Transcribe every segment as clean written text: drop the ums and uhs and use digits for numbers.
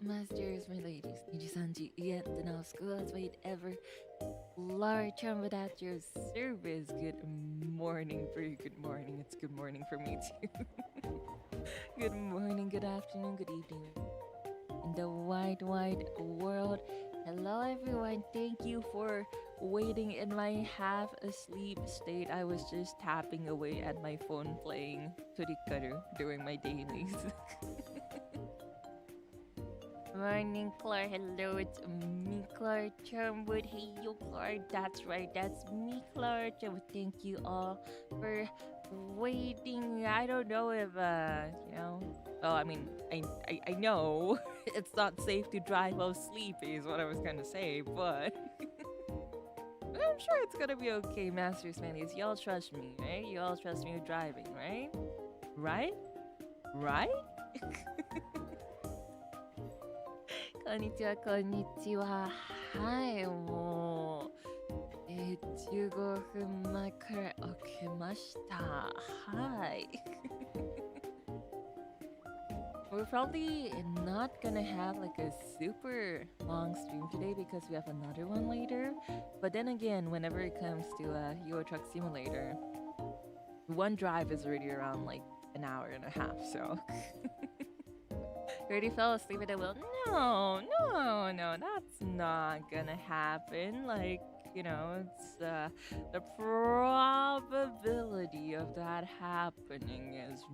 masters, my ladies. NIJISANJI EN, Denauth school's wait ever. Klara Charmwood at your service. Good morning for you. Good morning. It's good morning for me too. Good morning, good afternoon, good evening. In the wide, wide world. Hello, everyone. Thank you for waiting in my half asleep state. I was just tapping away at my phone playing Turikaru doing my dailies. Morning, Klara. Hello, it's me, Klara Charmwood. Hey, yo, Klara. That's right. That's me, Klara Charmwood. Thank you all for waiting. I don't know if, well, I mean, I know it's not safe to drive while sleepy is what I was gonna say, but I'm sure it's gonna be okay, Masters Manies. Y'all trust me, right? You all trust me with driving, right? Right? Right? こんにちは、こんにちは。はい、もう、15分前から起きました。はい。We're probably not gonna have like a super long stream today because we have another one later. But then again, whenever it comes to Euro Truck Simulator, one drive is already around like an hour and a half, so... Already fell asleep at the wheel. No, that's not gonna happen. Like, it's the probability of that happening is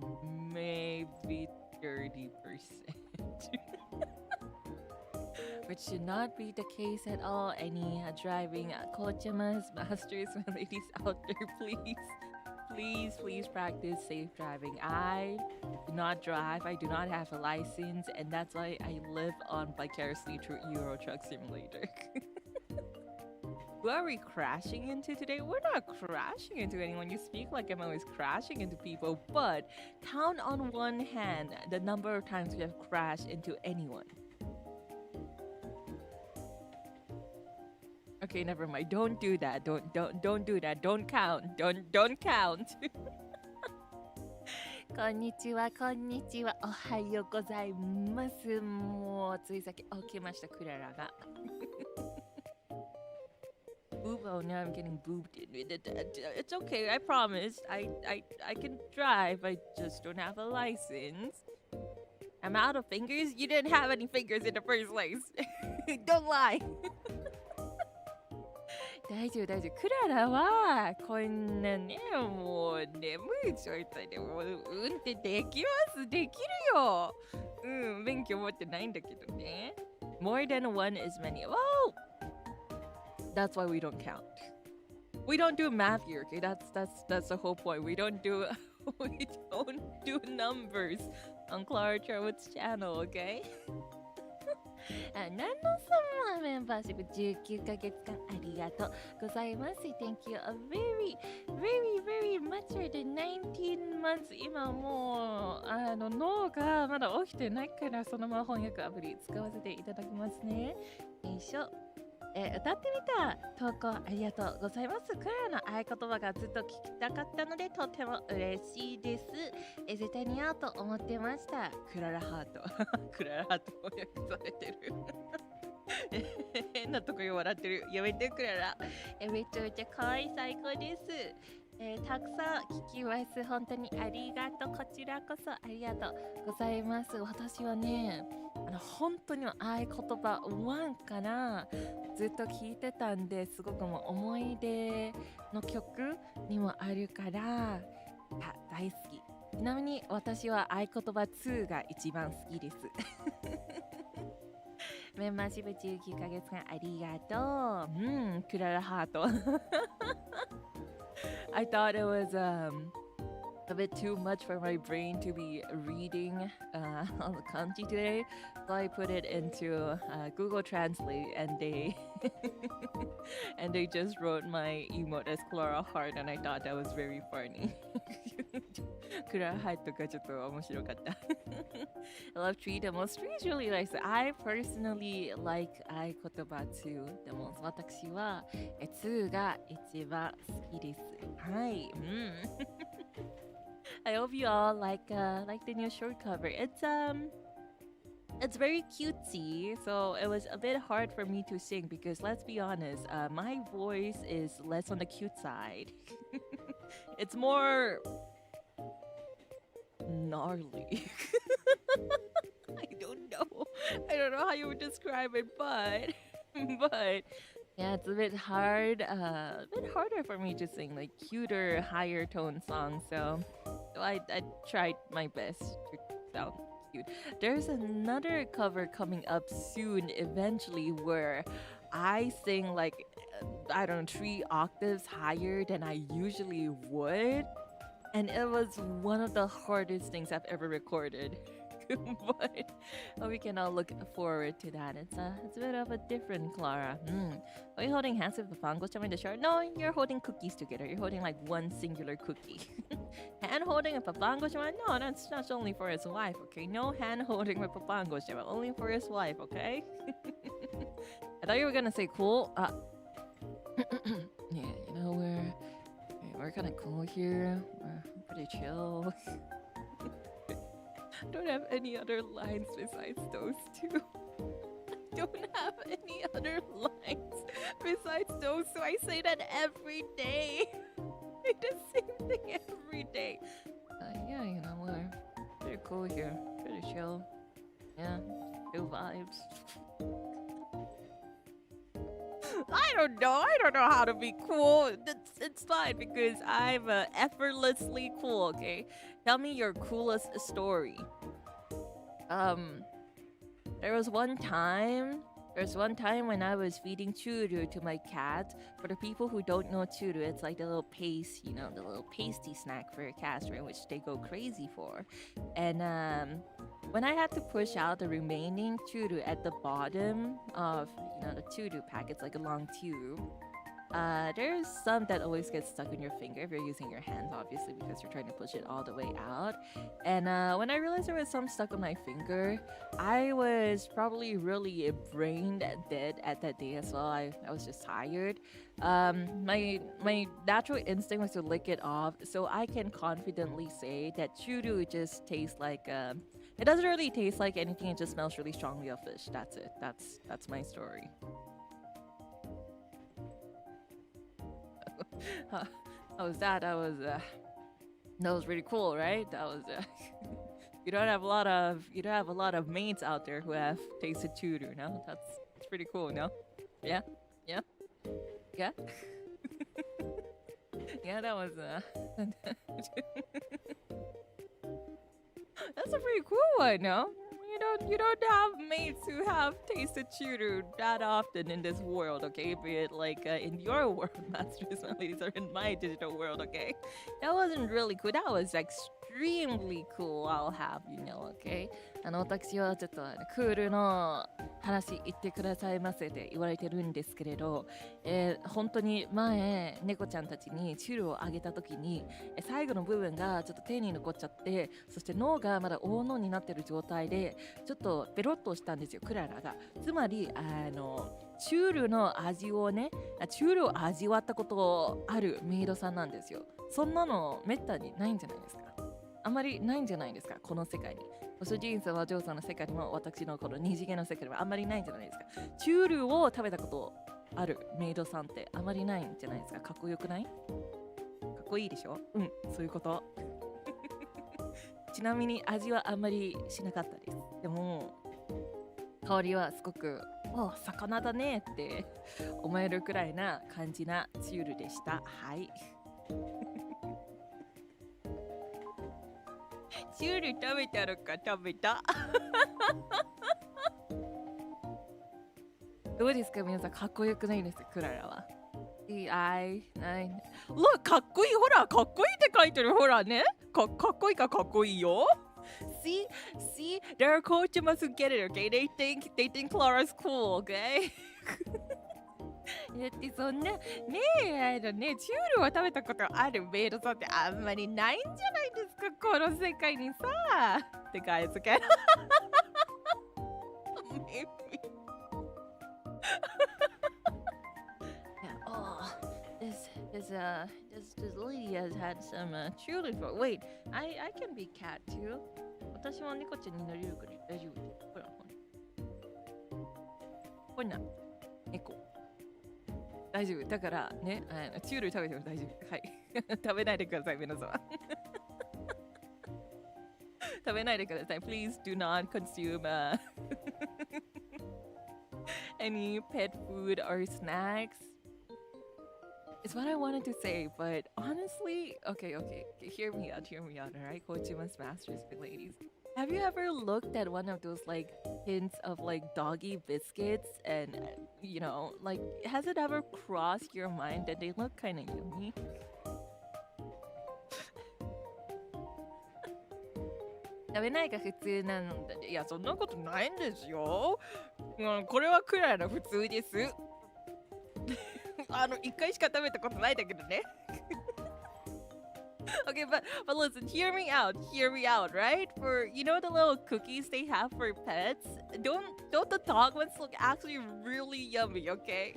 maybe 30%. Which should not be the case at all. Any driving kochamas, masters, my ladies out there, please practice safe driving. I do not drive. I do not have a license, and that's why I live on vicariously through Euro Truck Simulator. Who are we crashing into today? We're not crashing into anyone. You speak like I'm always crashing into people, but count on one hand the number of times we have crashed into anyone. Okay, never mind. Don't do that. Don't do that. Don't count. Don't count. こんにちは、こんにちは。おはようございます。もうついさっき起きました、クララが。Oh, now I'm getting booped. It's okay. I promise. I can drive. I just don't have a license. I'm out of fingers. You didn't have any fingers in the first place. Don't lie. 大丈夫大丈夫。クララはこんなね、もう眠い状態でもう運転できますできるよ。免許持ってないんだけどね。More than one is many. Well, that's why we don't count. We don't do math here, okay? That's the whole point. We don't do numbers on Klara Charmwood's channel, okay? ナノ様メンバーシップ19ヶ月間ありがとうございます。Thank you very much for the 19 months. 今もう脳がまだ起きてないからそのまま翻訳アプリ使わせていただきますね。よいしょ。歌ってみた投稿ありがとうございます。クララの合言葉がずっと聞きたかったのでとても嬉しいです。絶対に合うと思ってました。クララハート。クララハート翻訳されてる。変なとこよ笑ってる。やめてクララ。めちゃめちゃ可愛い最高です。たくさん聞きます。本当にありがとう。こちらこそありがとうございます。私はね、本当に合言葉1からずっと聞いてたんですごくもう思い出の曲にもあるから大好き。ちなみに私は合言葉2が一番好きです。メンバーシップ19ヶ月間ありがとう。クララハート。I thought it was a bit too much for my brain to be reading all the kanji today, so I put it into Google Translate, and they and they just wrote my emote as Klara Heart, and I thought that was very funny. Klara Heart とかちょっと面白かった。I love tree demos. Tree is really nice. I personally like 合言葉2 demos. 私は2が一番好きです。はい。I hope you all like the new short cover. It's it's very cutesy, so it was a bit hard for me to sing because let's be honest, my voice is less on the cute side. It's more gnarly. I don't know. I don't know how you would describe it, but but yeah, it's a bit hard, a bit harder for me to sing like cuter, higher tone songs. So I tried my best to sound cute. There's another cover coming up soon, eventually, where I sing like I don't know 3 octaves higher than I usually would, and it was one of the hardest things I've ever recorded. but we can all look forward to that. It's a bit of a different Klara. Are you holding hands with the Pangoshan in the shirt? No, you're holding cookies together. You're holding like one singular cookie. Hand holding with Papangoshan? No, that's only for his wife, okay? No hand holding with Papangoshan, only for his wife, okay? I thought you were gonna say cool. Yeah, you know we're kind of cool here. We're pretty chill. Don't have any other lines besides those two. Don't have any other lines besides those two. I say that every day. I do the same thing every day. Yeah, you know, we're pretty cool here. Pretty chill. Yeah, chill vibes. I don't know. I don't know how to be cool. It's fine because I'm effortlessly cool, okay? Tell me your coolest story. There's one time when I was feeding churu to my cat. For the people who don't know churu, it's like the little paste, you know, the little pasty snack for your cats, right? Which they go crazy for. And when I had to push out the remaining churu at the bottom of, you know, the churu pack, it's like a long tube. There's some that always get stuck in your finger if you're using your hands, obviously, because you're trying to push it all the way out. And when I realized there was some stuck on my finger, I was probably really brain dead at that day as well. I was just tired. My natural instinct was to lick it off, so I can confidently say that churu just tastes like it doesn't really taste like anything. It just smells really strongly of fish. That's it. That's my story. How was that? That was really cool, right? That was you don't have a lot of maids out there who have tasted churu, no? That's pretty cool, no? Yeah, yeah, yeah. Yeah, that was that's a pretty cool one, no? You don't have mates who have tasted churu that often in this world, okay? Be it like in your world, masters and ladies, or in my digital world, okay? That wasn't really cool. That was extremely cool. I'll have you know, okay? 私はちょっとクールの話言ってくださいませって言われてるんですけれど、本当に前猫ちゃんたちにチュールをあげた時に最後の部分がちょっと手に残っちゃって、そして脳がまだ大脳になってる状態でちょっとベロッとしたんですよ、クララが。つまりチュールの味をね、チュールを味わったことあるメイドさんなんですよ。そんなのめったにないんじゃないですか。あまりないんじゃないですか、この世界に。ご主人様、ジョーさんの世界にも私のこの二次元の世界にもあんまりないんじゃないですか。チュールを食べたことあるメイドさんってあまりないんじゃないですか。かっこよくない？かっこいいでしょ？うん、そういうこと。ちなみに味はあんまりしなかったです。でも香りはすごくお魚だねって思えるくらいな感じなチュールでした。はい。チュール食べたのか食べた。どうですか皆さん、かっこよくないですかクララは。Look かっこいい、ほらかっこいいって書いてる、ほらね、かっこいいかかっこいいよ。See, there are coaches who get it, okay? They think Clara's cool, okay? だってそんなねえ、チュールを食べたことあるメイドさんってあんまりないんじゃないですか、この世界にさ。ってguys, okay? Maybe. Yeah, oh, this lady has had some chili for. Wait, I can be cat too. 私も猫ちゃんになれるから大丈夫。ほらほら。こんな猫。大丈夫。だからね、チュール食べても大丈夫。はい。食べないでください、皆様。食べないでください。Please do not consume any pet food or snacks. It's what I wanted to say, but honestly, okay, hear me out, alright? Kochima's masters, ladies. Have you ever looked at one of those like hints of like doggy biscuits and you know, like has it ever crossed your mind that they look kind of yummy? 食べないが普通なので、いやそんなことないんですよ。これはくらいの普通です。一回しか食べたことないんだけどね。Okay, but listen, hear me out, right? For you know the little cookies they have for pets, don't the dog ones look actually really yummy? Okay,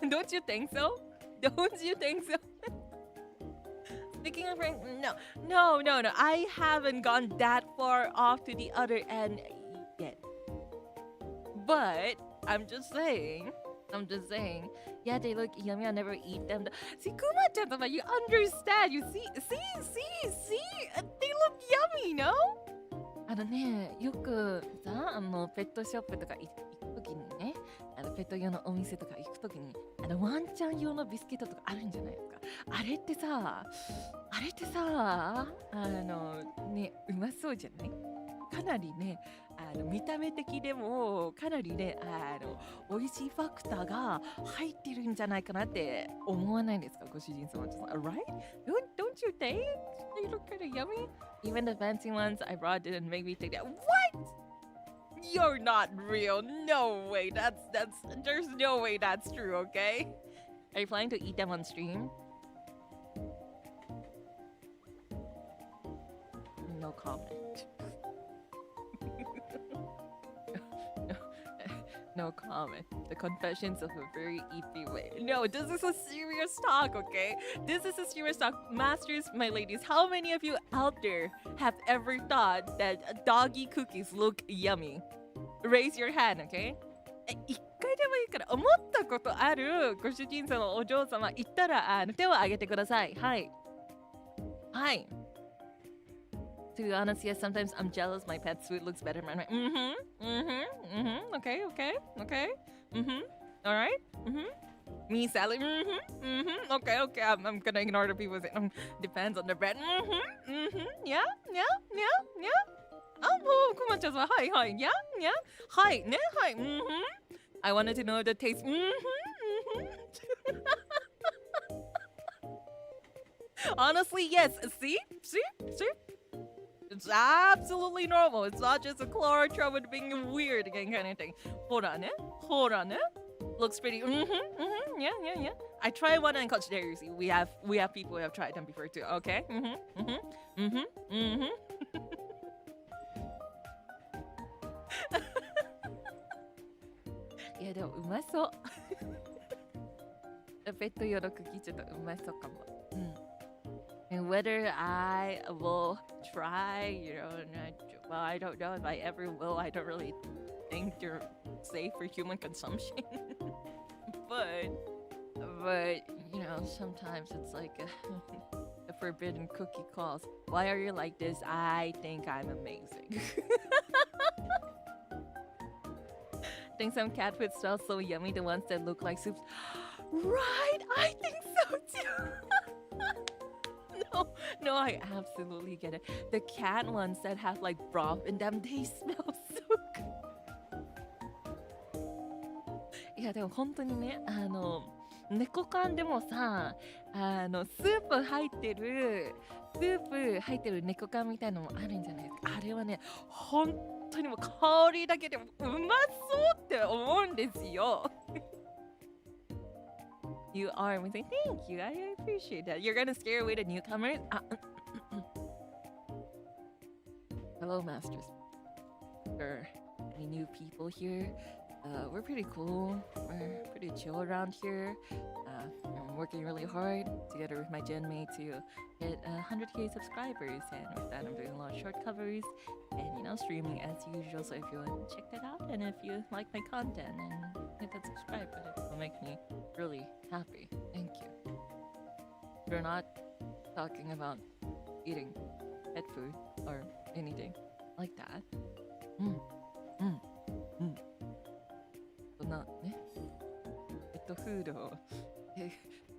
don't you think so? Don't you think so? Speaking of no, I haven't gone that far off to the other end yet. But I'm just saying. Yeah, they look yummy. I'll never eat them. See, Kuma-chan, you understand. You see. They look yummy, no? ね、よくさ、ペットショップとか行くときにね、ペット用のお店とか行くときに、ワンちゃん用のビスケットとかあるんじゃないですか。あれってさ、ね、うまそうじゃない？かなりね、見た目的でもかなりね、美味しいファクターが入ってるんじゃないかなって思わないですか、ご主人様。Right? Don't you think? They look kind of yummy. Even the fancy ones I brought didn't make me think that. What? You're not real. No way. There's no way that's true, okay? Are you planning to eat them on stream? No comment. No comment. The confessions of a very easy way. No, this is a serious talk, okay? This is a serious talk. Masters, my ladies, how many of you out there have ever thought that doggy cookies look yummy? Raise your hand, okay? 一回でもいいから思ったことあるご主人様、お嬢様いたら手を挙げてください。はい。はい。To be honest, yes, sometimes I'm jealous my pet's food looks better than mine. Okay. Alright. Me, Sally. Okay. I'm gonna ignore the people saying, depends on the bread. Yeah. Oh, Kuma-chan, hi. Yeah. Hi, ne, hi. I wanted to know the taste. Honestly, yes. See? It's absolutely normal. It's not just a Klara Charmwood being weird again kind of thing. Hold on, eh? Looks pretty. Yeah. I tried one in Coach there, you see. We have people who have tried them before too. Okay. いやでもうまそう。ペット用のクッキーちょっとうまそうかも。And whether I will try, you know, well, I don't know if I ever will. I don't really think they're safe for human consumption. but you know, sometimes it's like a forbidden cookie calls. Why are you like this? I think I'm amazing. I think some cat food smells so yummy, the ones that look like soups. Right, I think so too. No, I absolutely get it. The cat ones that have like broth in them, they smell so good. いやでも本当にね、猫缶でもさ、スープ入ってる猫缶みたいのもあるんじゃないですか。あれはね、本当にもう香りだけでもうまそうって思うんですよ。You are amazing. Thank you. I appreciate that. You're gonna scare away the newcomers. Hello, masters. There are any new people here? We're pretty cool. We're pretty chill around here. I'm working really hard together with my gen mate to get 100k subscribers, and with that, I'm doing a lot of short covers and streaming as usual. So if you want to check that out, and if you like my content, and hit that subscribe button. It will make me really happy. Thank you. We're not talking about eating pet food or anything like that. そんなね、ペットフードを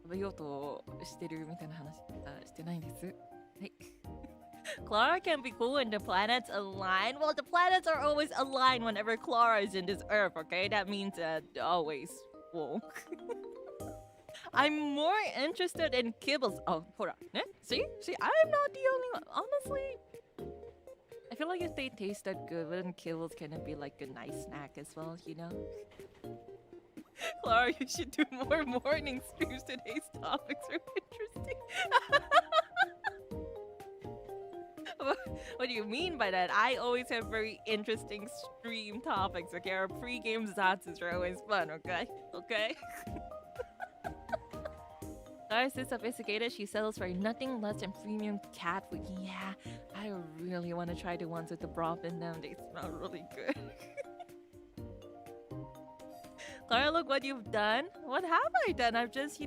食べようとしてるみたいな話してないんです。はい。Klara can be cool when the planets align. Well, the planets are always aligned whenever Klara is in this earth, okay? That means always full. I'm more interested in kibbles. Oh, hold on. See? I'm not the only one. Honestly, I feel like if they tasted good, wouldn't kibbles kind of be like a nice snack as well, you know? Klara, you should do more morning streams. Today's topics are interesting. What do you mean by that? I always have very interesting stream topics, okay? Our pre-game zatsus are always fun, okay? Okay? Klara's so sophisticated, she settles for nothing less than premium cat food. Yeah, I really want to try the ones with the broth in them. They smell really good. Klara, look what you've done. What have I done? I've just,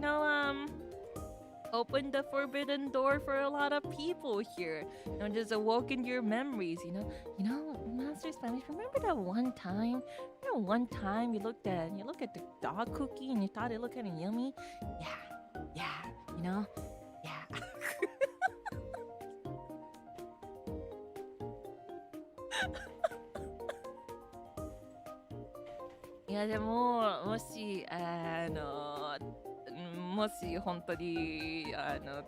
opened the forbidden door for a lot of people here. Just awoken your memories, Master Spanish, remember that one time? You looked at the dog cookie and you thought it looked kind of yummy? Yeah, yeah. いやでももしもし本当に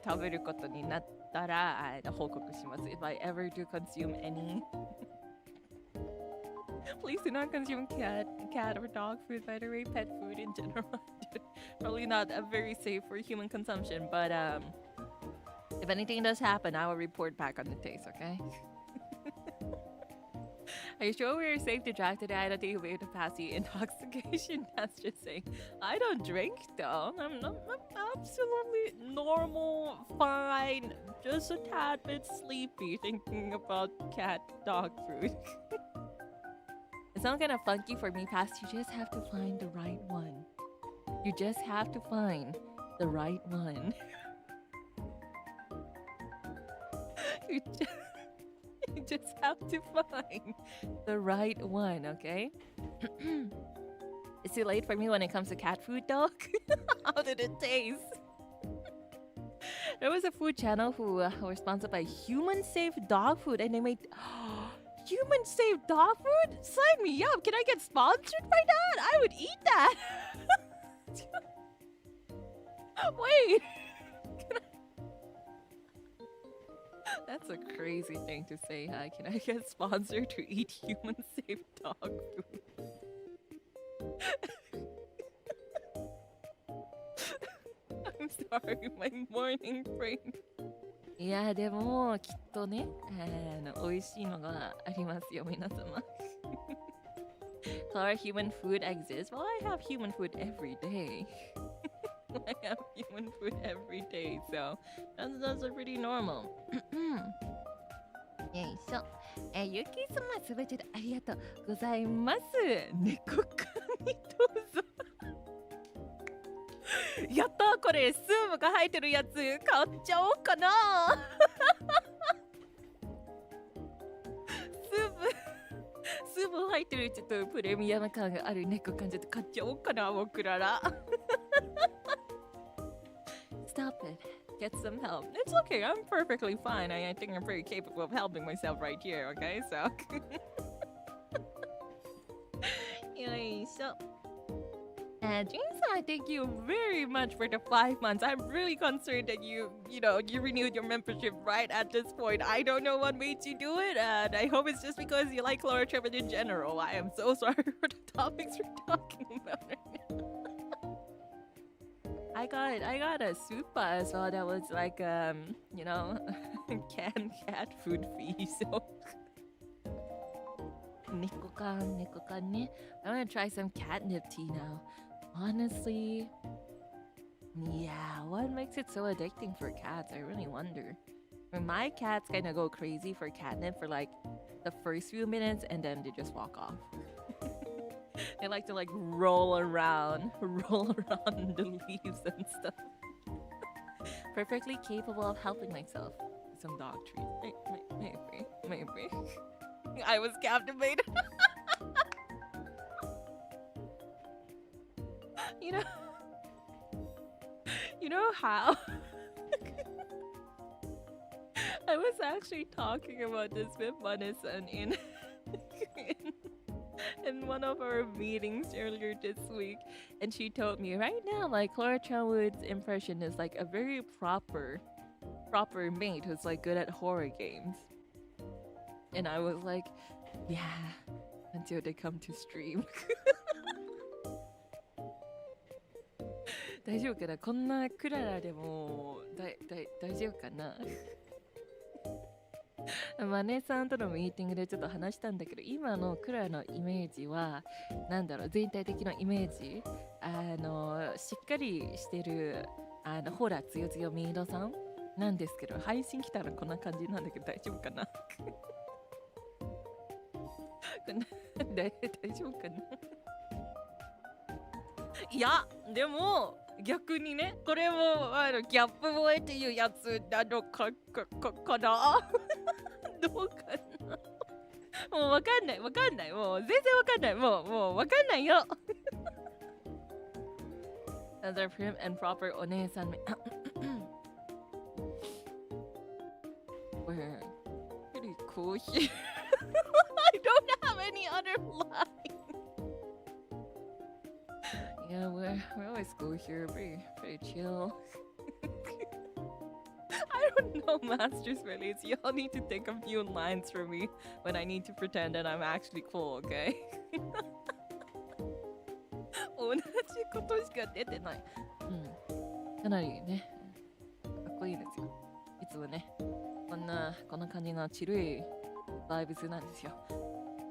食べることになったら報告します。If I ever do consume any, please do not consume cat or dog food. By the way, pet food in general, probably not very safe for human consumption. But if anything does happen, I will report back on the taste. Okay. Are you sure we're safe to drive today? I don't think we'll be able to pass the intoxication test. Just saying. I don't drink though. I'm absolutely normal, fine, just a tad bit sleepy thinking about cat dog food. It sounds kind of funky for me, Past. You just have to find the right one. You just have to find the right one. You just have to find the right one, okay? It's too late for me when it comes to cat food, dog. How did it taste? There was a food channel who were sponsored by Human Safe Dog Food, and they made Human Safe Dog Food? Sign me up! Can I get sponsored by that? I would eat that! Wait! That's a crazy thing to say, huh? Can I get sponsored to eat human safe dog food? I'm sorry, my morning brain. いやでもきっとね、美味しいのがありますよ皆様。Klara, human food exists? Well, I have human food every day. I have human food every day, so those are pretty normal. よいしょ。ゆき様、すべてありがとうございます。猫缶にどうぞ。やったー、これスープが入ってるやつ買っちゃおうかな。スープ入ってるちょっとプレミアム感がある猫缶ちょっと買っちゃおうかな、僕らら。Stop it. Get some help. It's okay. I'm perfectly fine. I think I'm pretty capable of helping myself right here, okay? So. よいしょ。Jason, I thank you very much for the 5 months. I'm really concerned that you renewed your membership right at this point. I don't know what made you do it, and I hope it's just because you like Klara Charmwood in general. I am so sorry for the topics we're talking about right now. I got a soup as well that was like canned cat food fee. So Nikokan ne. I want to try some catnip tea now. Honestly, yeah, what makes it so addicting for cats? I really wonder. My cats kind of go crazy for catnip for like the first few minutes and then they just walk off. They like to like roll around the leaves and stuff. Perfectly capable of helping myself. Some dog treats. Maybe. I was captivated. you know, you know how I was actually talking about this with Vanessa in in one of our meetings earlier this week, and she told me right now, like Klara Charmwood's impression is like a very proper maid who's like good at horror games. And I was like, yeah, until they come to stream. 大丈夫かな、こんなクララでも大丈夫かな。マネさんとのミーティングでちょっと話したんだけど、今のクララのイメージはなんだろう、全体的なイメージ、しっかりしてるほらつよつよメイドさんなんですけど、配信来たらこんな感じなんだけど大丈夫かな。大丈夫かな。いやでも逆にね、これもギャップ萌えっていうやつなのかな。どうかな。もうわかんない、もう全然わかんない、もうわかんないよ。Another prim and proper お姉さん。We're pretty cool here. I don't have any other line. Yeah, we're always cool here, pretty chill. I don't know, Masters Release. Y'all need to take a few lines for me when I need to pretend that I'm actually cool, okay? 同じことしか出てない。うん。かなりね、かっこいいですよ。いつもね、こんな感じのチルいバイブスなんですよ。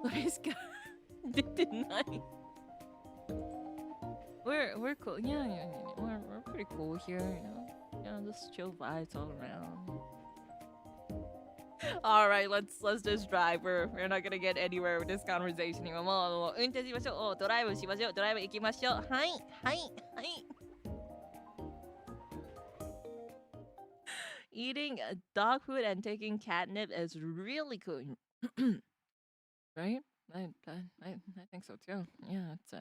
それしか出てない。We're cool. Yeah. We're pretty cool here, you know. Yeah, just chill vibes all around. All right, let's just drive. We're not gonna get anywhere with this conversation. 今もう運転しましょう。ドライブしましょう。ドライブ行きましょう。はい。Eating dog food and taking catnip is really cool, right? I think so too. Yeah, it's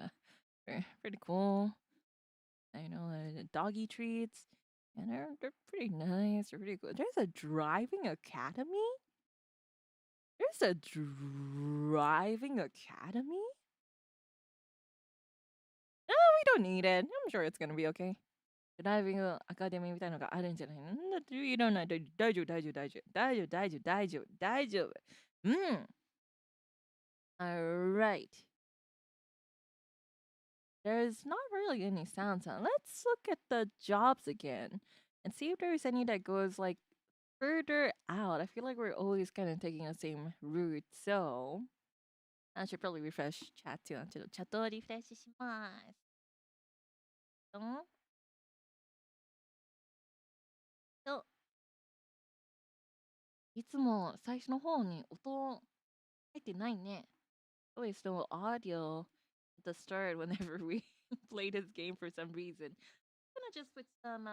pretty cool. I know doggy treats, and they're pretty nice. They're pretty good. There's a driving academy. There's a driving academy. No, we don't need it. I'm sure it's gonna be okay. Driving academy みたいなのがあるんじゃないの？だっていらない。大丈夫。うん。Alright. There's not really any sounds. Let's look at the jobs again and see if there's any that goes like further out. I feel like we're always kind of taking the same route. So I should probably refresh chat too. ちょっとチャットをリフレッシュします。いつも最初の方に音入ってないね。Always no audio at the start whenever we play this game for some reason. I'm gonna just put some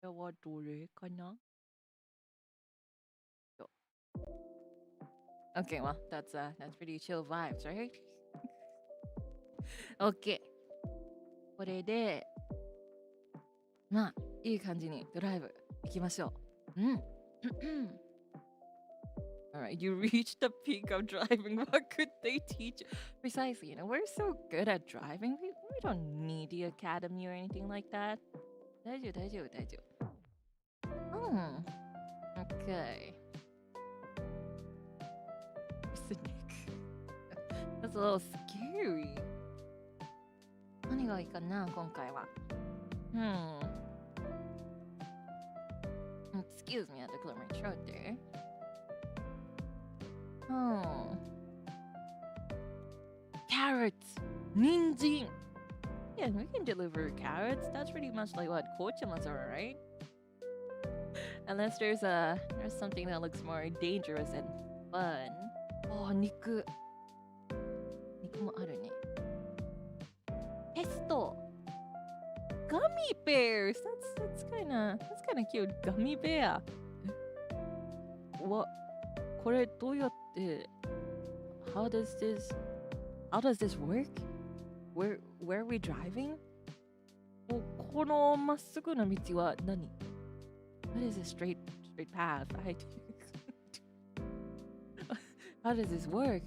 はどれかな? Okay, well, that's pretty chill vibes, right? Okay. これで、まあ、いい感じにドライブ行きましょう。Alright, you reached the peak of driving. What could they teach you? Precisely, you know, we're so good at driving. We don't need the academy or anything like that. 大丈夫。Okay. Scenic. That's a little scary. 何がいいかな、今回は。Excuse me, I had to clear my throat there. Oh. Carrots! Ninjin! Yeah, we can deliver carrots. That's pretty much like what kochimas are, right? Unless there's something that looks more dangerous and fun. Oh, 肉もあるね。ペスト Gummy bears! That's kinda cute. Gummy bear. What? これどうやって How does this work? Where are we driving? このまっすぐな道は何? What is a straight path? How does this work?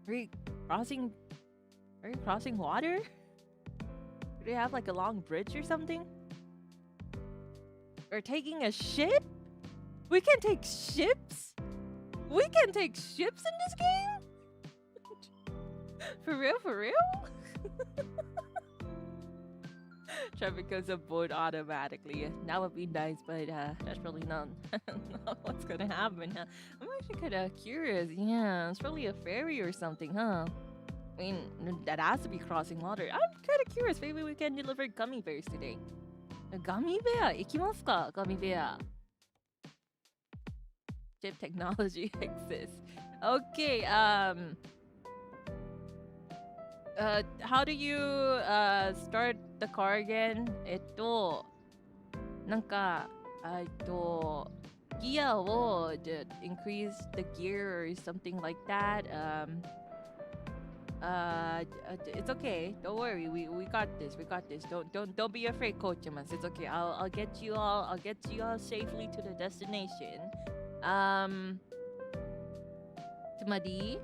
Are you crossing water? Do they have like a long bridge or something? We're taking a ship? We can take ships? We can take ships in this game? For real? Traffic goes aboard automatically. That would be nice, but that's really not what's gonna happen. I'm actually kind of curious. Yeah, it's probably a ferry or something, huh? I mean, that has to be crossing water. I'm kind of curious. Maybe we can deliver gummy bears today. Gummy bear, ikimasu ka? Gummy bear. Ship technology exists. Okay. How do you start the car again? なんかgear を increase the gear or something like that. It's okay. Don't worry. We got this. We got this. Don't be afraid, Kochimas. It's okay. I'll get you all safely to the destination. Tumadi.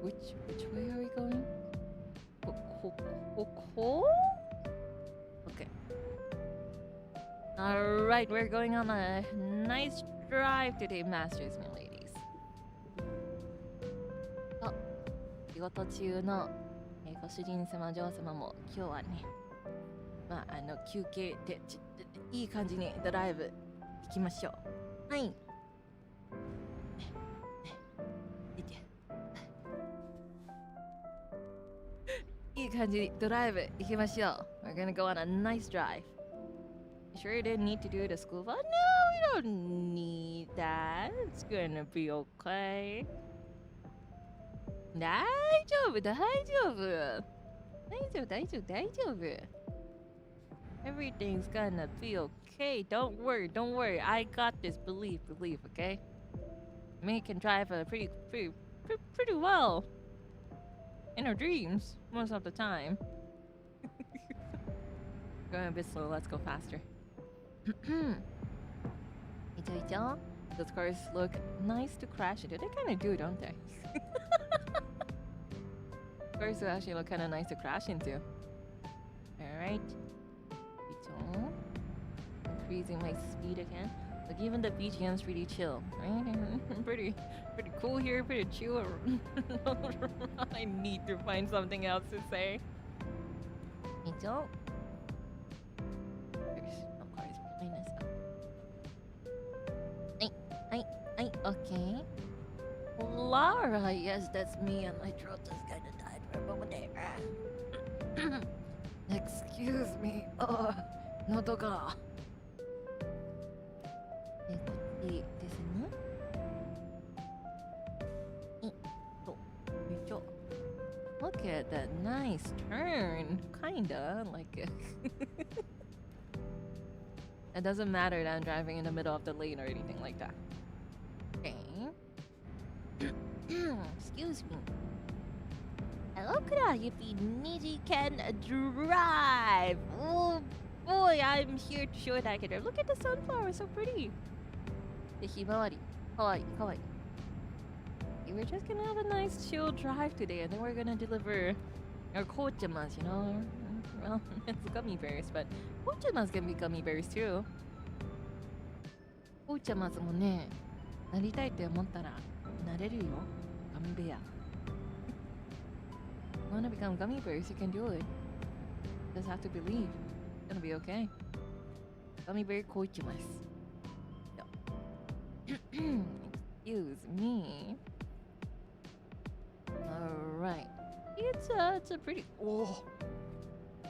Which way are we going? Okay. Alright, we're going on a nice drive today, masters and ladies. 仕事中の、ご主人様、女王様も今日はね、休憩でいい感じにドライブ行きましょう。はい。いい感じにドライブ行きましょう。We're gonna go on a nice drive. You sure you didn't need to do the scuba? No, we don't need that. It's gonna be okay. 大丈夫。Everything's gonna be okay. Don't worry. I got this. Believe, okay? Me can drive pretty well. In our dreams, most of the time. Going a bit slow, let's go faster. Those cars look nice to crash into. They kind of do, don't they? Cars do actually look kind of nice to crash into. Alright. Increasing my speed again. Like even the BGM's pretty chill, right? pretty cool here, pretty chill. I need to find something else to say. There's no cars behind us. Okay. Klara, yes, that's me, and my throat just kind of died for a moment there. Excuse me. Nodo ga. こっちですね。Look at that nice turn. Kinda like it doesn't matter that I'm driving in the middle of the lane or anything like that. Okay. Excuse me. Hello, Klara. If Niji can drive. Oh boy, I'm here to show that I can drive. Look at the sunflower, so pretty. The himawari. Kawaii. We're just gonna have a nice chill drive today, and then we're gonna deliver our kochamas, you know? Well, it's gummy bears, but kochamas can be gummy bears too. Kochamas もね、なりたいって思ったらなれるよ。Gummy bear. You wanna become gummy bears, you can do it. Just have to believe. It's gonna be okay. Gummy bear こういきます。Excuse me. Alright. It's a pretty... Oh!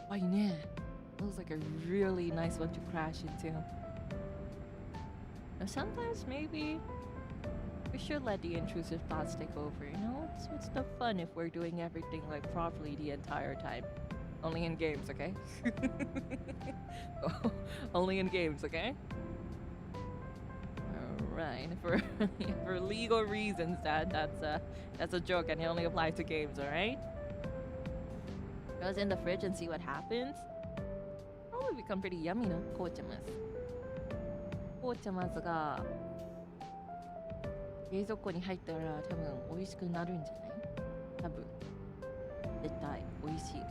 Why ne? That was like a really nice one to crash into. Now sometimes maybe we should let the intrusive thoughts take over, you know? It's the fun if we're doing everything like properly the entire time. Only in games, okay? Only in games, okay? Alright, for legal reasons that's a joke and it only applies to games, alright? Goes in the fridge and see what happens. Probably become pretty yummy, no? 紅茶マス。紅茶マスが冷蔵庫に入ったら多分美味しくなるんじゃない？多分絶対美味しい。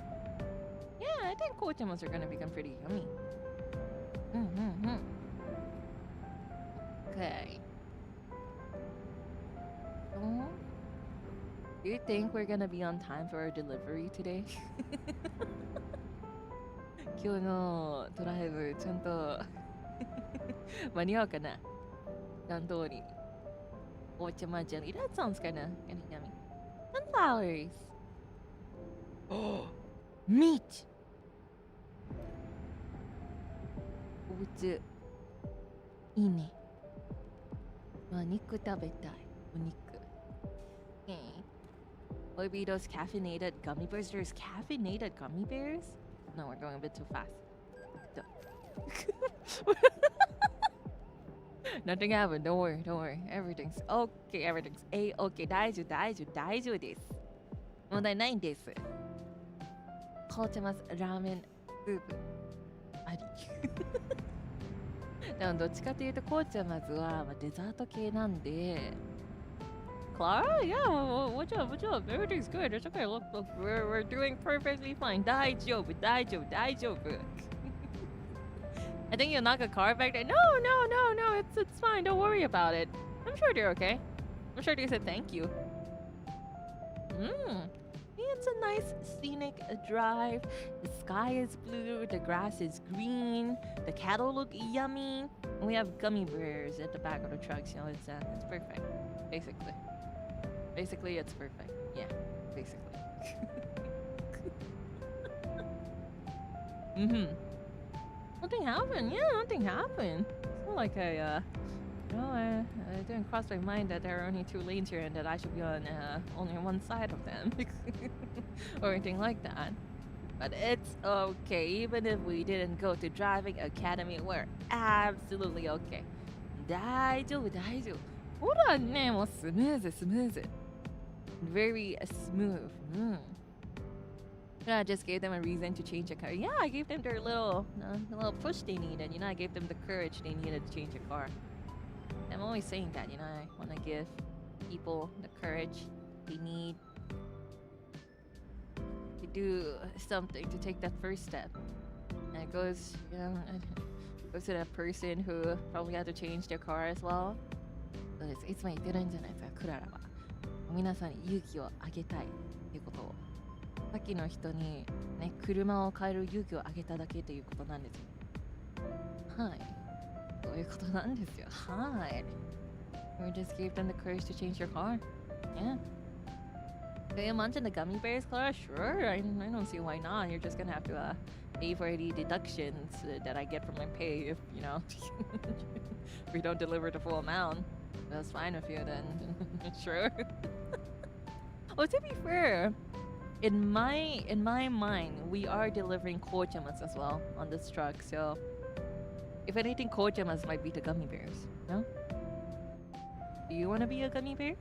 Yeah, I think 紅茶マス are gonna become pretty yummy. Okay. So, do you think we're gonna be on time for our delivery today? 今日のドライブちゃんと間に合うかな？段通り。紅茶マjelly. That sounds kinda yummy. Sunflowers. Oh, meat. お物いいね。まあ肉食べたい。お肉。Maybe those caffeinated gummy bears. There's caffeinated gummy bears? No, we're going a bit too fast. Nothing happened. Don't worry. Don't worry. Everything's okay. Everything's A-okay. 大丈夫です。問題ないんです。紅茶マスラーメンスープあり。でもどっちかというと紅茶マスはデザート系なんで。Klara? Yeah, what's up? Everything's good. It's okay. Look, we're doing perfectly fine. 大丈夫。I think you'll knock a car back there. No. It's fine. Don't worry about it. I'm sure they're okay. I'm sure they said thank you. It's a nice scenic drive. The sky is blue. The grass is green. The cattle look yummy. And we have gummy bears at the back of the truck. So it's perfect. Basically, it's perfect. Yeah, basically. Nothing happened. Yeah, nothing happened. It's not like it didn't cross my mind that there are only 2 lanes here and that I should be on only one side of them. Or anything like that. But it's okay. Even if we didn't go to driving academy, we're absolutely okay. 大丈夫。ほらね、もうスムーズ。Very smooth. I just gave them a reason to change a car. Yeah, I gave them their little push they needed. You know, I gave them the courage they needed to change a car. I'm always saying that, you know, I want to give people the courage they need to do something, to take that first step. And it goes, you know, goes to that person who probably had to change their car as well. そうです。いつも言ってるんじゃないですか、クララは。皆さんに勇気をあげたいっていうことを。さっきの人にね、車を変える勇気をあげただけということなんですよ。はい。そういうことなんですよ。はい。We just gave them the courage to change your car. Yeah. Do you mention the gummy bears, Klara? Sure. I don't see why not. You're just gonna have to pay for any deductions that I get from my pay if, you know, we don't deliver the full amount. That's fine with you then. Sure. Oh, to be fair, in my mind, we are delivering kojamas as well on this truck. So, if anything, kojamas might be the gummy bears. No? Do you want to be a gummy bear?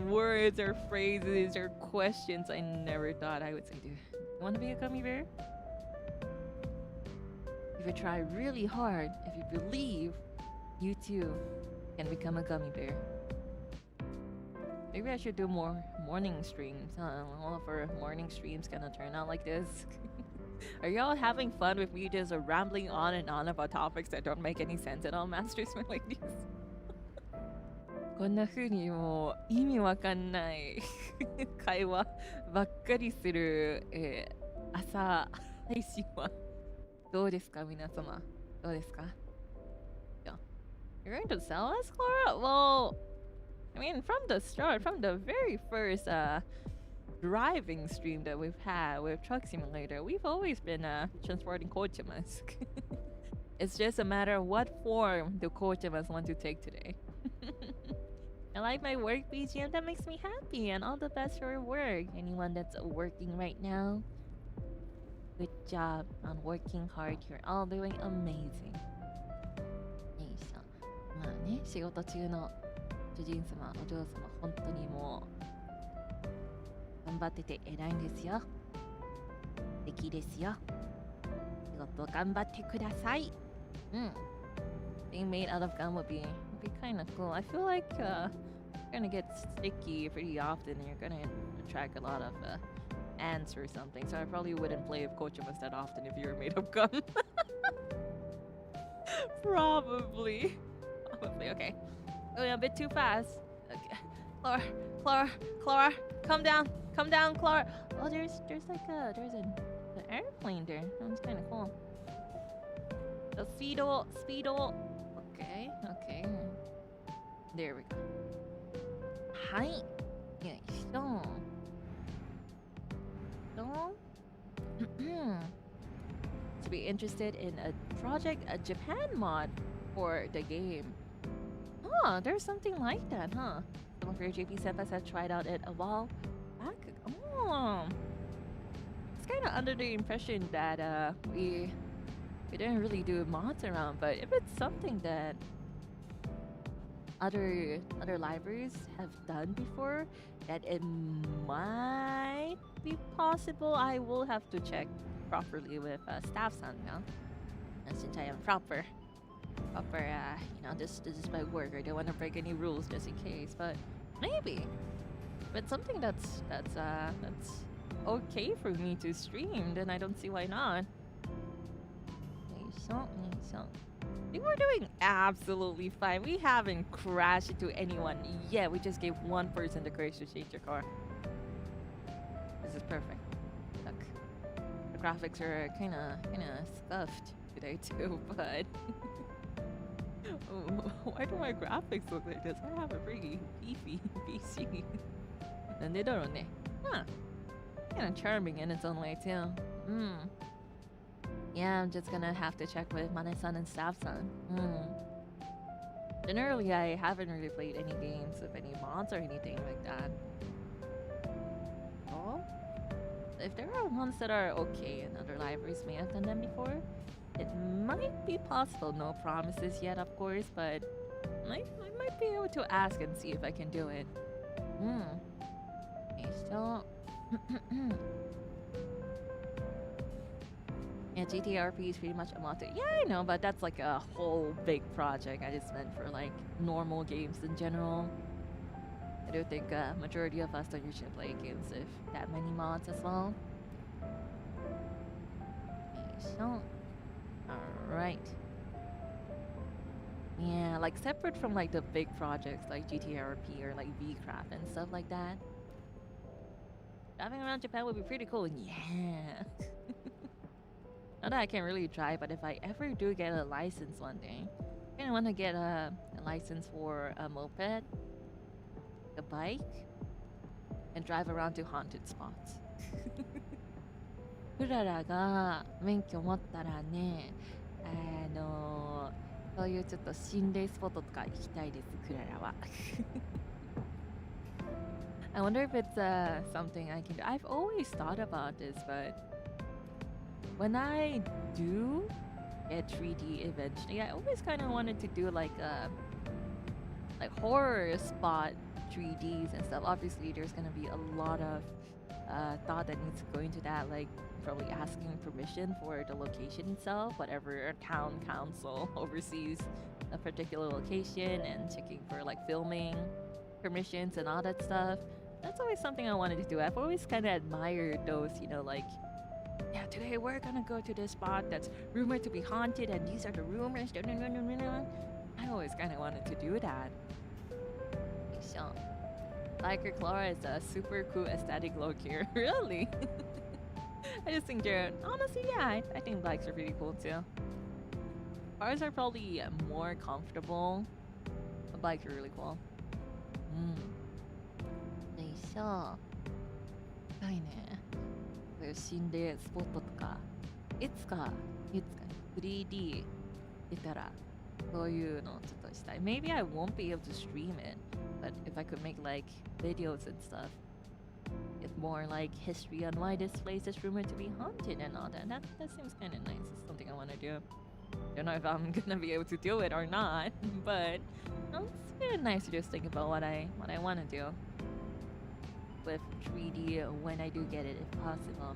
Words or phrases or questions I never thought I would say. Do you want to be a gummy bear? If you try really hard, if you believe, you too can become a gummy bear. Maybe I should do more morning streams. I don't know if our morning streams gonna turn out like this. Are y'all having fun with me just rambling on and on about topics that don't make any sense at all, masters, my ladies? こんな風にもう意味わかんない会話ばっかりする、朝配信はどうですか皆様どうですか You're going to sell us, Clara? Well, I mean, from the start, from the very first driving stream that we've had with Truck Simulator, we've always been transporting kochimas. It's just a matter of what form the kochimas want to take today. I like my work BGM, that makes me happy, and all the best for your work. Anyone that's working right now, good job on working hard. You're all doing amazing. まあね、仕事中の主人様、お嬢様、本当にもう頑張ってて偉いんですよ。素敵ですよ。仕事頑張ってください。Being made out of gum would be kind of cool. I feel like you're gonna get sticky pretty often and you're gonna attract a lot of ants or something. So I probably wouldn't play with kochimas that often if you were made of gum. Probably. Okay. Going a bit too fast. Okay. Clara, come down, Clara. Oh, there's like an airplane there. That's kind of cool. So speedo. Okay. There we go. Hi. Yeah, so. To be interested in a project, a Japan mod for the game. Oh, there's something like that, huh? Some of your JP senpais have tried out it a while back. Oh, it's kind of under the impression that we didn't really do mods around, but if it's something that other libraries have done before, that it might be possible. I will have to check properly with staff-san now, since I am proper. This is my work. I don't want to break any rules just in case, but maybe. But something that's okay for me to stream, then I don't see why not. I think we're doing absolutely fine. We haven't crashed into anyone yet. We just gave one person the courage to change their car. This is perfect. Look, the graphics are kind of scuffed today too, but. Why do my graphics look like this? I have a pretty beefy PC. And they don't know. Huh. Kind of charming in its own way too. Yeah, I'm just gonna have to check with Mane-san and staff-san. Generally, I haven't really played any games with any mods or anything like that. Oh, if there are ones that are okay and other libraries may have done them before, it might be possible. No promises yet, of course, but I might be able to ask and see if I can do it. Okay, so... yeah, GTRP is pretty much a mod. Yeah, I know, but that's like a whole big project. I just meant for like normal games in general. I don't think majority of us don't usually play games with that many mods as well. Okay, so... Alright. Yeah, like separate from like the big projects like GTRP or like VCraft and stuff like that. Driving around Japan would be pretty cool. Yeah. Not that I can really drive, but if I ever do get a license one day, I kind of want to get a license for a moped, a bike, and drive around to haunted spots. クララが免許持ったらね、そういうちょっと心霊スポットとか行きたいです、クララは。I wonder if it's something I can do. I've always thought about this, but when I do get 3D eventually, I always kind of wanted to do like horror spot 3Ds and stuff. Obviously, there's gonna be a lot of thought that needs to go into that, like probably asking permission for the location itself, whatever town council oversees a particular location, and checking for like filming permissions and all that stuff. That's always something I wanted to do. I've always kind of admired those, like, yeah, today we're gonna go to this spot that's rumored to be haunted, and these are the rumors. I always kind of wanted to do that. Nisha. Like her Klara is a super cool aesthetic look here. Really? I just think they're honestly, yeah, I think bikes are pretty cool too. Cars are probably more comfortable. But bikes are really cool. Nisha. 深いね。こういう心霊スポットとか、いつか 3D 出たらそういうのちょっとしたい。Maybe I won't be able to stream it, but if I could make like videos and stuff, it's more like history on why this place is rumored to be haunted and all that. That seems kind of nice. It's something I want to do. Don't know if I'm gonna be able to do it or not, but it's kind of nice to just think about what I want to do with 3D when I do get it, if possible.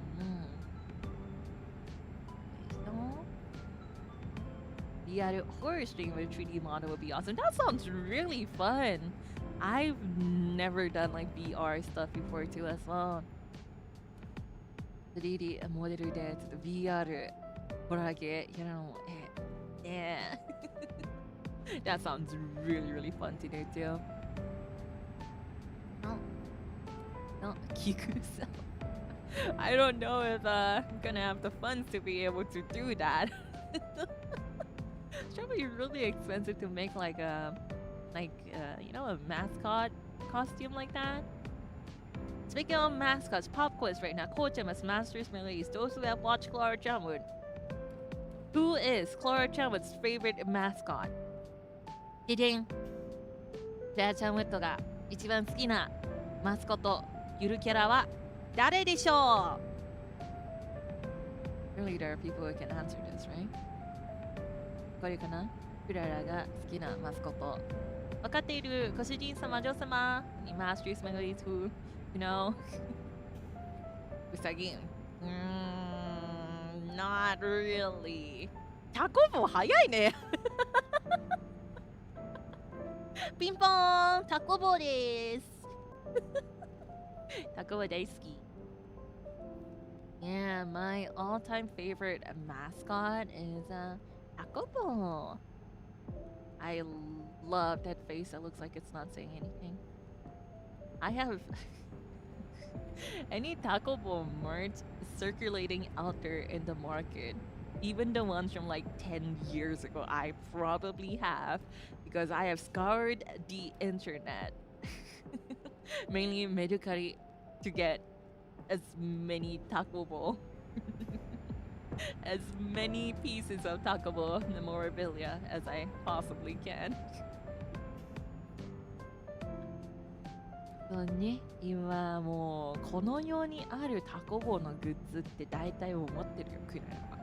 VR horror stream with 3D model would be awesome. That sounds really fun. I've never done like VR stuff before too as well. 3D モデルでちょっと VR ホラー系やるのyeah. That sounds really fun to do too. No, Kiku-san. I don't know if I'm gonna have the funds to be able to do that. It's probably really expensive to make like a mascot costume like that. Speaking of mascots, pop quiz right now. Kocha must masters release. Those who have watched Klara Charmwood. Who is Klara Charmwood's favorite mascot? Ding. Klara Charmwood が一番好きなマスコットゆるキャラは誰でしょう? Really, there are people who can answer this, right? これかな? クララが好きなマスコット。分かっているご主人様、女様にマスタースメリーズ who, you know? うさぎ。Not really. タコボ早いね。ピンポーン、タコボです。タコボ大好き。Yeah, my all-time favorite mascot is Takobo. I love that face that looks like it's not saying anything. I have any Takobo merch circulating out there in the market. Even the ones from like 10 years ago, I probably have because I have scoured the internet, mainly Medukari, to get as many Takobo, as many pieces of Takobo memorabilia as I possibly can. そうね、今もうこの世にあるタコボのグッズって大体思ってるよくらいは。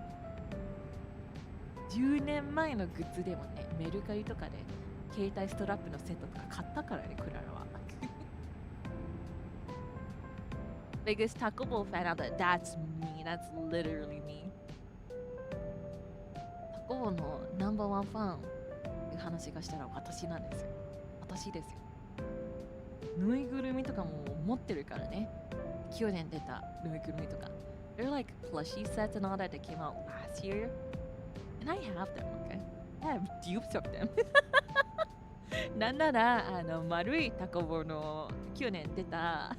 10年前のグッズでもね、メルカリとかで携帯ストラップのセットとか買ったからね、クララは。Biggest Taco Bell fan out there. That's me. That's literally me. タコボのナンバーワンファンっていう話がしたら私なんですよ。私ですよ。ぬいぐるみとかも持ってるからね。去年出たぬいぐるみとか。They're like plushie sets and all that that came out last year. And I have them, okay? I have dupes of them. なんなら、丸いタコボの去年出た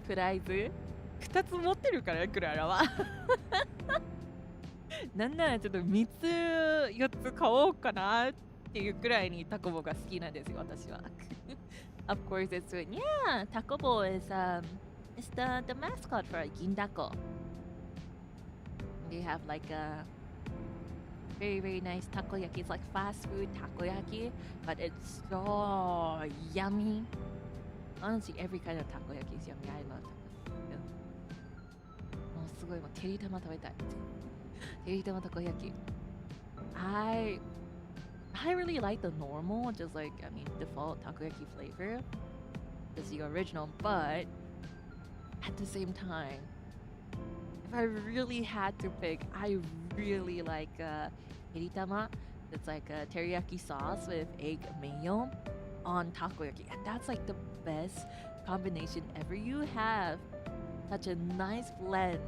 プライズ2つ持ってるからクララは。なんならちょっと3つ4つ買おうかなっていうくらいにタコボが好きなんですよ私は。Of course it's good. Yeah, Takobo is it's the mascot for Gindako. They have like a very nice takoyaki. It's like fast food takoyaki, but it's so yummy. Honestly, every kind of takoyaki is yummy. I love takoyaki. もうすごいもうてりたま食べたい。てりたまtakoyaki. I really like the normal, just like, I mean, default takoyaki flavor. It's the original, but at the same time, if I really had to pick, I really like teritama. It's like a teriyaki sauce with egg mayo on takoyaki. And that's like the best combination ever. You have such a nice blend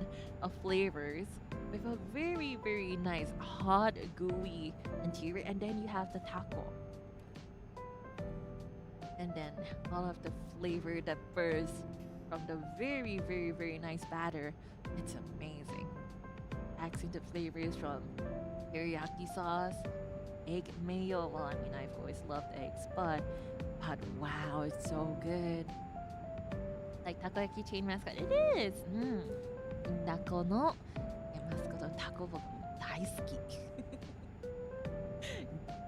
of flavors with a very nice hot gooey interior, and then you have the taco. and then all of the flavor that bursts from the very, very, very nice batter. It's amazing. Accented flavors from teriyaki sauce, egg mayo. Well, I mean, I've always loved eggs, but wow, it's so good. Like takoyaki chain mascot, it is. Nako no mascot taco boku daisuki.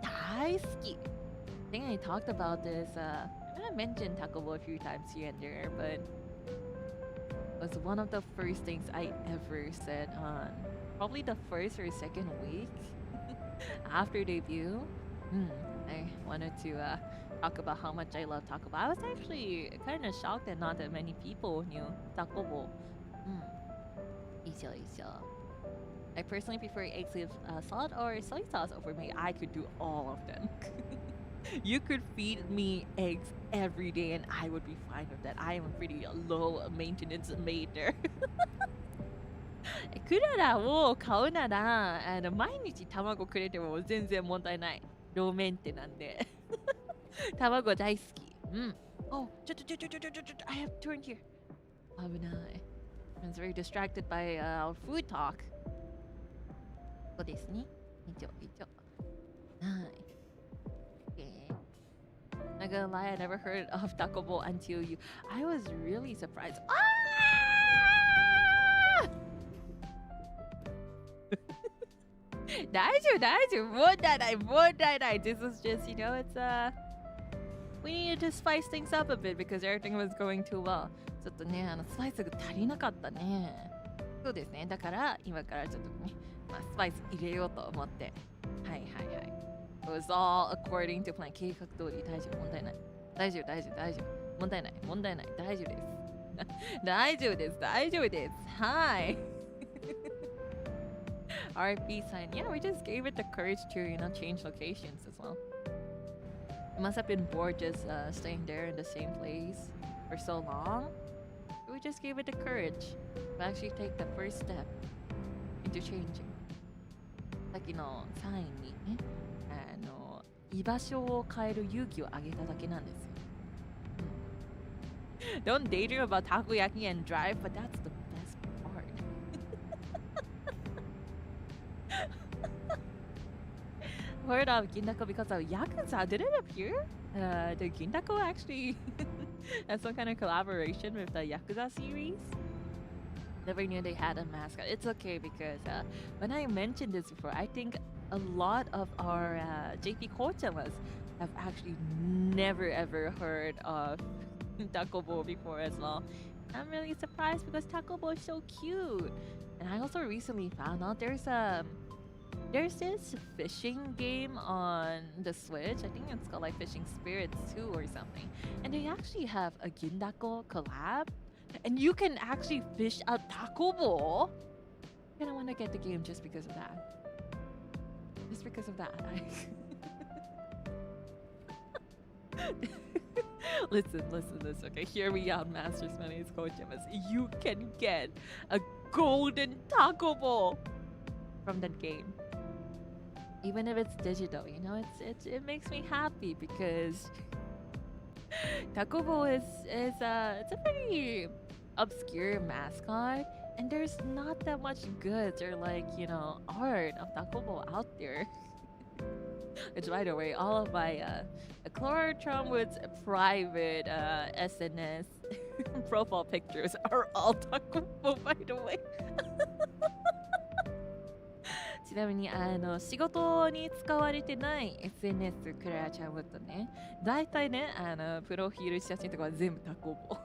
Daisuki. I think I talked about this. I mentioned taco bowl a few times here and there, but it was one of the first things I ever said on probably the first or second week after debut. I wanted to talk about how much I love taco bowl. I was actually kind of shocked that not that many people knew taco bowl. I personally prefer eggs with salt or soy sauce over me. I could do all of them. You could feed me eggs every day and I would be fine with that. I am a pretty low maintenance maid there. クララを買うなら毎日卵くれても全然問題ない。ローメンテなんで。卵大好き。Oh, I have turned here. 危ない。I was very distracted by our food talk. そうですね。一応。はい。Not gonna lie, I never heard of Taco Bowl until you. I was really surprised. Ah! This is just, it's we needed to spice things up a bit because everything was going too well. ちょっとね、スパイスが足りなかったね。そうですね。だから今からちょっとね、スパイス入れようと思って。はい。It was all according to plan. 計画通り大丈夫、問題ない。大丈夫。問題ない。大丈夫です。大丈夫です。はい。RP sign. Yeah, we just gave it the courage to, change locations as well. It must have been bored just staying there in the same place for so long. We just gave it the courage to actually take the first step into changing. さっきのサインにね、居場所を変える勇気をあげただけなんですよ。Don't daydream about takoyaki and drive, but that's the best part. Heard of Gindako because of Yakuza. Did it appear? Did Gindako actually have some kind of collaboration with the Yakuza series? Never knew they had a mascot. It's okay because when I mentioned this before, I think a lot of our JP Kochamas have actually never ever heard of Taco Bowl before as well. I'm really surprised because Taco Bowl is so cute. And I also recently found out there's this fishing game on the Switch. I think it's called like Fishing Spirits 2 or something. And they actually have a Gindako collab. And you can actually fish a taco bowl. And I want to get the game just because of that. Just because of that. Listen. Okay, here we are, Masters Money's Kochamas. You can get a golden taco bowl from that game. Even if it's digital, it makes me happy because Taco Bowl is it's a pretty obscure mascot, and there's not that much goods or art of Taco Bowl out there. Which, by the way, all of my Klara Charmwood's private SNS profile pictures are all Taco Bowl, by the way. ちなみに仕事に使われてない SNS クララちゃんウッドね、だいたいねプロフィール写真とかは全部タコボ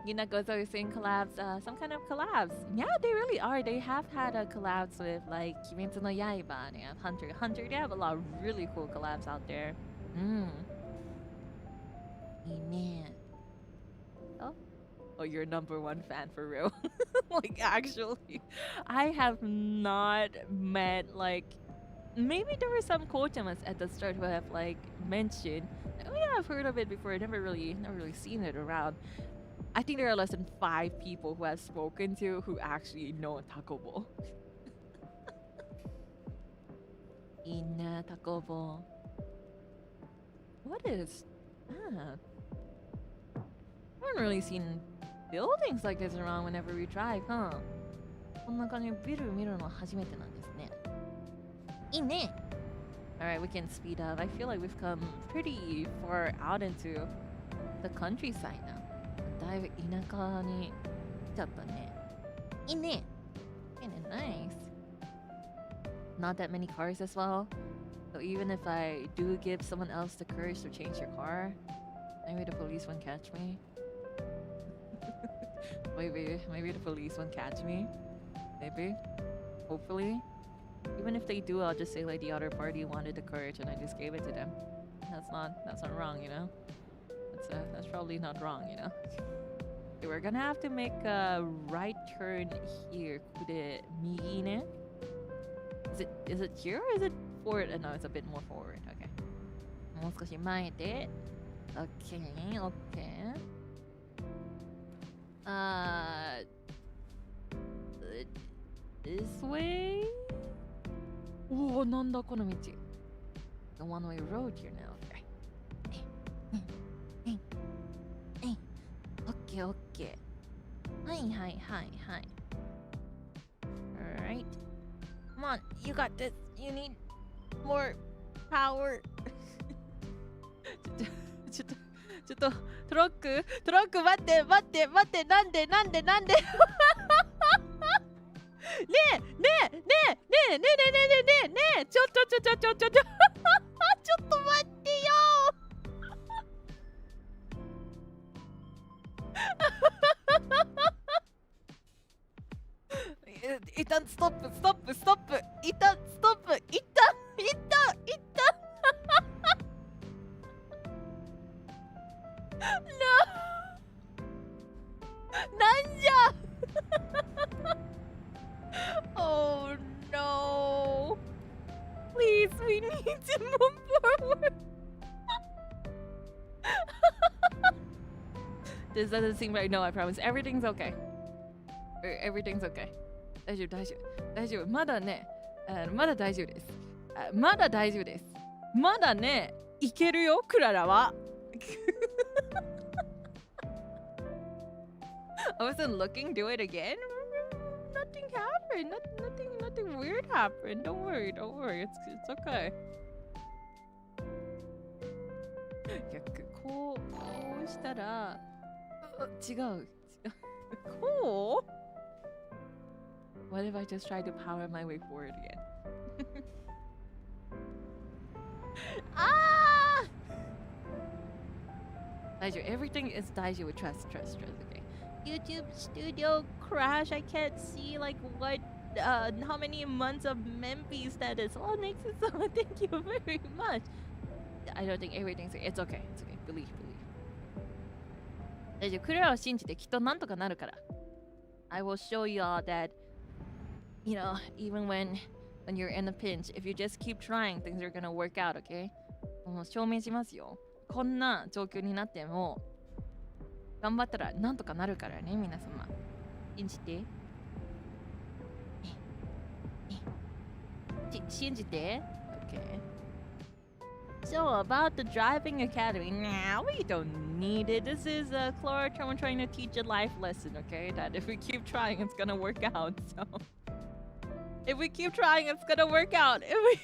Ginako, so you're saying collabs, some kind of collabs. Yeah, they really are. They have had collabs with like Kimetsu no Yaiba, they have Hunter. They have a lot of really cool collabs out there. Amen. Oh, you're number one fan for real. Like, actually, I have not met, maybe there were some Kochamas at the start who have, mentioned, oh yeah, I've heard of it before, never really seen it around. I think there are less than 5 people who I've spoken to who actually know Taco Bowl. いいね、タコボ。What is that? I haven't really seen buildings like this around whenever we drive, huh? こんな感じでビル見るのは初めてなんですね。いいね。Alright, we can speed up. I feel like we've come pretty far out into the countryside now. だいぶ田舎に来ちゃったね。いいね。Kinda nice. Not that many cars as well. So even if I do give someone else the courage to change their car, maybe the police won't catch me. maybe the police won't catch me. Maybe. Hopefully. Even if they do, I'll just say like the other party wanted the courage and I just gave it to them. That's not wrong, you know? That's probably not wrong, you know? Okay, we're gonna have to make a right turn here. ここで右ね。Is it here or is it forward? No, it's a bit more forward. Okay. もう少し前で。Okay, okay. This way? おお、なんだこの道。The one-way road here now. Okay, okay. はいはいはいはい。Alright. Come on, you got this. You need more power. ちょっとトラック待ってなんでねえちょっと待ってよ一旦ストップ一旦なんじゃOh no! Please, we need to move forward. This doesn't seem right. No, I promise. Everything's okay. Everything's okay. 大丈夫。まだね、まだ大丈夫です。まだね、いけるよ、クララは。I wasn't looking. Do it again. Nothing happened. Nothing weird happened. Don't worry. It's okay. こうしたら違う。こう What if I just try to power my way forward again? Ah! 大丈夫。Everything is 大丈夫。Trust. Okay. YouTube studio crash. I can't see like what how many months of Memphis that is. Oh, Nexus, thank you very much. I don't think everything's okay. It's okay. Believe. 大丈夫。クララを信じてきっとなんとかなるから。I will show you all that, you know, even when you're in a pinch, if you just keep trying, things are gonna work out, okay? もう証明しますよ。こんな状況になっても頑張ったらなんとかなるからね、皆様。信じて。信じて。Okay. So about the driving academy, now we don't need it. This is Klara Charmwood trying to teach a life lesson, okay? That if we keep trying, it's gonna work out. So if we keep trying, it's gonna work out. If we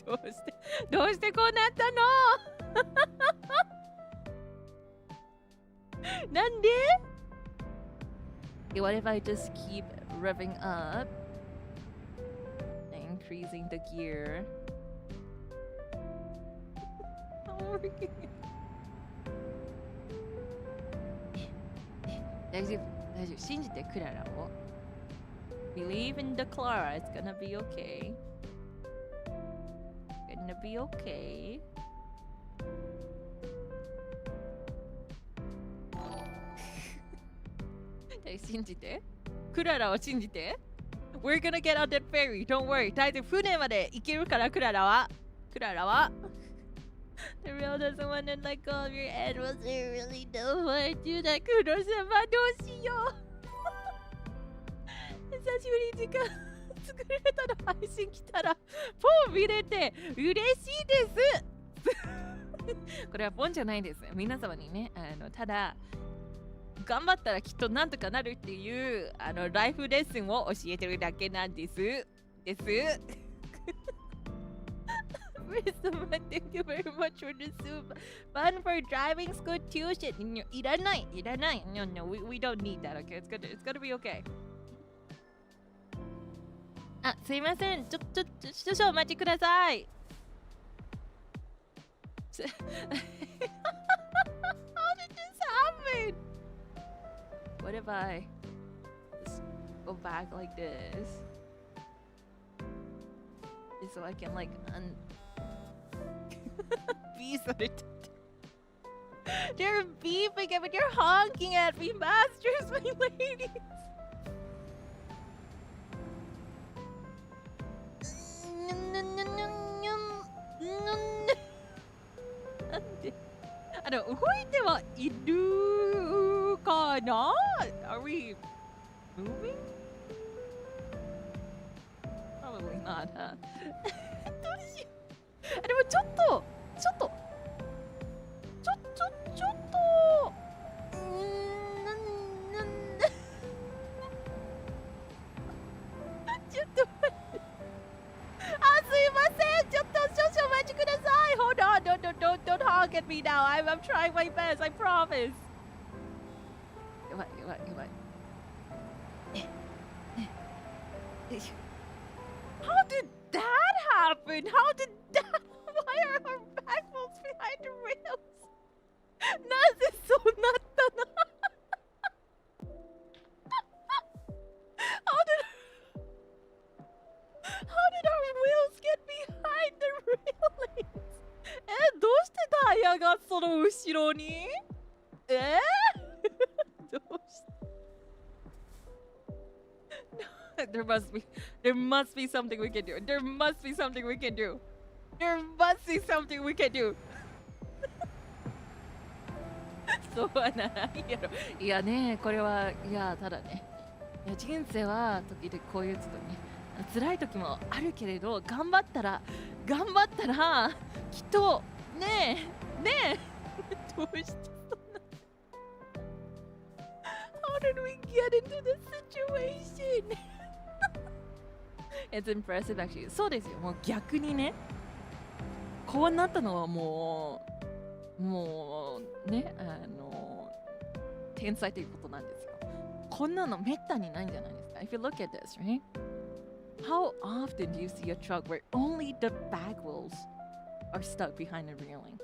どうしてこうなったの？なんで？ Okay, what if I just keep revving up and increasing the gear? 大丈夫。信じてクララを。Believe in the Klara. It's gonna be okay. Gonna be okay. 信じて。クララを信じて。We're gonna get on that ferry. Don't worry. 大丈夫。船まで行けるからクララは。The real doesn't want to let go of your head. Was there really no way to do that? クロ様どうしよう。久しぶりに時間作れたの配信来たらポン見れて嬉しいですこれはポンじゃないです。皆様にね、ただ頑張ったらきっとなんとかなるっていうライフレッスンを教えてるだけなんですMr. Thank you very much for the soup. Fun for driving school tuition. いらない。No, we don't need that, okay? It's gonna be okay. あ、すいません。少々お待ちください。How did this happen? What if I just go back like this? Just so I can like bees on it. They're beeping at me, they're honking at me, masters, my ladies. Are we moving? Probably not, huh? どうしよう。でもちょっとちょっと待ってあ、すいませんちょっと少々お待ちください Hold on, don't honk at me now I'm trying my best, I promise やばいHow did that happen? How did that? Why are our back wheels behind the rails? なぜそうなったのHow did our wheels get behind the railings? どうしてタイヤがその後ろにどうしてThere must be something we can do. There must be something we can do. There must be something we can do. そうはならんやろ。いやね、これは、いや、ただね。いや人生は時々こういうちょっとね、辛い時もあるけれど、頑張ったら、きっと、ねえ、どうしてそんな。How did we get into this situation? It's impressive actually. そうですよ。もう逆にね、こうなったのはもうね、天才ということなんですよ。こんなのめったにないんじゃないですか。If you look at this, right? How often do you see a truck where only the back wheels are stuck behind the railing?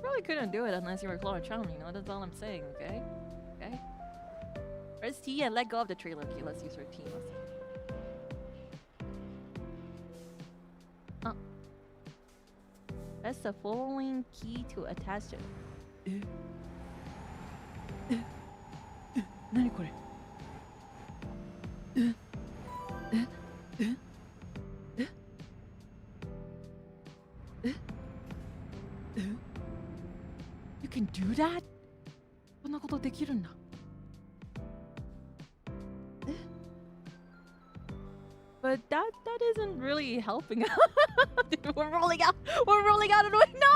Probably couldn't do it unless you were Klara Charmwood, you know? That's all I'm saying, okay? Okay? Press T and let go of the trailer. Okay, let's use our T. Press the following key to attach it. 何これYou can do that? こんなことできるんだBut that isn't really helping. We're rolling out of the way. No.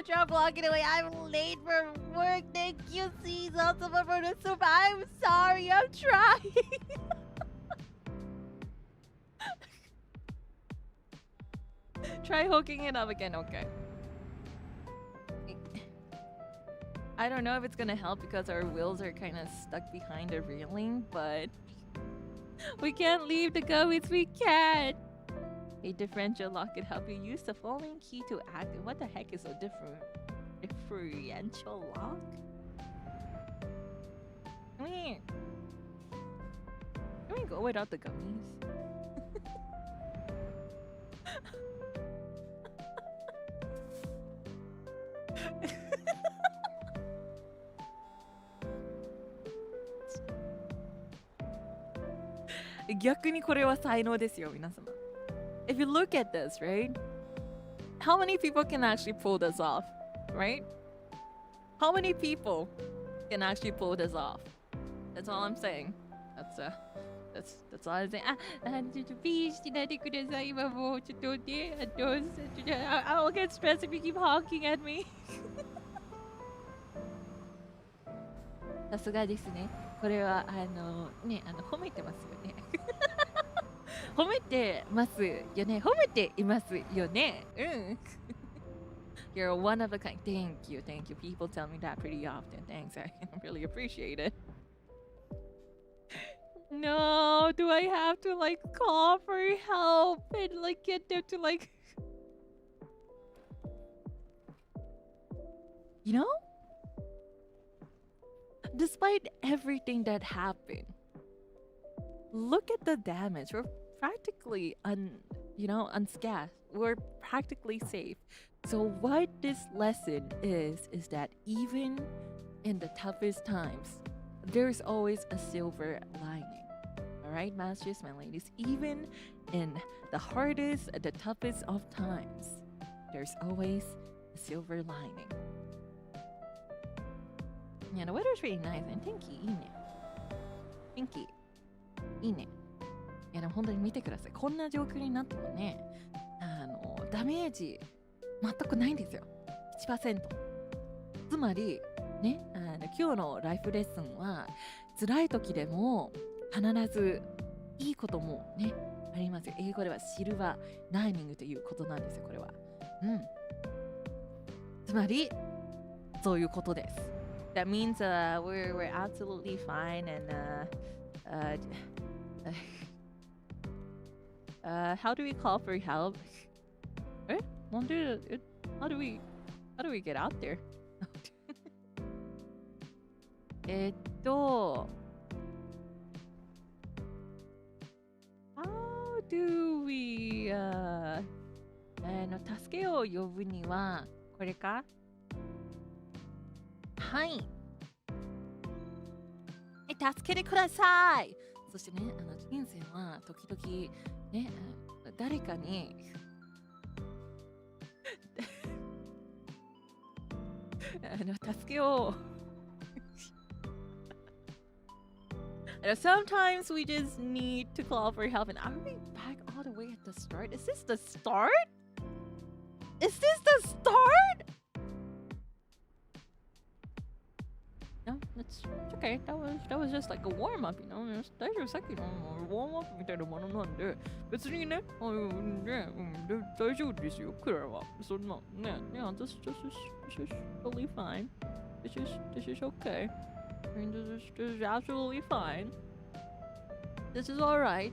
Try blocking away. I'm late for work. Thank you, Caesar, for the soup. I'm sorry. I'm trying. Try hooking it up again. Okay. I don't know if it's gonna help because our wheels are kind of stuck behind the railing, but we can't leave the gummies. We can't. A differential lock could help you use the following key to activate. What the heck is a differential lock? Can we go without the gummies? If you look at this, right? how many people can actually pull this off, right? How many people can actually pull this off? That's all I'm saying. That's all I'm saying. ちょっとビーしないでください。今もうちょっとね、I'll get stressed if you keep honking at me. さすがですね。これはね、褒めてますよね。褒めてますよね。褒めていますよね。うん。You're one of a kind. Thank you, thank you. People tell me that pretty often. Thanks, I really appreciate it. No, do I have to like call for help and like get them to like, you know? Despite everything that happened, look at the damage. We're practically unscathed. We're practically safe. So what this lesson is that even in the toughest times, there's always a silver lining. All right, masters, my ladies, even in the hardest, the toughest of times, there's always a silver lining. Yeah, the weather's really nice and Pinky, いいね。Pinky, いいね。いやでも本当に見てください。こんな状況になってもね、ダメージ全くないんですよ。1%。つまりね、今日のライフレッスンは辛い時でも必ずいいこともねありますよ。英語ではシルバーライニングということなんですよ。これは。つまりそういうことです。That means we're absolutely fine and how do we call for help? How do we get out there? How do we 助けを呼ぶにはこれか？はい。助けてください。そしてね、人生は時々ね、誰かに助けをSometimes we just need to call for help. And are we back all the way at the start? Is this the start? Is this the start? No, it's okay. That was just like a warm up, you know. 大丈夫、さっきのウォームアップみたいなものなんで、別にね、大丈夫ですよ、クララは。そんなね、yeah, this is totally fine. This is okay. I mean, this is absolutely fine. This is alright.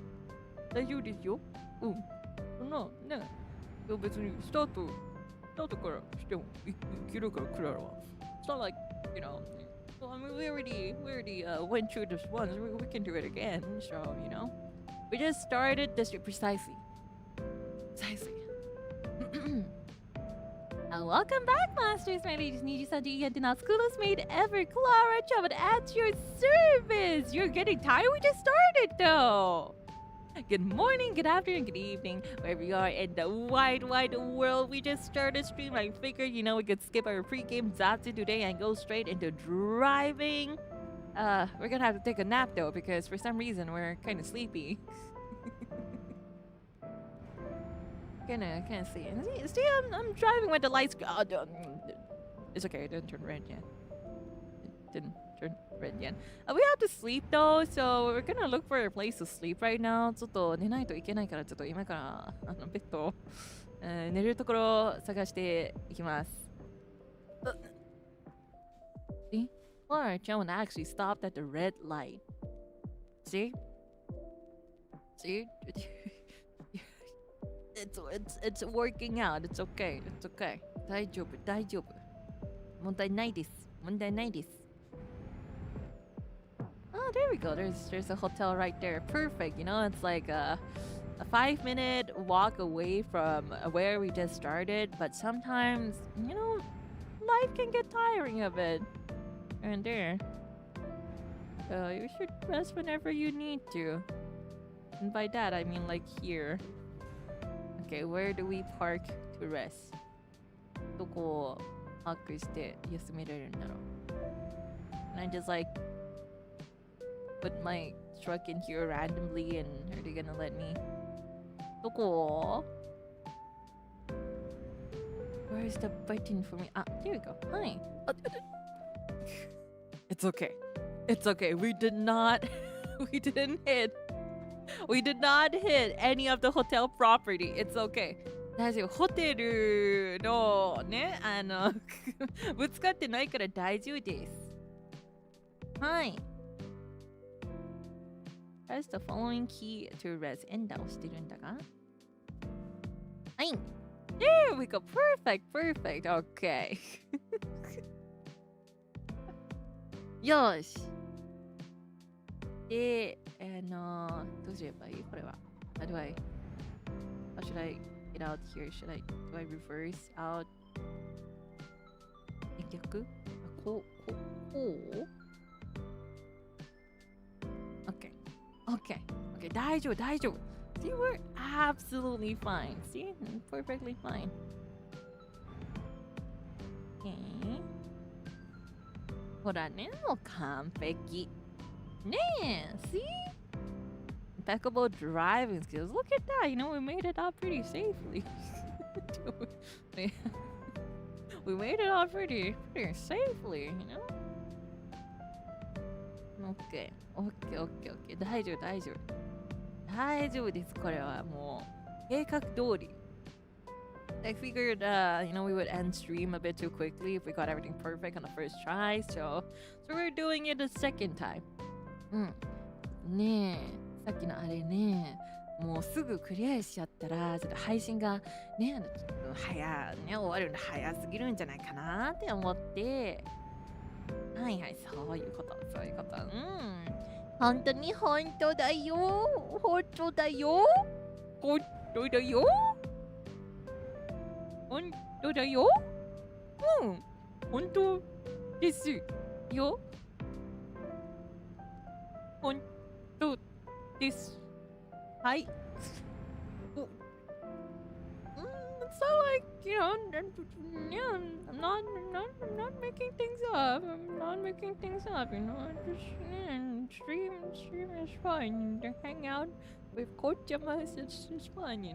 大丈夫ですよ。そんなね、別にスタートからしてもいけるからクララは。It's not like, you know. Well, I mean, we already went through this once. We can do it again. So, you know, we just started this precisely. Welcome back, masters, my ladies. NIJISANJI EN, Denauth, coolest maid ever. Klara Charmwood at your service. You're getting tired. We just started, though. Good morning, good afternoon, good evening, wherever you are in the wide world. We just started stream. I figured, you know, we could skip our pre-game Zatsu today and go straight into driving. We're gonna have to take a nap though, because for some reason we're kind of sleepy. kind of sleepy. See, I'm driving with the lights. It's okay. It didn't turn red yet. It didn't turn red yet. We have to sleep though, so we're gonna look for a place to sleep right now. ちょっと寝ないといけないから、ちょっと今からベッド、寝るところを探していきます。See? Klara Charmwood actually stopped at the red light. See? It's working out. It's okay. 大丈夫。問題ないです。Oh, there we go. There's a hotel right there. Perfect. You know, it's like a 5-minute walk away from where we just started. But sometimes, you know, life can get tiring a bit. And there. So you should rest whenever you need to. And by that, I mean like here. Okay, where do we park to rest? どこを把握して休めれるんだろう。And I just like put my truck in here randomly and are they gonna let me? どこ Where's the button for me? Ah, here we go. Hi. It's okay. It's okay. We didn't hit any of the hotel property. It's okay. 大丈夫。ホテルのね、ぶつかってないから大丈夫です。はい。Press the following key to res end をしてるんだが。はい。There we go. Perfect, perfect. Okay. よし。で、どうすればいいこれは。How should I get out here? Do I reverse out? 逆こう ?Okay. 大丈夫。See, we're absolutely fine. See? Perfectly fine. Okay. ほらね、もう完璧。ねえ、see? Impeccable driving skills. Look at that. We made it out pretty safely. We made it out pretty safely, Okay. 大丈夫です。これはもう計画通り。I figured, we would end stream a bit too quickly if we got everything perfect on the first try, so we're doing it a second time. ねえ、さっきのあれね、もうすぐクリアしちゃったら、ちょっと配信がね、終わるの早すぎるんじゃないかなって思って、はい、そういうこと。本当だよ。本当だよ。本当ですよ。本当です。はい。It's not like, I'm not making things up. Stream is fun. To hang out with Kochamas, it's fun,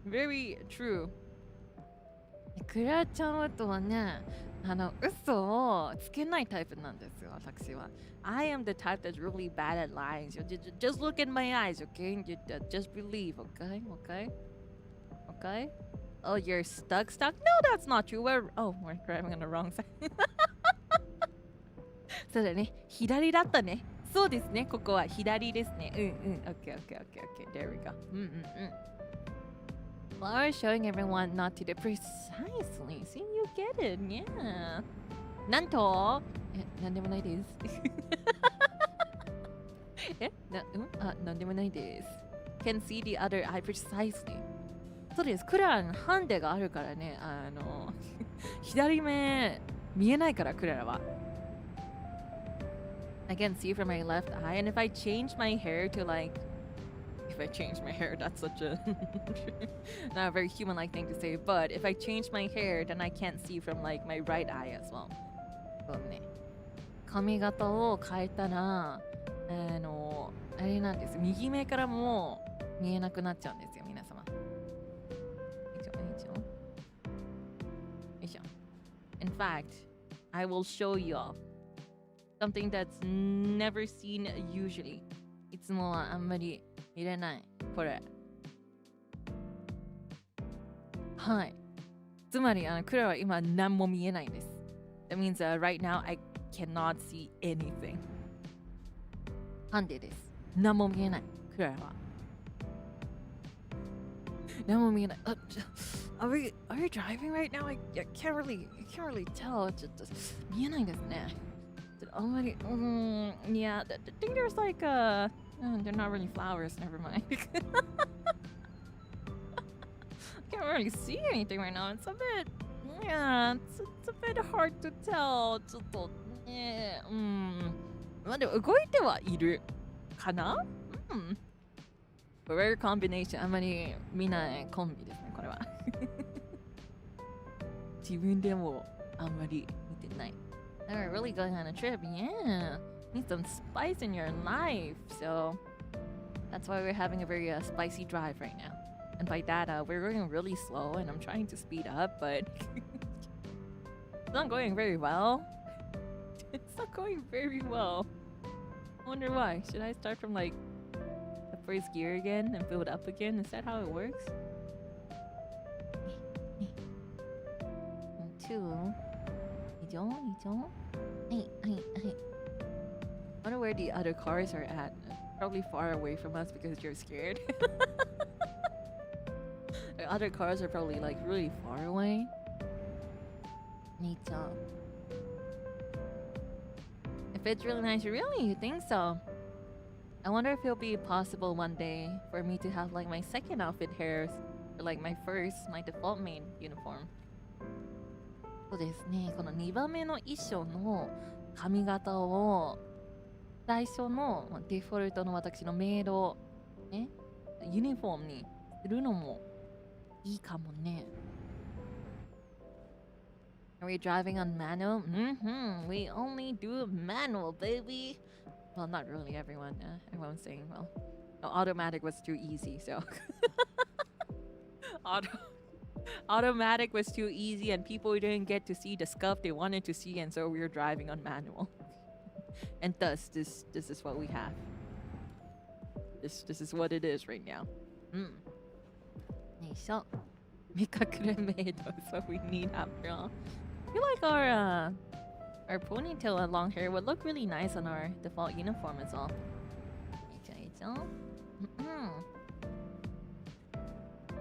Very true. クラちゃんとはね、嘘をつけないタイプなんですよ、私は。I am the type that's really bad at lying. So just look in my eyes, okay? Just believe, okay? Oh, you're stuck? No, that's not true. We're driving on the wrong side. そうだね、左だったね。そうですね、ここは左ですね。Okay. There we go. Well, I was showing everyone not to do precisely. See, you get it, yeah. なんとなんでもないです。なんでもないです。Can see the other eye precisely. そうです。クラのハンデがあるからね、左目見えないから、クララは。I can see from my left eye, and if I change my hair to if I change my hair, that's such a not a very human-like thing to say, but if I change my hair, then I can't see from my right eye as well. そうね。髪型を変えたら、あれなんです。右目からも見えなくなっちゃうんですよ、皆様。よいしょ。In fact, I will show you all something that's never seen usually. いつもはあんまり見れない。これ。はい。つまり、クラは今何も見えないんです。That means right now I cannot see anything. ハンデです。何も見えない。クラは。何も見えない。Are we driving right now? I can't really tell. ちょっと見えないんですね。あんまり、yeah, I think there's they're not really flowers, never mind. I can't really see anything right now. It's a bit hard to tell. ちょっとね、まあでも動いてはいるかな？ Hmm. Rare combination. あんまり見ないコンビですね、これは。自分でもあんまり見てない。We're really going on a trip. Yeah. Need some spice in your life. So that's why we're having a very spicy drive right now. And by that, we're going really slow and I'm trying to speed up, but it's not going very well. It's not going very well. I wonder why. Should I start from like the first gear again and build up again? Is that how it works? Two. I wonder where the other cars are at. Probably far away from us because you're scared. The other cars are probably like really far away. If it's really nice, really? You think so? I wonder if it'll be possible one day for me to have like my second outfit here, or like my default main uniform. そうですね、この2番目の衣装の髪型を最初のデフォルトの私のメイド、ね、ユニフォームにするのもいいかもね。Are we driving on manual? We only do manual, baby. Well, not really everyone. Everyone's saying, well, no, automatic was too easy, so. Automatic was too easy and people didn't get to see the stuff they wanted to see, and so we were driving on manual. And thus, this is what we have. This is what it is right now. So, Mikakure Maid is what we need after all. I feel like our ponytail and long hair would look really nice on our default uniform as well.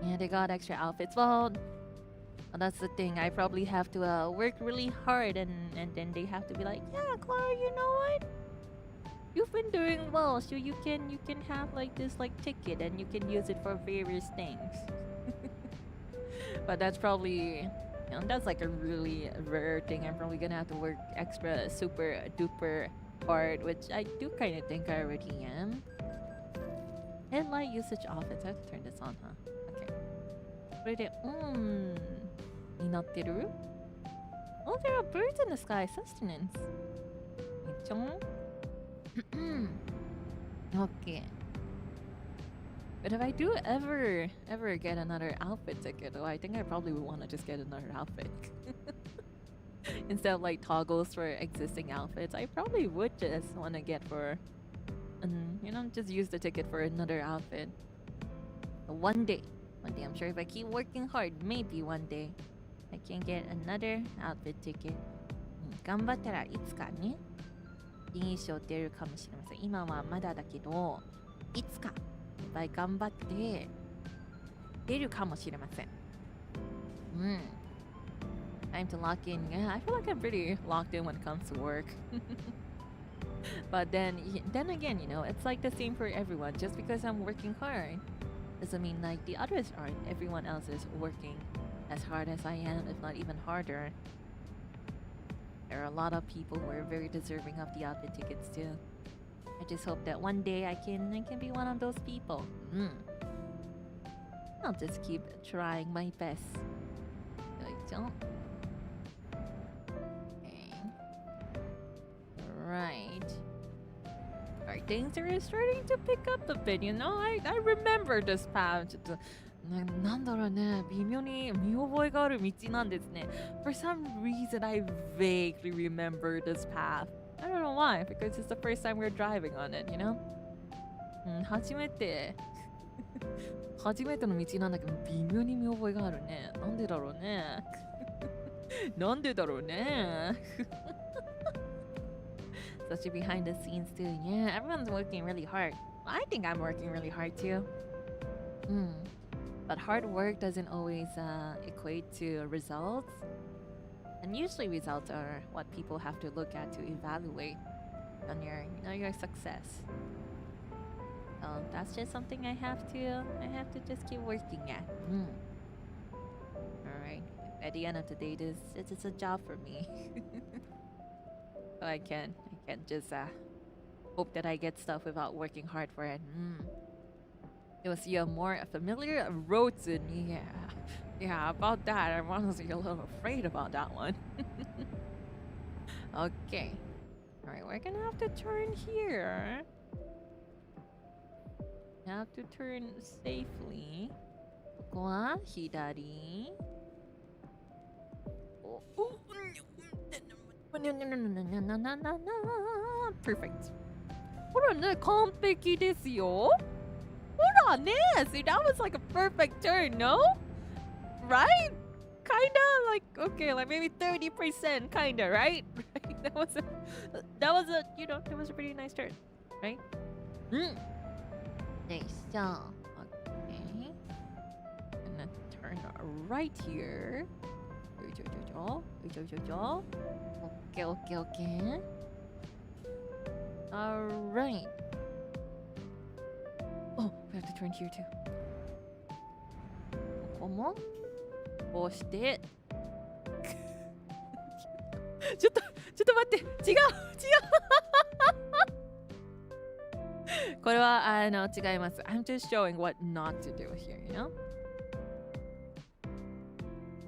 Yeah, they got extra outfits. Well, that's the thing. I probably have to work really hard, and then they have to be like, yeah, Clara, you know what? You've been doing well, so you can have like this like ticket, and you can use it for various things. But that's probably, that's like a really rare thing. I'm probably gonna have to work extra super duper hard, which I do kind of think I already am. Headlight usage outfits. I have to turn this on, huh? Okay. これで、になってる? Oh, there are birds in the sky. Sustenance. Okay. But if I do ever get another outfit ticket, though, I think I probably would want to just get another outfit. Instead of like toggles for existing outfits, I probably would just want to get for, just use the ticket for another outfit. One day, I'm sure if I keep working hard, maybe one day I can get another outfit ticket. 頑張ったらいつかね、いい衣装出るかもしれません。今はまだだけど、いつかいっぱい頑張って出るかもしれません。Time to lock in. Yeah, I feel like I'm pretty locked in when it comes to work. But then again, it's like the same for everyone. Just because I'm working hard doesn't mean like the others aren't. Everyone else is working as hard as I am, if not even harder. There are a lot of people who are very deserving of the outfit tickets too. I just hope that one day I can be one of those people. I'll just keep trying my best. Okay. Right. Alright, things are starting to pick up a bit, I remember this path. なんだろうね、微妙に見覚えがある道なんですね。For some reason, I vaguely remember this path. I don't know why, because it's the first time we're driving on it, 初めての道なんだけど、微妙に見覚えがあるね。なんでだろうね。なんでだろうね。Especially behind the scenes too. Yeah, everyone's working really hard. I think I'm working really hard too. But hard work doesn't always equate to results. And usually results are what people have to look at to evaluate on your success. So that's just something I have to just keep working at. Alright. At the end of the day, it's a job for me. So I can't just hope that I get stuff without working hard for it. It was a more familiar road to me. Yeah, about that. I'm honestly a little afraid about that one. Okay. Alright, we're gonna have to turn here. Have to turn safely. ここは左。Perfect. ほらね、完璧ですよ。ほらね、see, that was like a perfect turn, no? Right? Kinda like, okay, like maybe 30%, kinda, right? Right? That was a, you know, that was a pretty nice turn, right? Okay, so, okay. Gonna turn right here. Okay, okay, okay. Alright. Oh, we have to turn here too. ここもこうしてちょっと待って違うこれは違います。I'm just showing what not to do here, you know?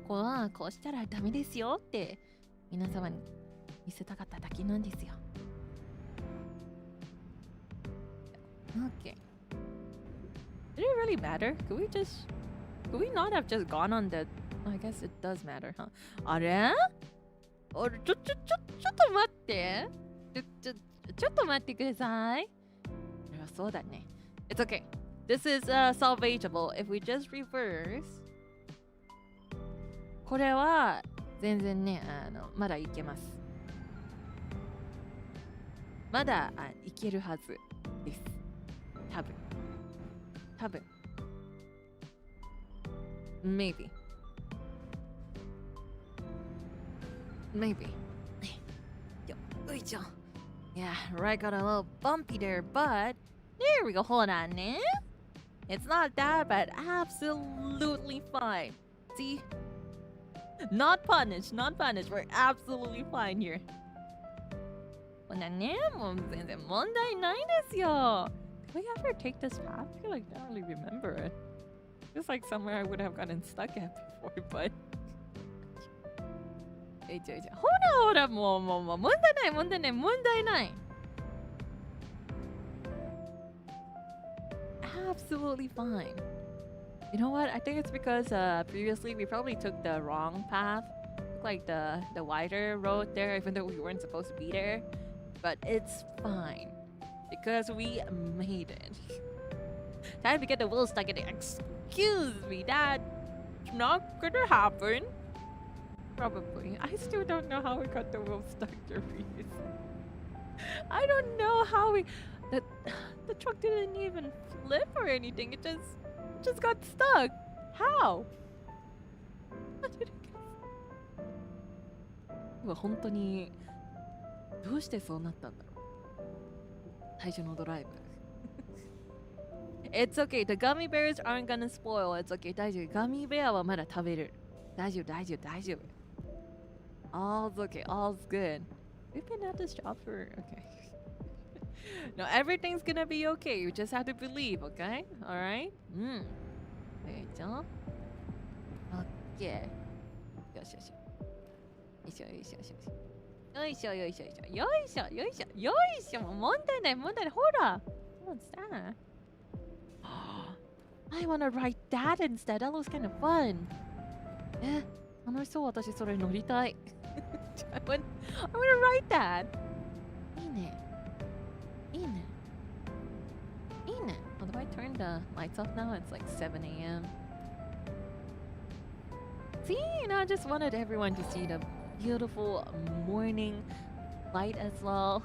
ここはこうしたらダメですよって皆様に見せたかっただけなんですよ。Okay. Did it really matter? Could we not have just gone on the... I guess it does matter, huh? あれ？ちょっと待って。ちょっと待ってください。そうだね。It's okay. This is salvageable. If we just reverse. これは全然ね、まだいけます。まだいけるはずです。多分。Maybe. Yeah, right, got a little bumpy there, but there we go. Hold on, eh? It's not that bad. Absolutely fine. See? Not punished. We're absolutely fine here. こんなね、もう全然問題ないですよ。Did we ever take this path? I feel like I don't really remember it. It's like somewhere I would have gotten stuck at before, but... ほら、もう、問題ない。Absolutely fine. You know what? I think it's because previously we probably took the wrong path. Like the wider road there, even though we weren't supposed to be there. But it's fine. Because we made it. Time to get the wheel stuck in it. Excuse me, that's not gonna happen. Probably. I still don't know how we got the wheel stuck there. I don't know how we... The truck didn't even flip or anything. It just got stuck. How? How did it get stuck? 本当にどうしてそうなったんだろう。最初のドライブ。It's okay. The gummy bears aren't gonna spoil. It's okay. 大丈夫。ガミベアはまだ食べる。大丈夫。All's okay. All's good. We've been at this job for... Okay. No, everything's gonna be okay. You just have to believe, okay? Alright? Okay. よし。問題ない。ほら。What's that? I wanna write that instead. That looks kind of fun. 楽しそう。私それ乗りたい。I wanna write that. いいね。Oh, do I turn the lights off now? It's like 7 a.m. See, I just wanted everyone to see the beautiful morning light as well.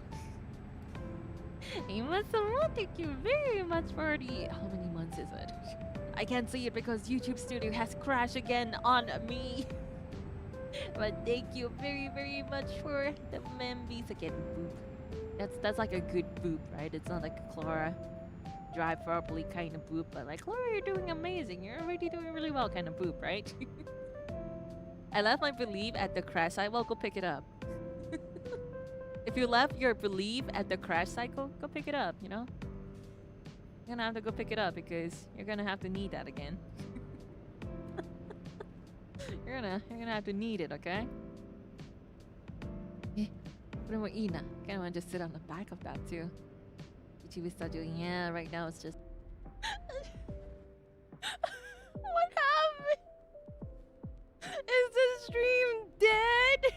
Thank you very much for the... How many months is it? I can't see it because YouTube Studio has crashed again on me. But thank you very, very much for the membies again. Boop. That's like a good boop, right? It's not like a Klara drive properly kind of boop, but like, Klara, you're doing amazing. You're already doing really well kind of boop, right? I left my belief at the crash site. Well, go pick it up. if you left your relief at the crash cycle, go pick it up, you know? You're gonna have to go pick it up because you're gonna have to need that again. you're gonna have to need it, okay? これもいいな。Can I just sit on the back of that too? NIJISANJI En, yeah, right now it's just What happened? Is the stream dead?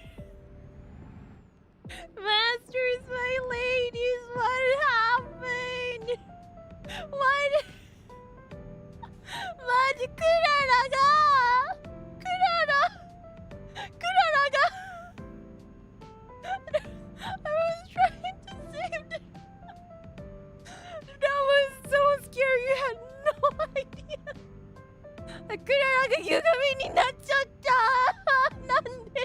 Masters, my ladies, what happened? What? What? Klara ga I was trying to save it. That was so scary. You had no idea. クララが歪みになっちゃった。なんで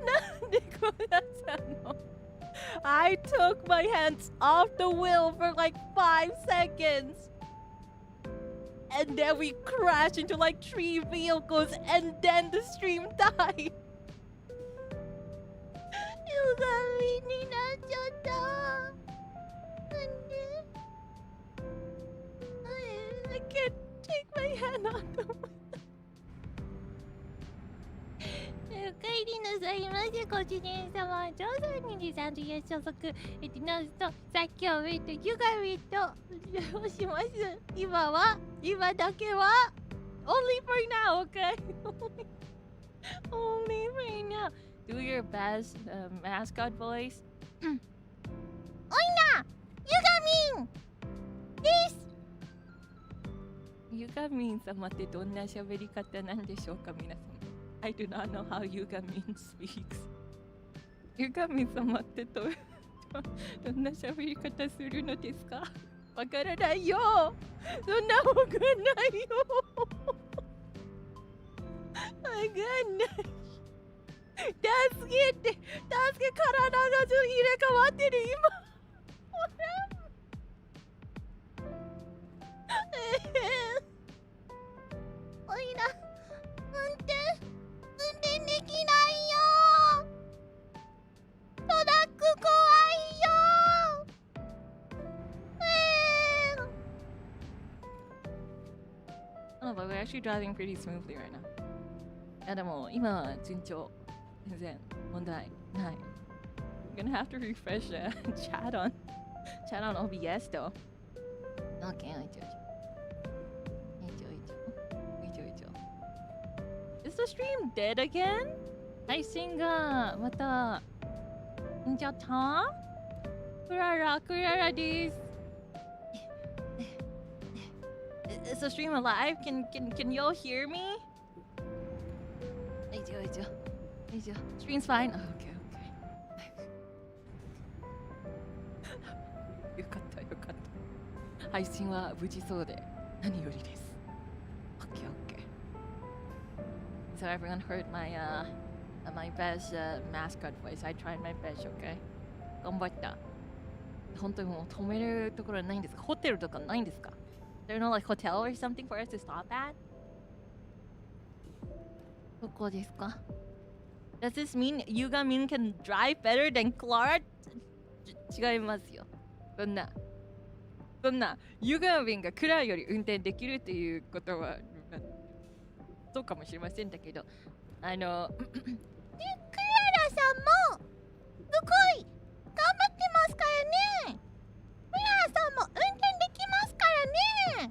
なんでこうなったの I took my hands off the wheel for like 5 seconds. And then we crashed into like 3 vehicles and then the stream died. 歪みになっちゃった。なんで I can't take my hand off the wheel. お帰りなさいませ、ご主人様。どうぞNIJISANJI En所属。なんと、さっきはユガミと押します。今だけは only for now, okay? only for now. Do your best mascot voice. おいな、ユガミンです。ユガミン様ってどんな喋り方なんでしょうか、皆様。I do not know how Yugamin speaks. Yugamin 様ってどんな喋り方するのですか？わからないよ。そんなわかんないよ。わかんない。助けて、体がちょっと入れ替わってる今。おいら、運転できないよ。トラック怖いよ。Oh, but we're actually driving pretty smoothly right now. いやでも今は順調。全然問題ない。I'm gonna have to refresh chat on OBS though. Okay, Is the stream dead again? 配信がまたんじゃったクララです。Is the stream alive? Can y'all hear me? 一応 Stream's fine? Okay. よかった。配信は無事そうで何よりです。Okay. So everyone heard my best mascot voice. I tried my best, okay? 頑張った。本当にもう止めるところないんですか？ホテルとかないんですか？ There's no like hotel or something for us to stop at? どこですか？ Does this mean Yugamin can drive better than Klara? 違いますよ。そんなユガミンがクラより運転できるっていうことはそうかもしれませんだけど、クララさんもすごい頑張ってますからね。クララさんも運転できますからね。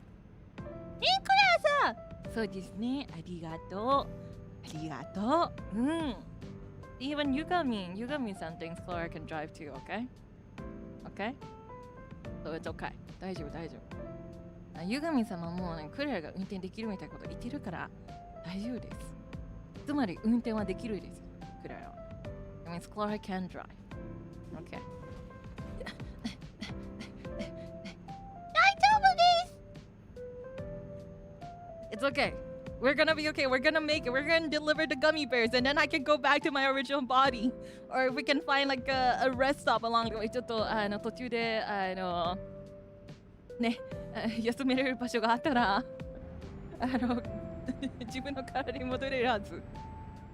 ね、クララさん。そうですね。ありがとう。Even Yugamin san thinks Klara can drive too, okay? So it's okay. 大丈夫。ユガミン様もね、クララが運転できるみたいなこと言ってるから大丈夫です。つまり運転はできるです。クララは。It means Klara can drive. Okay. 大丈夫です。It's okay. We're gonna be okay. We're gonna make it. We're gonna deliver the gummy bears and then I can go back to my original body. Or if we can find like a rest stop along the way. ちょっと途中でね、休めれる場所があったら自分の体に戻れるはず。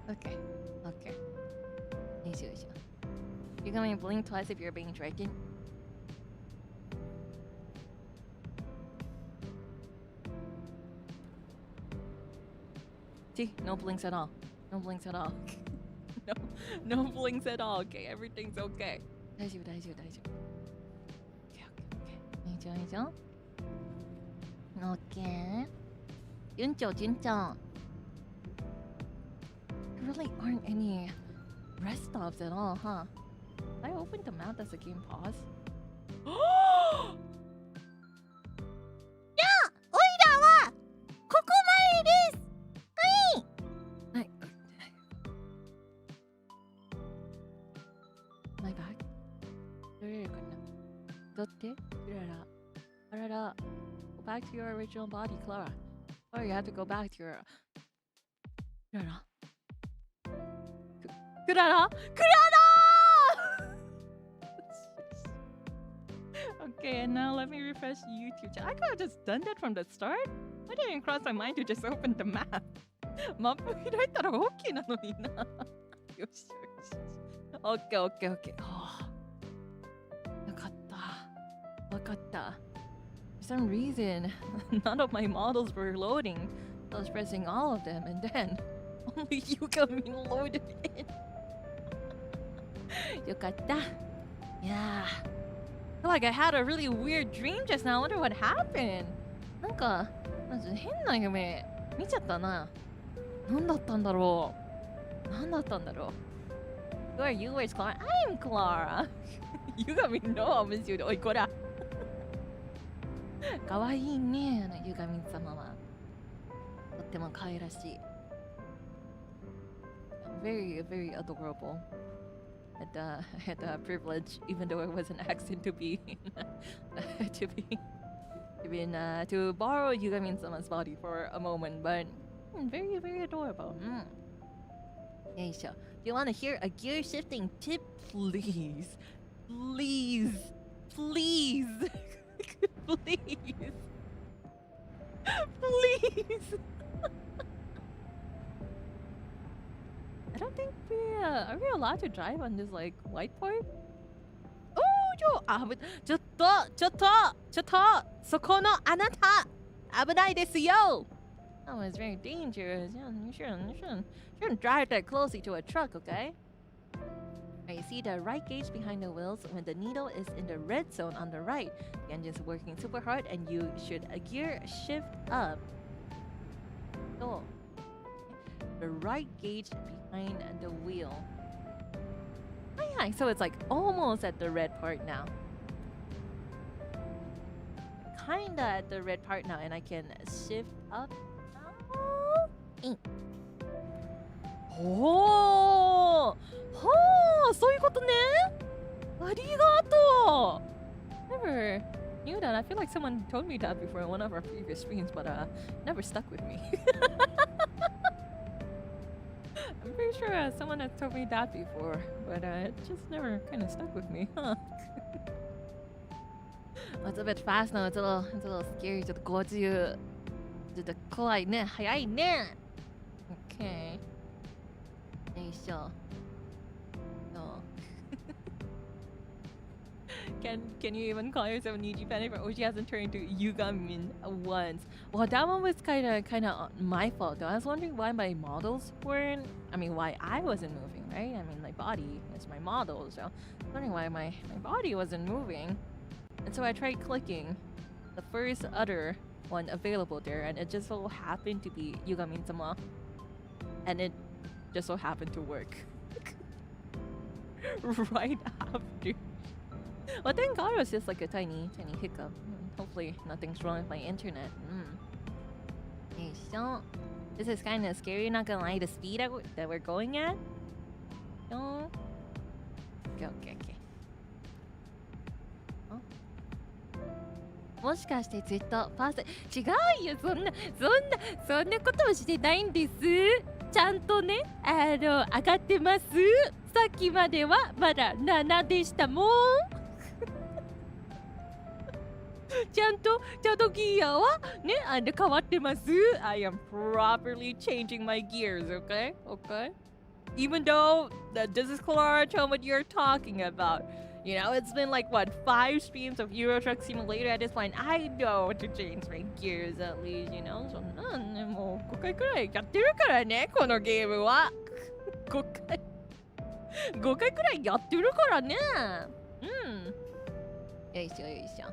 Okay. Okay. よいしょよいしょ。You're going to blink twice if you're being dragged. See, no blinks at all. No blinks at all. no blinks at all. Okay, everything's okay. 大丈夫大丈夫大丈夫。Okay, okay, okay. いいじゃんいいじゃん。Okay. 順調順調。There really aren't any rest stops at all, huh? Did I open the map as the game pause? おいらはここまでです。はい。My bag? どれかなどって？あらら。Go back to your original body, Klara. Or you have to go back to your... Klara? Klara? Okay, and now let me refresh YouTube chat. I could have just done that from the start. Why didn't it cross my mind to just open the map? マップ開いたら OK なのにな。よしよし。OK, OK, OK. よかった。わかった。For some reason, none of my models were loading. I was pressing all of them, and then only you got me loaded in. よかった。Yeah. I feel like I had a really weird dream just now. I wonder what happened. なんか変な夢見ちゃったな。何だったんだろう。何だったんだろう。Who are you? Where's Klara? I'm Klara. You got me no, Monsieur. おいこら。かわいいね、ゆがみん様は。とっても可愛らしい。Very, very adorable. I had the privilege, even though it was an accident, to borrow Yugamin-sama's body for a moment, but very, very adorable. Do you want to hear a gear shifting tip, please? Please, please, please, please. I don't think are we allowed to drive on this like white part? Oh, ちょっとそこのあなた危ないですよ That was very dangerous. You shouldn't drive that closely to a truck, okay? Right, you see the right gauge behind the wheels when the needle is in the red zone on the right. The engine's working super hard and you should gear shift up. Oh. The right gauge behind the wheel. Oh yeah, so it's like almost at the red part now. Kinda at the red part now, and I can shift up. Oh, so you got Arigato. Never knew that. I feel like someone told me that before in one of our previous streams, but never stuck with me. I'm pretty sure someone has told me that before, but it just never kind of stuck with me, huh? It's a bit fast now. It's a little scary. ちょっと50。ちょっと怖いね。早いね。Okay. よいしょ。No. Can you even call yourself Niji fan if Oshi hasn't turned into Yugamin once? Well, that one was kind of my fault though. I was wondering why my models weren't. I mean, why I wasn't moving, right? I mean, my body is my model, so I was wondering why my body wasn't moving. And so I tried clicking the first other one available there, and it just so happened to be Yugamin-sama, and it just so happened to work right after. Well, thank God it was just like a tiny hiccup. Hopefully nothing's wrong with my internet. This is kind of scary, not gonna lie, the speed that we're going at. Okay. もしかしてずっとパーセ違うよそんなことをしてないんですちゃんとね上がってますさっきまではまだ7でしたもんちゃんとギアはね変わってます I am properly changing my gears, okay? Even though this is Klara Charmwood you're talking about. You know, it's been like, what, 5 streams of Euro Truck Simulator at this point. I know to change my gears at least, you know. そんなんね、もう5回くらいやってるからね、このゲームは。5回くらいやってるからね。よいしょよいしょ。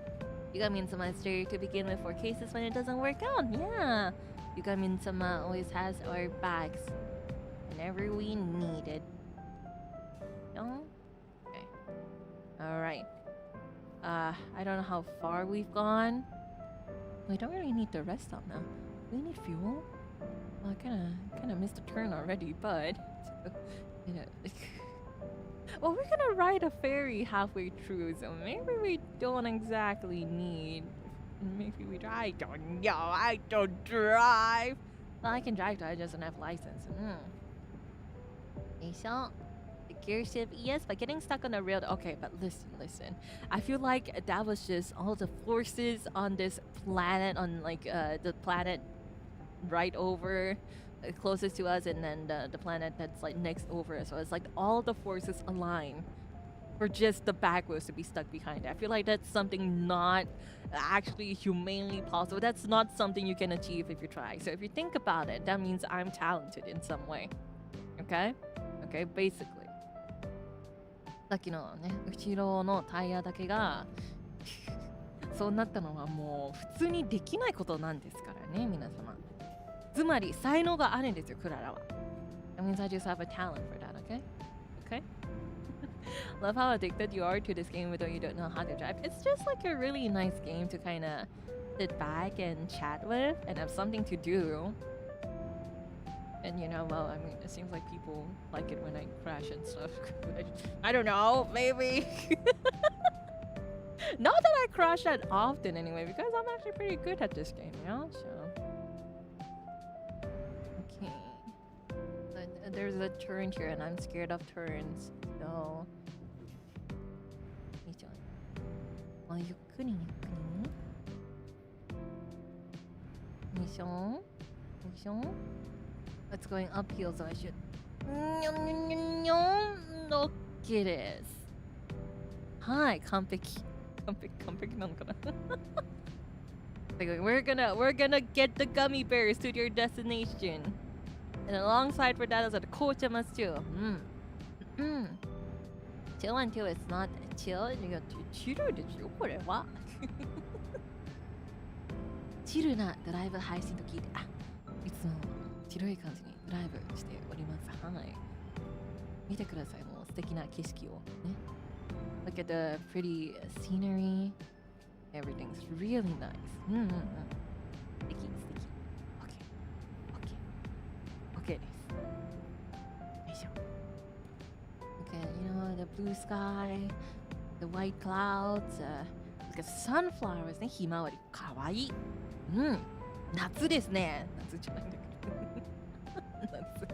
You got me in some mystery to begin with for cases when it doesn't work out. Yeah. You got me in some always has our backs whenever we need it. No? Okay. Alright. I don't know how far we've gone. We don't really need to rest stop now. We need fuel? Well, I kinda missed a turn already, but you know. Well, we're gonna ride a ferry halfway through, so maybe we don't exactly need. Maybe we. I don't know. I don't drive. Well, I can drive, but I just don't have license. The gear shift, yes, but getting stuck on the rail. Okay, but listen. I feel like that was just all the forces on this planet, on like the planet right over. Closest to us, and then the planet that's like next over us. So it's like all the forces align for just the back wheels to be stuck behind. I feel like that's something not actually humanly possible. That's not something you can achieve if you try. So if you think about it, that means I'm talented in some way. Okay? Okay, basically. さっきのね、後ろのタイヤだけがそうなったのはもう普通にできないことなんですからね、皆様。つまり才能があるんですよ、クララは。That means I just have a talent for that, okay? Okay? Love how addicted you are to this game even though you don't know how to drive. It's just like a really nice game to kind of sit back and chat with and have something to do. And you know, well, I mean, it seems like people like it when I crash and stuff. I don't know, maybe. Not that I crash that often anyway, because I'm actually pretty good at this game, you know? So. There's a turn here and I'm scared of turns, so... よいしょ。あ、ゆっくりゆっくり。よいしょ。よいしょ。It's going uphill, so I should... OK です。はい、完璧。完璧なのかなwe're gonna get the gummy bears to your destination. And alongside for that is a coach must too. Chill until it's not chill. You got to chill ですよこれは。チルなドライブ配信と聞いて、あ、いつも白い感じにドライブしております。はい。見てください、もう素敵な景色をね。Look at the pretty scenery. Everything's really nice. 素敵。Okay です。よいしょ。Okay, you know, the blue sky, the white clouds, look at sunflowers ね、ひまわり。かわいい。夏ですね。夏じゃないんだけど。夏。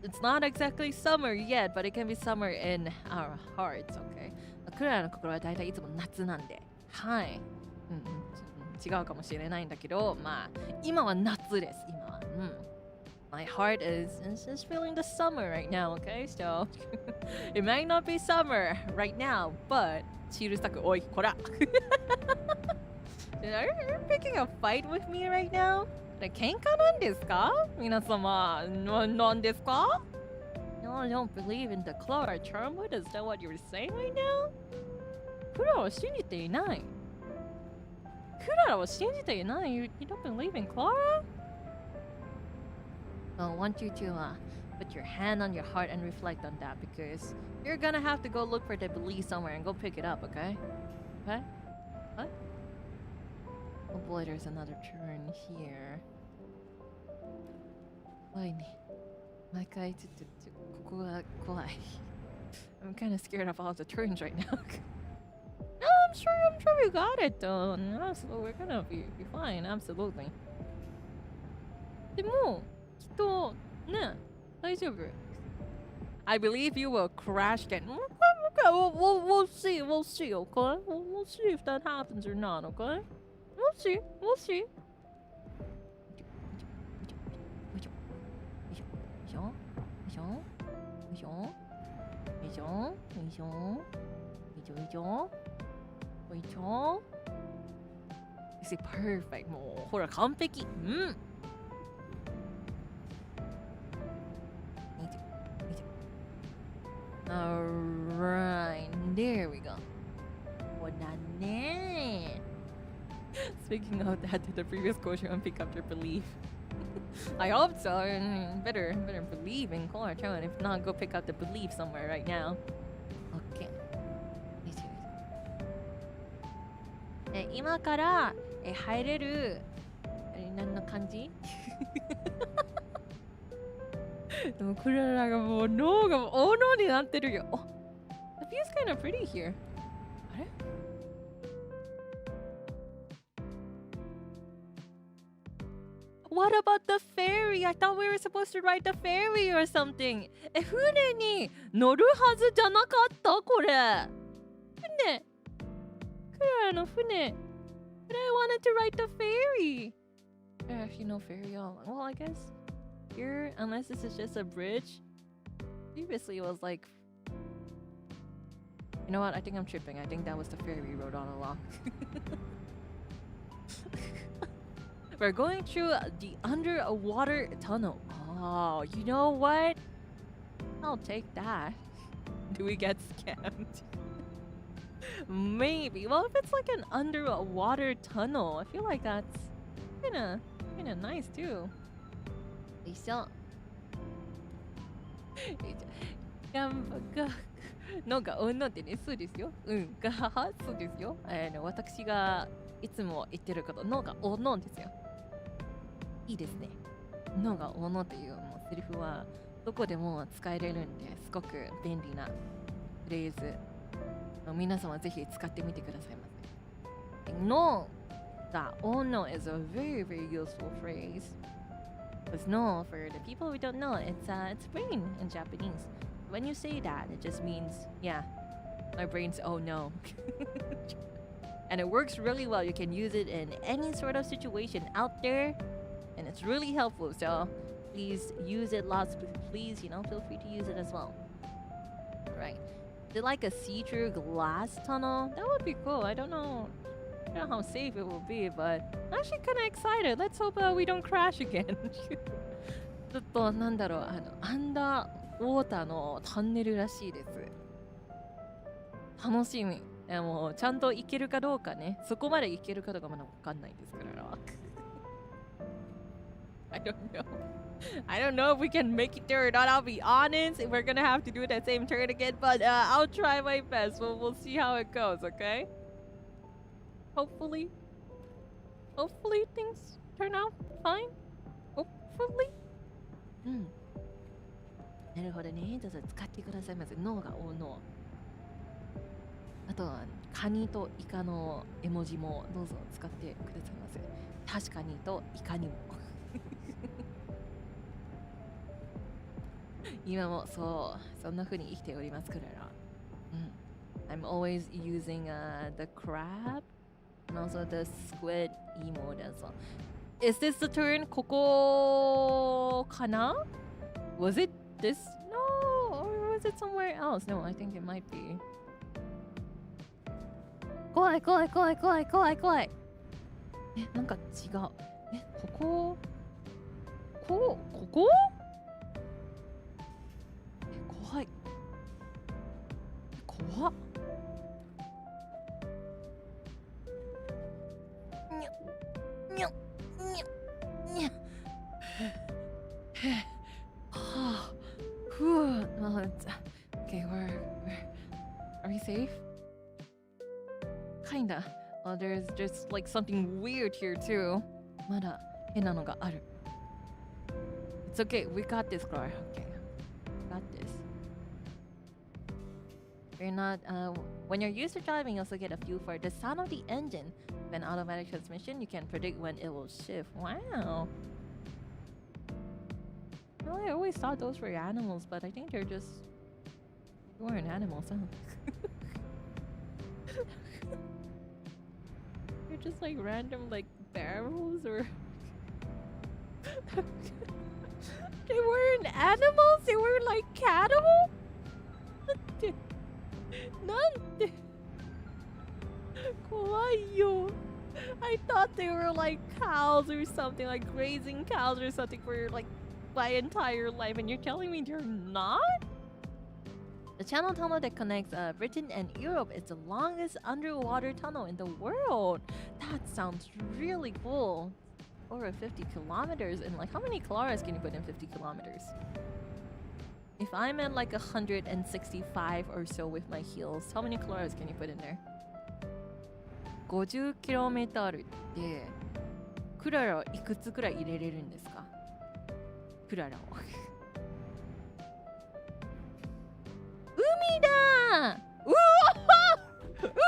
It's not exactly summer yet, but it can be summer in our hearts, okay? クララの心はだいたいいつも夏なんで。はい。違うかもしれないんだけど、まあ、今は夏です、今は。My heart is just feeling the summer right now, okay? So, it might not be summer right now, but チルしたく、おい、こらAre you picking a fight with me right now? 喧嘩なんですか皆様、なんですか No, I don't believe in the Klara Charmwood. Is that what you're saying right now? クララは信じていない。クララは信じていない。You don't believe in Klara? I want you to put your hand on your heart and reflect on that because you're gonna have to go look for the belief somewhere and go pick it up, okay? Okay? What? Oh boy, there's another turn here. 怖いね。毎回ちょっとここが怖い。I'm kind of scared of all the turns right now. No, I'm sure we got it though. No, so we're gonna be fine, absolutely. でもきっとね、大丈夫。I believe you will crash again. Okay, we'll see, okay? We'll see if that happens or not, okay? We'll see. よいしょ。いしょよいしょよいしょよいしょよいしょよいしょ。You see, perfect. もうほら完璧。うん。よいしょよいしょ。Alright, there we go. こうだね。Speaking of that, did the previous coachman pick up their belief? I hope so. Better believe in Klara Charmwood. If not, go pick up the belief somewhere right now. Okay. 今から入れる何の感じ？でもクララがもう脳が大脳になってるよ。The view's kind of pretty here. あれ？What about the ferry? I thought we were supposed to ride the ferry or something. 船に乗るはずじゃなかったこれ。船。クララの船。But I wanted to ride the ferry. If you know ferry, well, I guess here, unless this is just a bridge. Previously, it was like. You know what? I think I'm tripping. I think that was the ferry we rode on along. We're going through the underwater tunnel. Oh, you know what? I'll take that. Do we get scammed? Maybe. Well, if it's like an underwater tunnel, I feel like that's kinda nice too. よいしょ。のが女ってね、そうですよ。がはは、そうですよ。私がいつも言ってること、のが女ですよ。いいですね。のが女っていうもうセリフはどこでも使えれるんですごく便利なフレーズ。皆様ぜひ使ってみてくださいませ。のが女 is a very useful phrase. Because no, for the people who don't know, it's brain in Japanese. When you say that, it just means, yeah, my brain's oh no. And it works really well. You can use it in any sort of situation out there, and it's really helpful. So please use it lots. Please, feel free to use it as well. Right. Is it like a see-through glass tunnel? That would be cool. I don't know how safe it will be, but I'm actually kind of excited. Let's hope we don't crash again. ちょっとなんだろう、アンダーウォーターのトンネルらしいです。楽しみ。もうちゃんと行けるかどうかね。そこまで行けるかどうかまだわかんないですから。I don't know. I don't know if we can make it there or not. I'll be honest. We're gonna have to do that same turn again, but I'll try my best. We'll see how it goes, okay? Hopefully things turn out fine. Hopefully. なるほどね。どうぞ使ってくださいませ。脳が大脳。あとはカニとイカの絵文字もどうぞ使ってくださいませ。確かにとイカにも。今もそんな風に生きておりますから。I'm always using the crab and also the squid emote as well. Is this the turn? ここかな? Was it this? No, or was it somewhere else? No, I think it might be. 怖い。なんか違う。ここ怖い。怖っ。にゃ。Okay, are we safe? Kinda. Well, there's just like something weird here too. まだ変なのがある。It's okay. We got this, Klara. Okay. Got this. You're not. When you're used to driving, you also get a feel for the sound of the engine. With an automatic transmission, you can predict when it will shift. Wow. Well, I always thought those were animals, but I think they weren't animals, huh? They're just like random like barrels or They weren't animals? They were like cattle? なんで怖いよ I thought they were like cows or something, like grazing cows or something for like my entire life, and you're telling me they're not? The channel tunnel that connects Britain and Europe is the longest underwater tunnel in the world. That sounds really cool. Over 50 kilometers, and like how many Klaras can you put in 50 kilometers? If I'm at like 165 or so with my heels, how many Klaras can you put in there? 50 km あるってクララはいくつくらい入れれるんですかクララを海だうわ海だ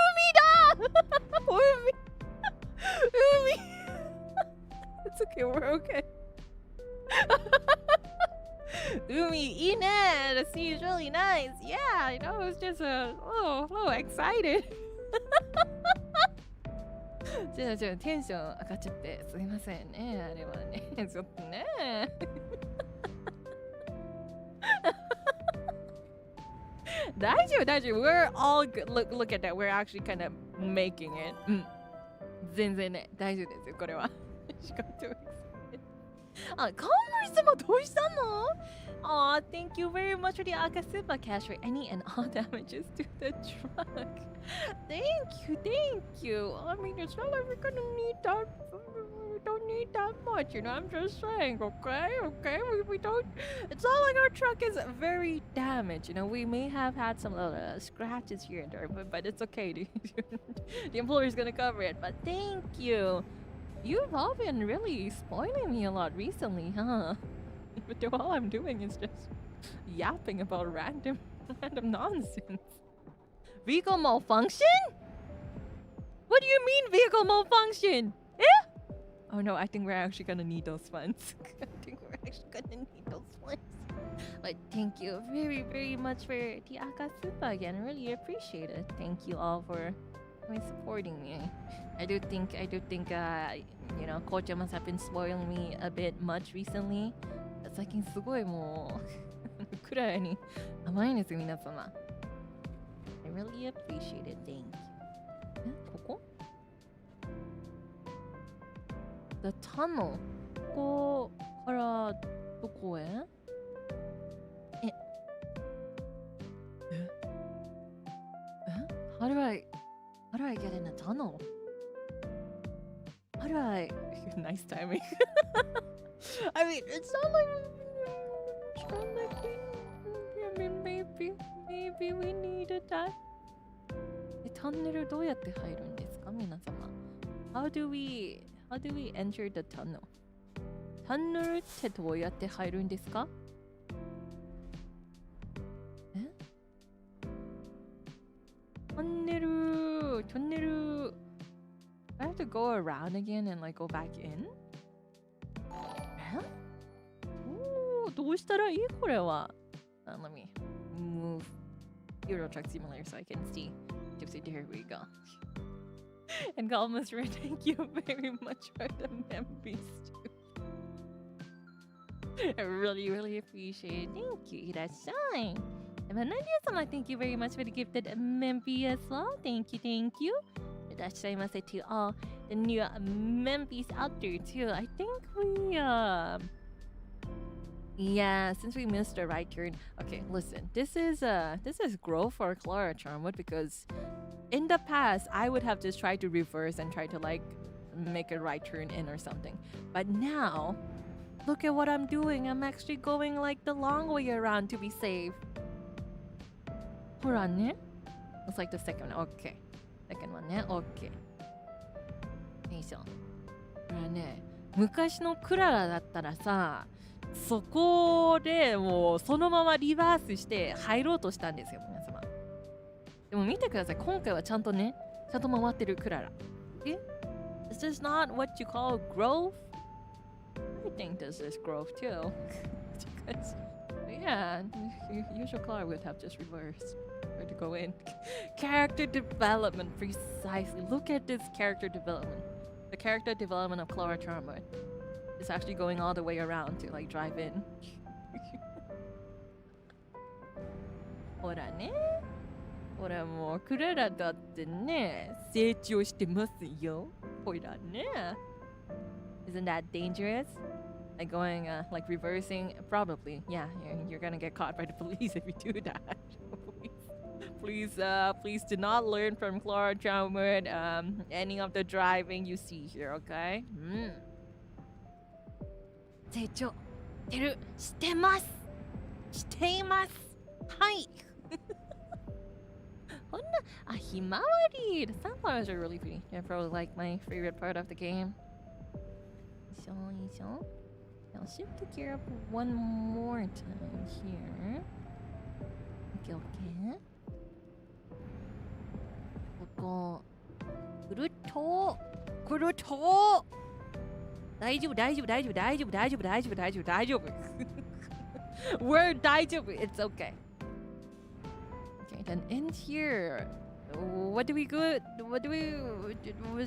海 It's okay, we're okay 海いいね The sea is really nice Yeah, I know, I was just a little excited ちょっとテンション上がっちゃってすいませんねあれはねちょっとね大丈夫大丈夫 We're all good look at that We're actually kind of making it 全然ね大丈夫ですよこれはあ、カンマリ様どうしたのAw, thank you very much for the Akasupa cash for any and all damages to the truck. Thank you. I mean, it's not like we're gonna need that. We don't need that much, you know. I'm just saying, okay? We don't. It's not like our truck is very damaged, you know. We may have had some little scratches here and there, but it's okay. The employer's gonna cover it. But thank you. You've all been really spoiling me a lot recently, huh? But all I'm doing is just yapping about random nonsense. Vehicle malfunction? What do you mean vehicle malfunction? Eh? Oh no, I think we're actually gonna need those funds. I think we're actually gonna need those funds. But thank you very, very much for the Akasupa again. I really appreciate it. Thank you all for supporting me. I do think you know, Kocha must have been spoiling me a bit much recently. 最近すごいもうくらいに甘いんですよ皆様 I really appreciate it, thank you ここ The tunnel ここからどこへHow do I get in a tunnel? How do I nice timing I mean, it's not like I mean, maybe we need a time. トンネルどうやって入るんですか皆様 How do we enter the tunnel? トンネルってどうやって入るんですかトンネル I have to go around again and like go back in? どうしたらいいこれは Let me move Euro Truck Simulator so I can see. There we go. And Galmas Red, thank you very much for the memories too. I really, really appreciate it. Thank you, Irashai. And Mananya-sama, thank you very much for the gifted Mempi as well. Thank you. Irashai to all the new Mempis out there too. I think we yeah, since we missed the right turn. Okay, listen. This is growth for Klara Charmwood because in the past I would have just tried to reverse and try to like make a right turn in or something. But now, look at what I'm doing. I'm actually going like the long way around to be safe. Hold on, ne? It's like the second one. Okay. Second one, ne? Okay. よいしょ。これね、昔のクララだったらさ、そこでもうそのままリバースして入ろうとしたんですよ皆様でも見てください今回はちゃんとねちゃんと回ってるクララえ Is this not what you call growth? I think this is growth too because yeah usual Klara would have just reversed or to go in character development precisely look at this character development the character development of Klara Charmwood It's actually going all the way around to like drive in. ほらね。ほらもうクララだってね、成長してますよ。ほらね。Isn't that dangerous? Like going, like reversing? Probably. Yeah, you're gonna get caught by the police if you do that. Please do not learn from Klara Charmwood any of the driving you see here, okay? 成長してますしていますはい。ほんなひまわり The sunflowers are really pretty. They're probably like my favorite part of the game. よいしょよいしょ I'll shift the gear up one more time here. Okay, okay. ここくるっとくるっと大丈夫大丈夫大丈夫大丈夫大丈夫大丈夫大丈夫大丈夫 We're 大丈夫 It's okay. Okay, then in here. What do we go? What do we?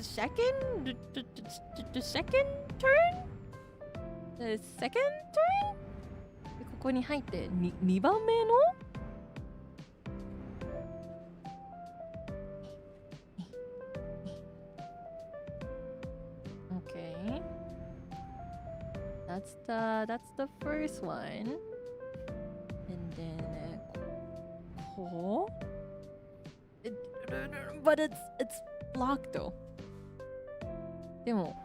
Second? The second turn? The second turn? ここに入って2番目のOkay. That's the first one. And then But it's blocked though. でも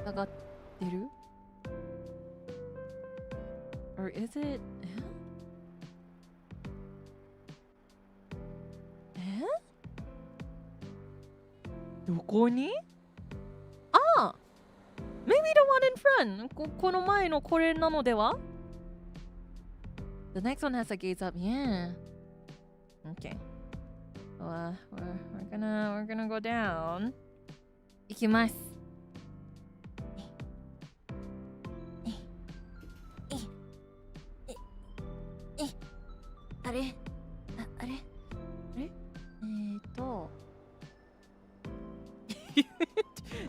上がってる Or is it? どこにMaybe the one in front. この前のこれなのでは The next one has the gates up. Yeah. Okay. We're gonna go down. 行きます。あれ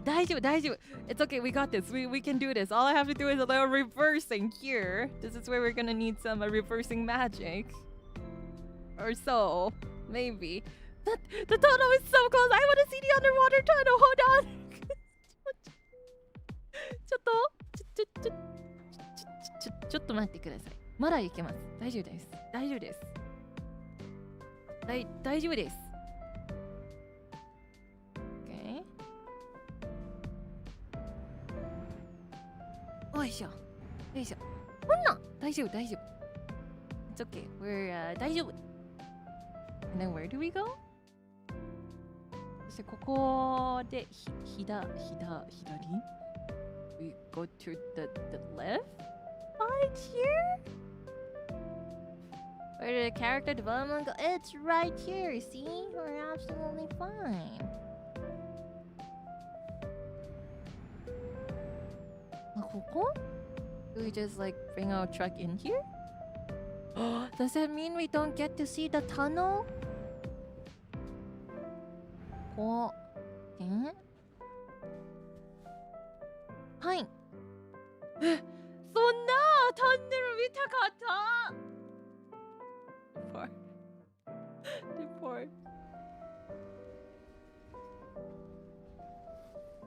大丈夫大丈夫 It's okay, we got this. We can do this. All I have to do is a little reversing here. This is where we're gonna need some reversing magic. Or so. Maybe. The tunnel is so close. I want to see the underwater tunnel. Hold on. ちょっと待ってください。まだ行けます。大丈夫です。大丈夫です。大丈夫です。Okay. よいしょ。よいしょ。こんなん大丈夫大丈夫。It's okay. We're 大丈夫。And then where do we go? そしてここで左 We go to the left side here? Where did the character development go? It's right here, see? We're absolutely fine. ここ? Do we just like bring our truck in here? Does that mean we don't get to see the tunnel? こうはい。そんなタンネル見たかった。Depart.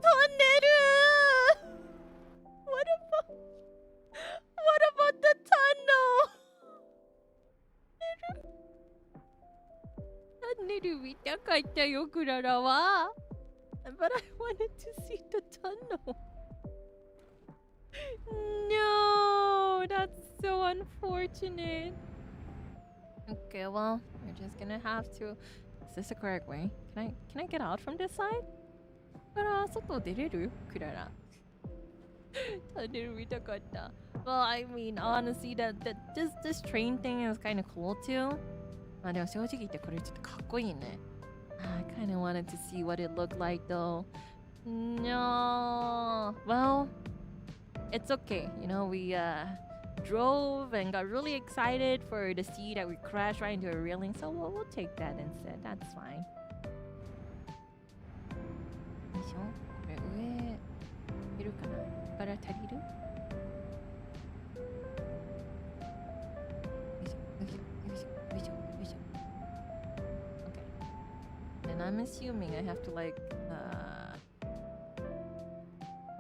タンネル What about the tunnel? タンネル見たかったよ、クララは。But I wanted to see the tunnel. No, that's so unfortunate. Okay, well, we're just gonna have to. Is this the correct way? Can I get out from this side? から外出れる？クララ。タンネル見たかった。Well, I mean, honestly, this train thing is kind of cool too. まあでも正直言ってこれちょっとかっこいいね。I kind of wanted to see what it looked like though. No. Well, it's okay. You know, we drove and got really excited for the sea that we crashed right into a railing. So we'll take that instead. That's fine. よいしょ。これ上いるかな？から足りる？よいしょよいしょよいしょよいしょよいしょ。And I'm assuming I have to like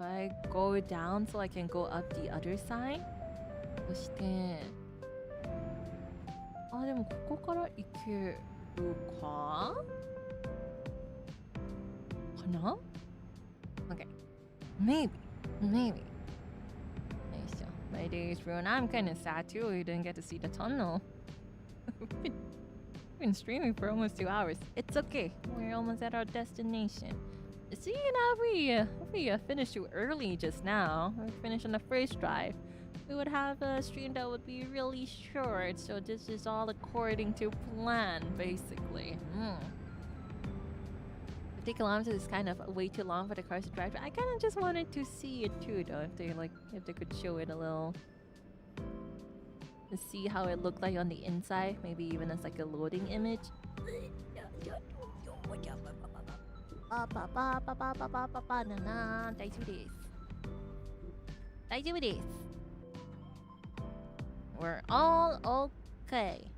I go down so I can go up the other side. そしてでもここから行けるかな Okay. Maybe. Maybe. My day is ruined. I'm kind of sad too. We didn't get to see the tunnel. We've been streaming for almost 2 hours. It's okay. We're almost at our destination. See, if we finished too early just now, we finished on the first drive, we would have a stream that would be really short. So this is all according to plan, basically. 50 kilometers is kind of way too long for the cars to drive. I kind of just wanted to see it too, though. If they could show it a little, to see how it looked like on the inside, maybe even as like a loading image. We're all okay.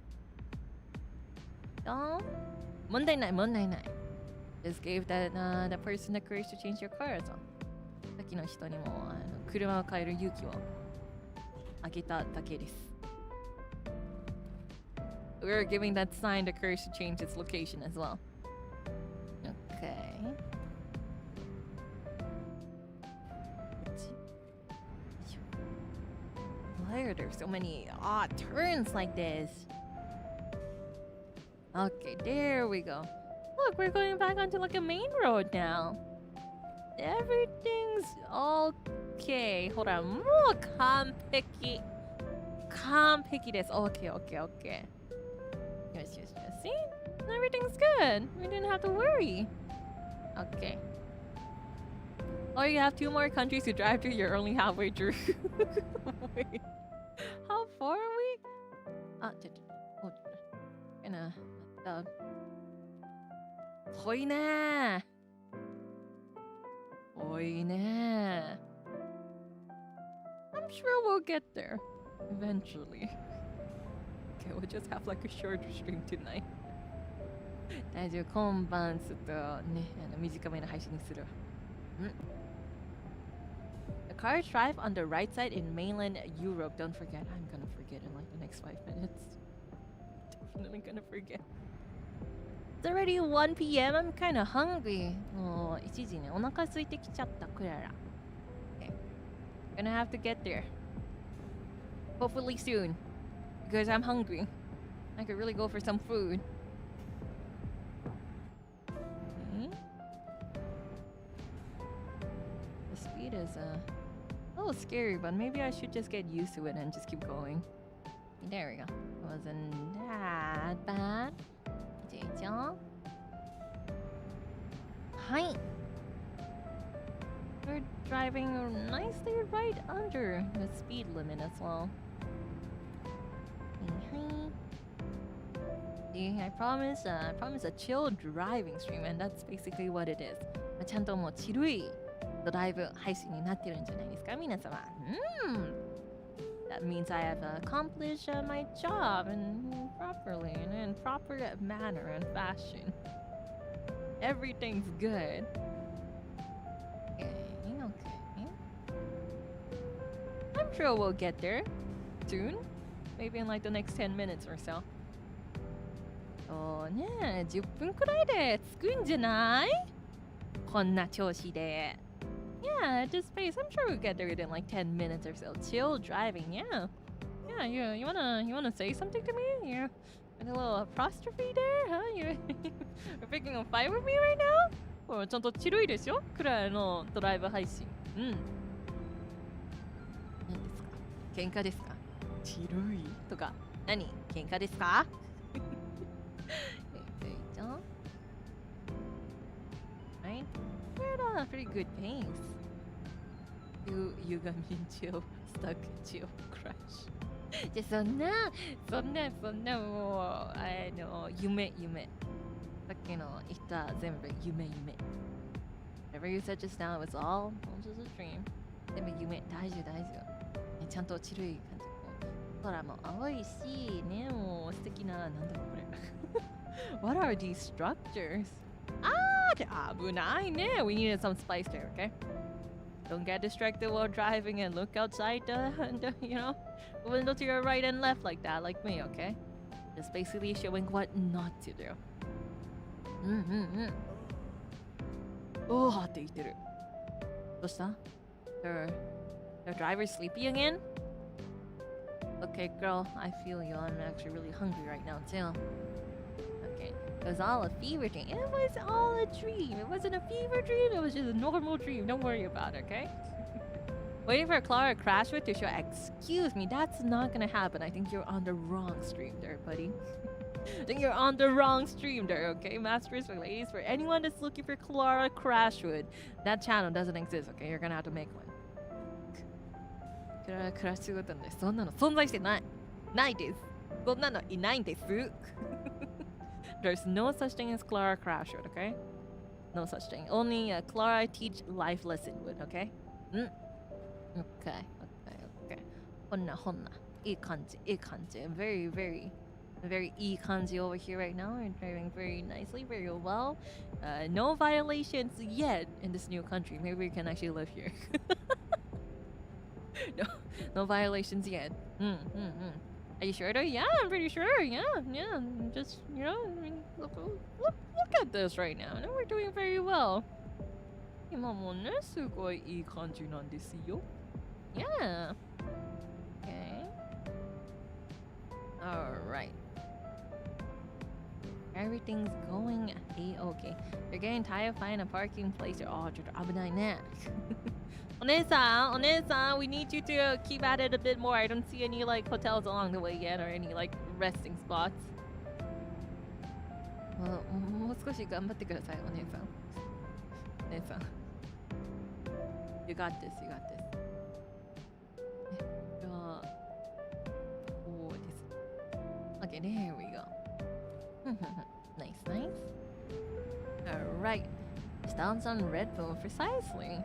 Monday night. Just gave that person the courage to change your car. さっきの人にも車を変える勇気をあげただけです。We're giving that sign the courage to change its location as well. Okay. Why are there so many odd turns like this? Okay, there we go. Look, we're going back onto like a main road now. Everything's okay. Hold on. もう完璧です。Okay. Yes. See? Everything's good. We didn't have to worry. Okay. Oh, you have 2 more countries to drive through. You're only halfway through. Wait. How far are we?遠いね。I'm sure we'll get there eventually. Okay, we'll just have like a shorter stream tonight. 大丈夫、今晩ちょっとね、短めの配信にするわ。The cars drive on the right side in mainland Europe. Don't forget. I'm gonna forget in like the next 5 minutes. Definitely gonna forget. It's already 1 p.m. I'm kind of hungry. もう1時ね、お腹空いてきちゃった、クララ。Okay. Gonna have to get there. Hopefully soon. Because I'm hungry. I could really go for some food. Okay. The speed is a little scary, but maybe I should just get used to it and just keep going. There we go. Wasn't that bad. はい。We're driving nicely right under the speed limit as well. See, I promise a chill driving stream, and that's basically what it is. ちゃんともうチルいドライブ配信になってるんじゃないですか、皆様。That means I have accomplished my job properly and in proper manner and fashion. Everything's good. Okay. I'm sure we'll get there soon. Maybe in like the next 10 minutes or so. そうね、10分くらいで着くんじゃない？こんな調子で。Yeah, at this pace, I'm sure we'll get there within like 10 minutes or so. Chill driving, yeah. Yeah, you wanna say something to me? You're a little apostrophe there, huh? You're picking a fight with me right now? ちゃんとチルいですよ、くらいのドライブ配信。何ですか？喧嘩ですか？チルいとか、何？喧嘩ですか？Right? We're at a pretty good pace. You got Minchi stuck chill crash. じゃそんなもう夢さっきの言った全部夢 Whatever you said just now was all just a dream. 全部夢大丈夫ちゃんとチルい感じ空も青いしねもう素敵ななんだろうこれWhat are these structures? 危ないね. We needed some spice there, okay? Don't get distracted while driving and look outside the window to your right and left like that, like me, okay? Just basically showing what not to do. Oh, って言ってる。どうした? The driver's sleepy again? Okay, girl, I feel you. I'm actually really hungry right now, too. Okay, it was all a fever dream. It was all a dream. It wasn't a fever dream. It was just a normal dream. Don't worry about it, okay? Waiting for Klara Charmwood to show. Excuse me, that's not gonna happen. I think you're on the wrong stream there, buddy. I think you're on the wrong stream there, okay? Masters for ladies, for anyone that's looking for Klara Charmwood, that channel doesn't exist, okay? You're gonna have to make one. クララクラッシュごとです。そんなの存在してない。ないです。そんなのいないんです。There's no such thing as Klara Charmwood, okay? No such thing. Only Klara teach life lesson would, okay? Okay, okay. ほんな。いい感じ。Very, very, very いい感じ over here right now. We're driving very nicely, very well. No violations yet in this new country. Maybe we can actually live here. No violations yet. Are you sure though? Yeah, I'm pretty sure. Yeah. Just, I mean, look at this right now. No, we're doing very well. 今もね、すごいいい感じなんですよ。Yeah. Okay. Alright. Everything's going A-okay. You're getting tired of finding a parking place. Oh, ちょっと危ないね。お姉さん、we need you to keep at it a bit more. I don't see any like hotels along the way yet or any like resting spots. もう少し頑張ってください、お姉さん。お姉さん。You got this. じゃあ、こうです。Okay, there we go. Nice. Alright. Just down some Red Bull, precisely.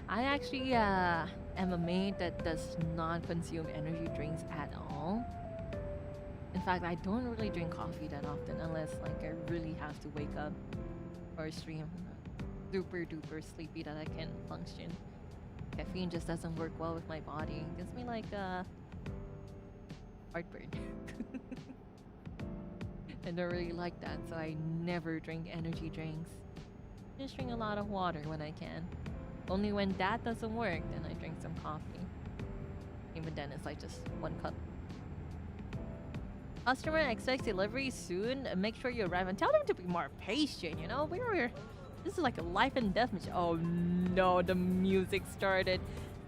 I actually am a maid that does not consume energy drinks at all. In fact, I don't really drink coffee that often unless like I really have to wake up or stream super duper sleepy that I can function. Caffeine just doesn't work well with my body. It gives me like heartburn. I don't really like that, so I never drink energy drinks. Just drink a lot of water when I can. Only when that doesn't work, then I drink some coffee. Even then, it's like just 1 cup. Customer expects delivery soon. Make sure you arrive and tell them to be more patient, you know? This is like a life and death mission. Oh no, the music started.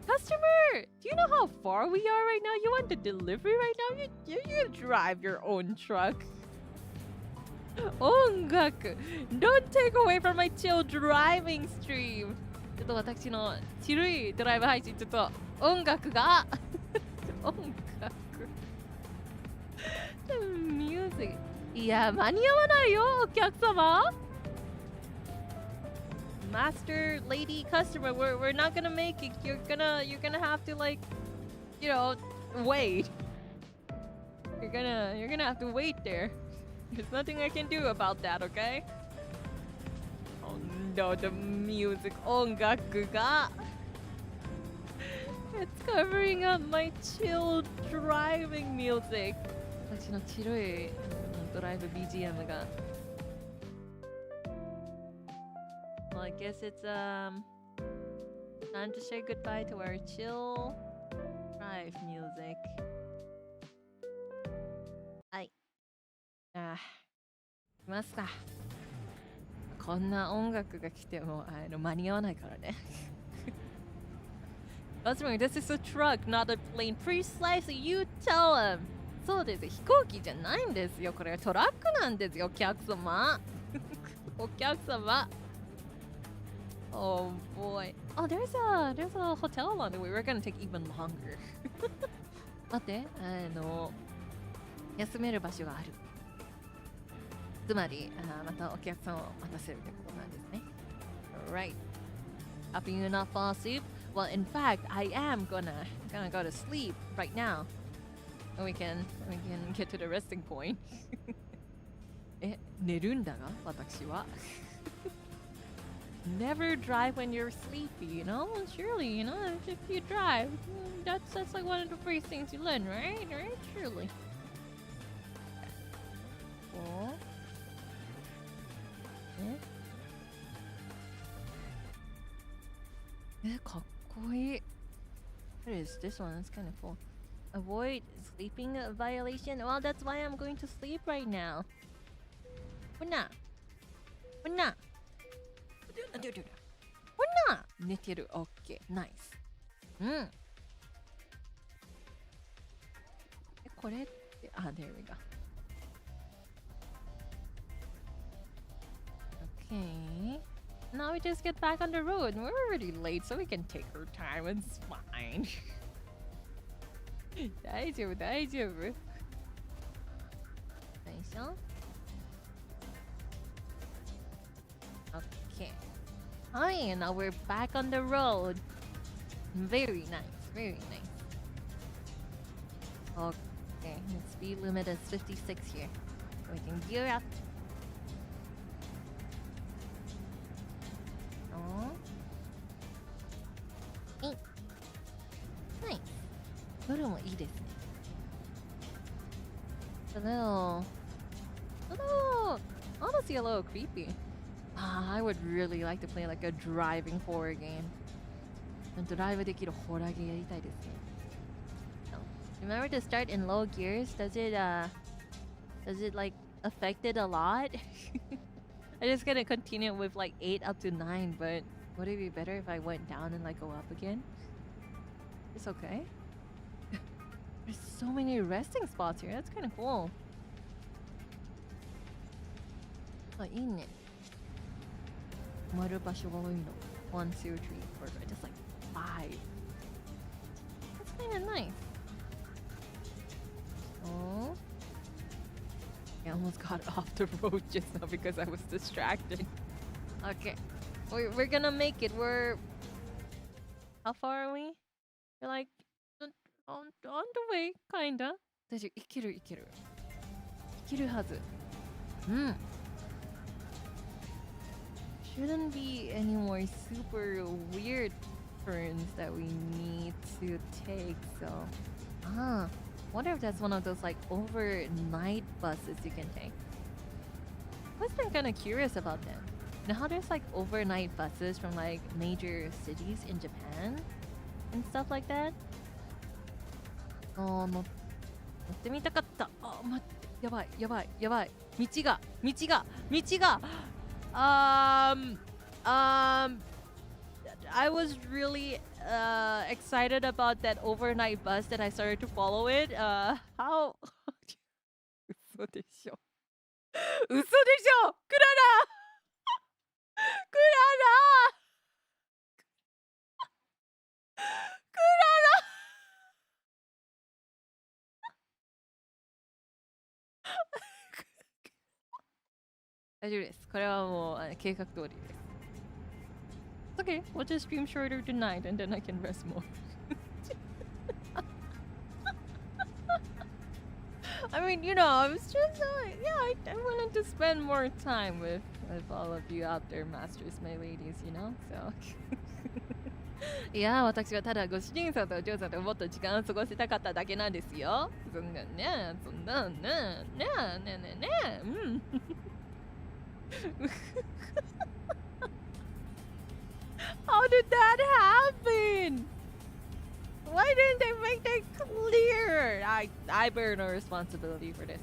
Customer, do you know how far we are right now? You want the delivery right now? You drive your own truck. 音楽 Don't take away from my chill driving stream. ちょっと私のチルいドライブ配信、ちょっと音楽が音楽ミュージック、いや間に合わないよお客様。Master, lady, customer, we're not gonna make it. You're gonna have to like, wait. You're gonna have to wait there. There's nothing I can do about that, okay? Oh no, the music, 音楽が It's covering up my chill driving music. 私のチルいドライブ BGM が。Well, I guess it's time to say goodbye to our chill drive music. はい。来ますか。こんな音楽が来ても間に合わないからね。Customer, this is a truck, not a plane. Precisely, you tell him. そうです。飛行機じゃないんですよ。これはトラックなんですよ、お客様。お客様。Oh boy. Oh, there's a hotel along the way. We're gonna take even longer. 待って、休める場所がある。つまり、またお客さんを待たせるってことなんですね。Alright. Helping you not fall asleep? Well, in fact, I am gonna go to sleep right now. And we can get to the resting point. 寝るんだが私は。Never drive when you're sleepy, you know? Surely, you know, if you drive, that's like one of the first things you learn, right? Right? Surely. Oh. Kaっこいい. What is this one? It's kind of cool. Avoid sleeping violation. Well, that's why I'm going to sleep right now. Una. 寝てる。OK。ナイス。これって、there we go. Okay. Now we just get back on the road. We're already late, so we can take our time. It's fine. 大丈夫。よいしょ。Okay. Hi, now we're back on the road. Very nice. Okay, the speed limit is 56 here. We can gear up. Oh. Nice. どれもいいですね。Honestly, a little creepy. I would really like to play like a driving horror game. ドライブできるホラーゲーやりたいですね。Remember to start in low gears? Does it like affect it a lot? I'm just gonna continue with like 8 up to 9, but would it be better if I went down and like go up again? It's okay. There's so many resting spots here. That's kind of cool. あ、いいね。止まる場所が多いの。1, 2, 3, 4, 5. Just like 5. That's kind of nice. Oh. I almost got off the road just now because I was distracted. Okay. We're gonna make it. How far are we? We're like on the way, kinda. 大丈夫。いける。いけるはず。Shouldn't be any more super weird turns that we need to take, so wonder if that's one of those like overnight buses you can take. I've been kind of curious about them. You know how there's like overnight buses from like major cities in Japan and stuff like that? 乗ってみたかった。待って、やばい。道が。I was really excited about that overnight bus that I started to follow it. How? 嘘でしょ。クララ大丈夫です。これはもう計画通りです。It's okay. We'll just stream shorter tonight and then I can rest more. I mean, you know, I was just, I wanted to spend more time with all of you out there, masters, my ladies, you know, so. いや、私はただご主人さんとお嬢さんともっと時間を過ごしたかっただけなんですよ。そんなね。How did that happen? Why didn't they make that clear? I bear no responsibility for this.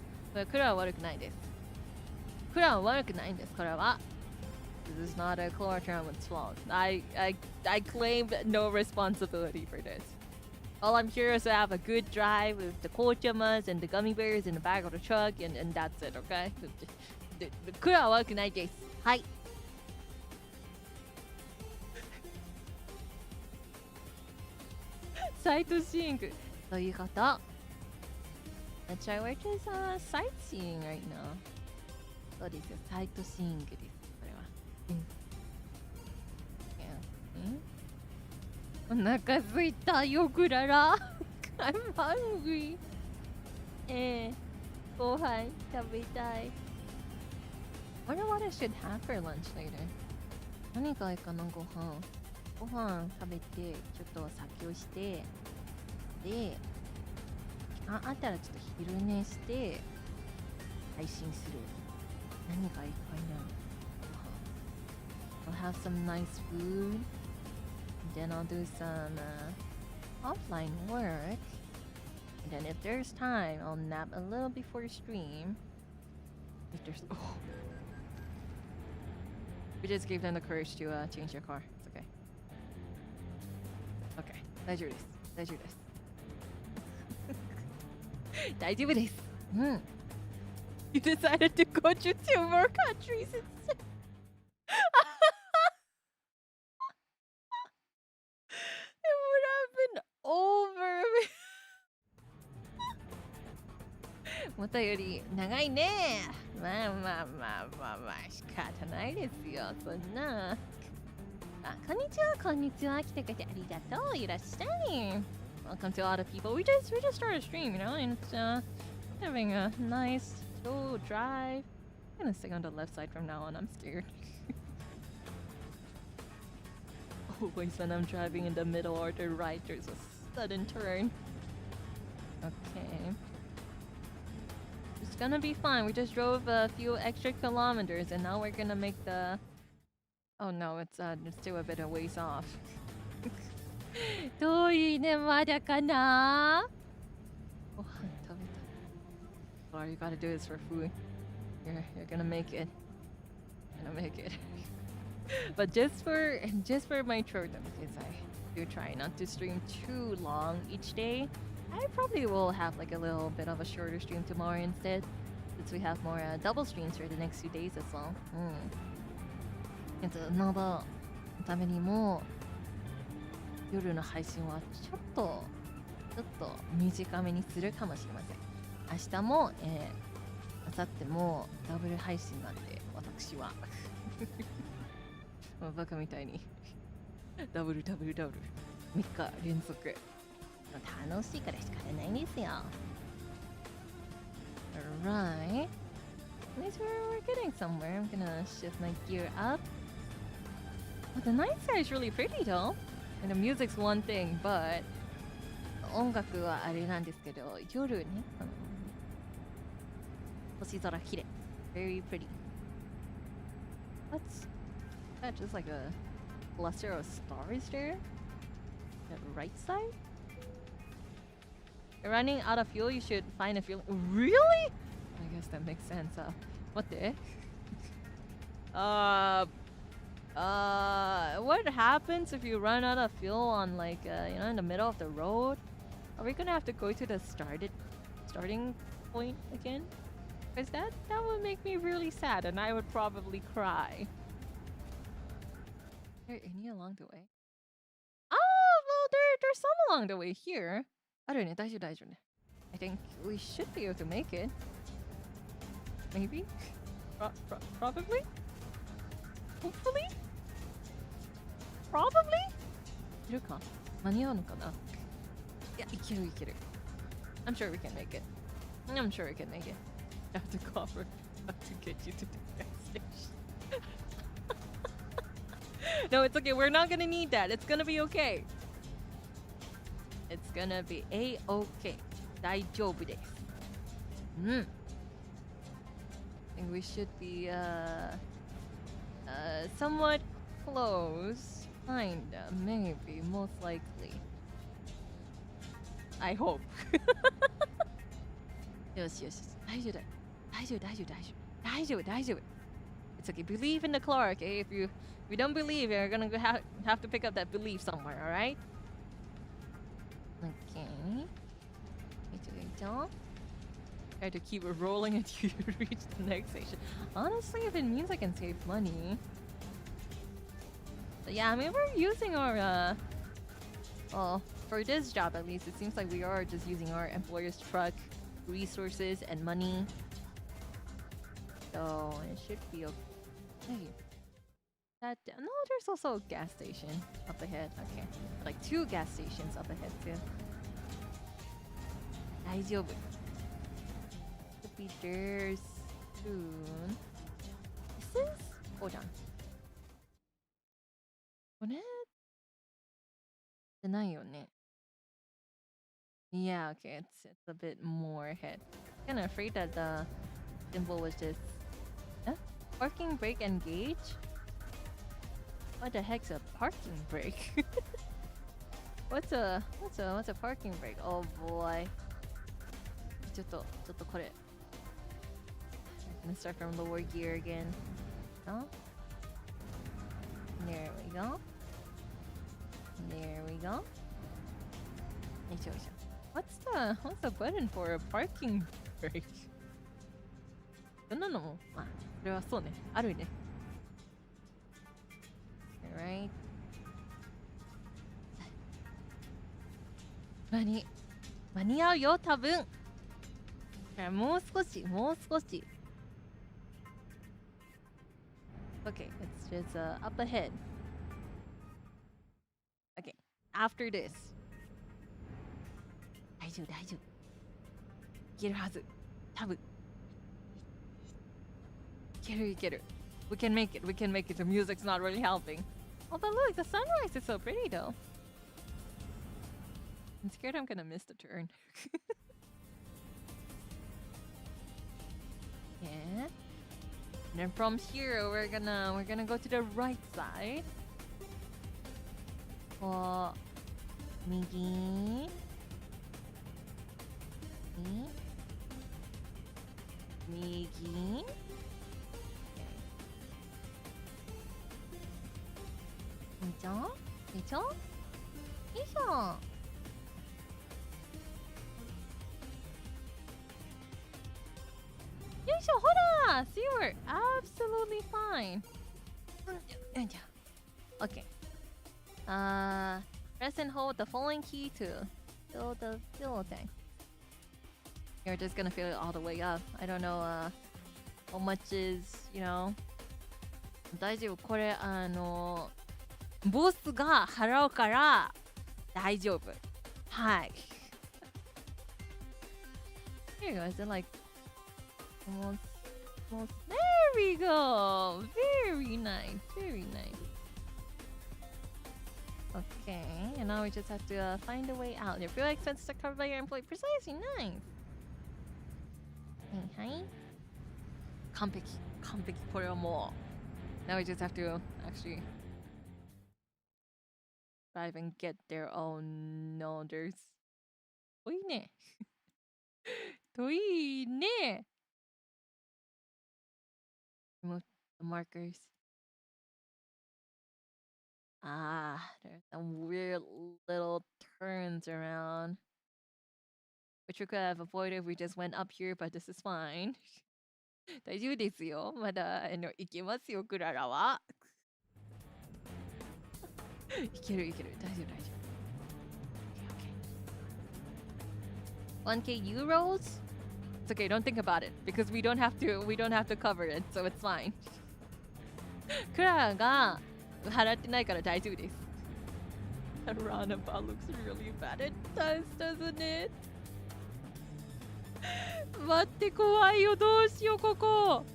クラは悪くないです。これは。This is not a Klara Charmwood's fault. I claimed no responsibility for this. All I'm here is to have a good drive with the kochamas and the gummy bears in the back of the truck, and that's it, okay? クラは悪くないです。はい。サイトシーイングということ。Let's try, we're just sightseeing right now. そうですよ、サイトシーイングです。これは。お腹すいたよ、クララ。I'm hungry. ご飯食べたい。Wonder what I should have for lunch later. 何がいいかな、ご飯。ご飯食べて、ちょっと酒をして、で、あったらちょっと昼寝して、配信する。何がいいかな。I'll have some nice food. Then I'll do some offline work. And then if there's time, I'll nap a little before stream. If there's... Oh. We just gave them the courage to change their car. It's okay. Okay. 大丈夫です。大丈夫です。大丈夫です。うん。You decided to go to 2 more countries instead. It would have been over. もとより長いね。まあ仕方ないですよ。そんな。あ、こんにちは、こんにちは。来てくれてありがとう。いらっしゃい。Welcome to a lot of people. We just started a stream, you know, and it's having a nice slow drive. I'm gonna stay on the left side from now on. I'm scared. Always when I'm driving in the middle or the right, there's a sudden turn. Okay. It's gonna be fine. We just drove a few extra kilometers and now we're gonna make the... Oh no, it's still a bit of ways off. 遠いね、まだかな。ご飯食べた。All you gotta do is for food. You're gonna make it. You're gonna make it. But just for my children, because I do try not to stream too long each day. I probably will have like a little bit of a shorter stream tomorrow instead, since we have more double streams for the next few days as well. ノバのためにも夜の配信はちょっと短めにするかもしれません。明日も、明後日もダブル配信なんで、私はバカみたいにダブル3日連続楽しいから仕方ないんですよ。Alright. At least we're getting somewhere. I'm gonna shift my gear up. But the night sky is really pretty though. And the music's one thing, but 音楽はあれなんですけど、夜ね、星空綺麗。Very pretty. What's that? Just like a cluster of stars there? The right side? You're running out of fuel, you should find a fuel. Really? I guess that makes sense. What the? What happens if you run out of fuel on like in the middle of the road? Are we gonna have to go to the starting point again? Because that would make me really sad, and I would probably cry. Is there any along the way? Oh, well, there's some along the way here. I don't know. I think we should be able to make it. Maybe? Probably? Hopefully? Probably? いるか間に合うのかな。いや、いける。I'm sure we can make it. I'm sure we can make it. I have to cover to get you to the gas station. No, it's okay. We're not gonna need that. It's gonna be okay. It's gonna be a-okay. 大丈夫です。I think we should be somewhat close. Kinda, maybe, most likely. I hope. よし。大丈夫。It's okay. Believe in the Klara, okay? If you don't believe, you're gonna have to pick up that belief somewhere, alright? Okay. Wait. Try to keep it rolling until you reach the next station. Honestly, if it means I can save money. But yeah, I mean, we're using our, well, for this job at least, it seems like we are just using our employer's truck, resources, and money. So, it should be okay. No, there's also a gas station up ahead. Okay. Like 2 gas stations up ahead, too. 大丈夫. Should be there soon. こうじゃん。これってないよね。Yeah, okay, it's a bit more ahead. Kind of afraid that the symbol was just parking brake engage. What the heck's a parking brake? what's a parking brake? Oh boy. ちょっとこれ。I'm gonna start from lower gear again. Oh. There we go. There we go. よいしょよいしょ。What's the button for a parking brake? そんなのも、まあ、これはそうね。あるね。Alright. 間に合うよ、多分。もう少し。Okay, it's just up ahead. Okay, after this. 大丈夫。いけるはず。多分。いける。We can make it. The music's not really helping. Oh, but look, the sunrise is so pretty though. I'm scared I'm gonna miss the turn. Yeah. And then from here, we're gonna go to the right side. こう右。右。よいしょ。ほら See, we're absolutely fine. Okay. Press and hold the following key to fill the fuel tank. You're just gonna fill it all the way up. I don't know how much is, you know. 大丈夫。これボスが払うから大丈夫。はい。Here you go. Is it like almost there we go. Very nice. Okay, and now we just have to find a way out. Your fuel expenses are covered by your employee. Precisely, nice. はい。完璧。これはもう。Now we just have to actually drive and get there. Oh no, there's 遠いね。Remove the markers. There's some weird little turns around, which we could have avoided if we just went up here, but this is fine. 大丈夫ですよ。まだ行けますよ、クララは。いける。大丈夫。Okay. 1K euros? It's okay, don't think about it because we don't have to cover it, so it's fine. クララが払ってないから大丈夫です。That roundabout looks really bad. It does, doesn't it? 待って怖いよどうしようここ。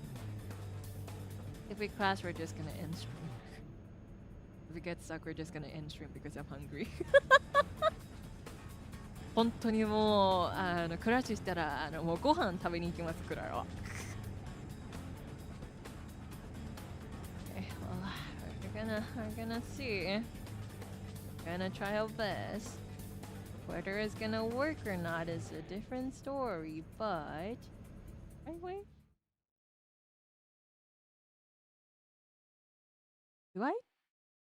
If we crash, we're just gonna end stream. If we get stuck, we're just gonna end stream because I'm hungry. 本当にもうクラッシュしたらもうご飯食べに行きますクララは。Okay, well, we're gonna see. We're gonna try our best. Whether it's gonna work or not is a different story, but anyway. Do I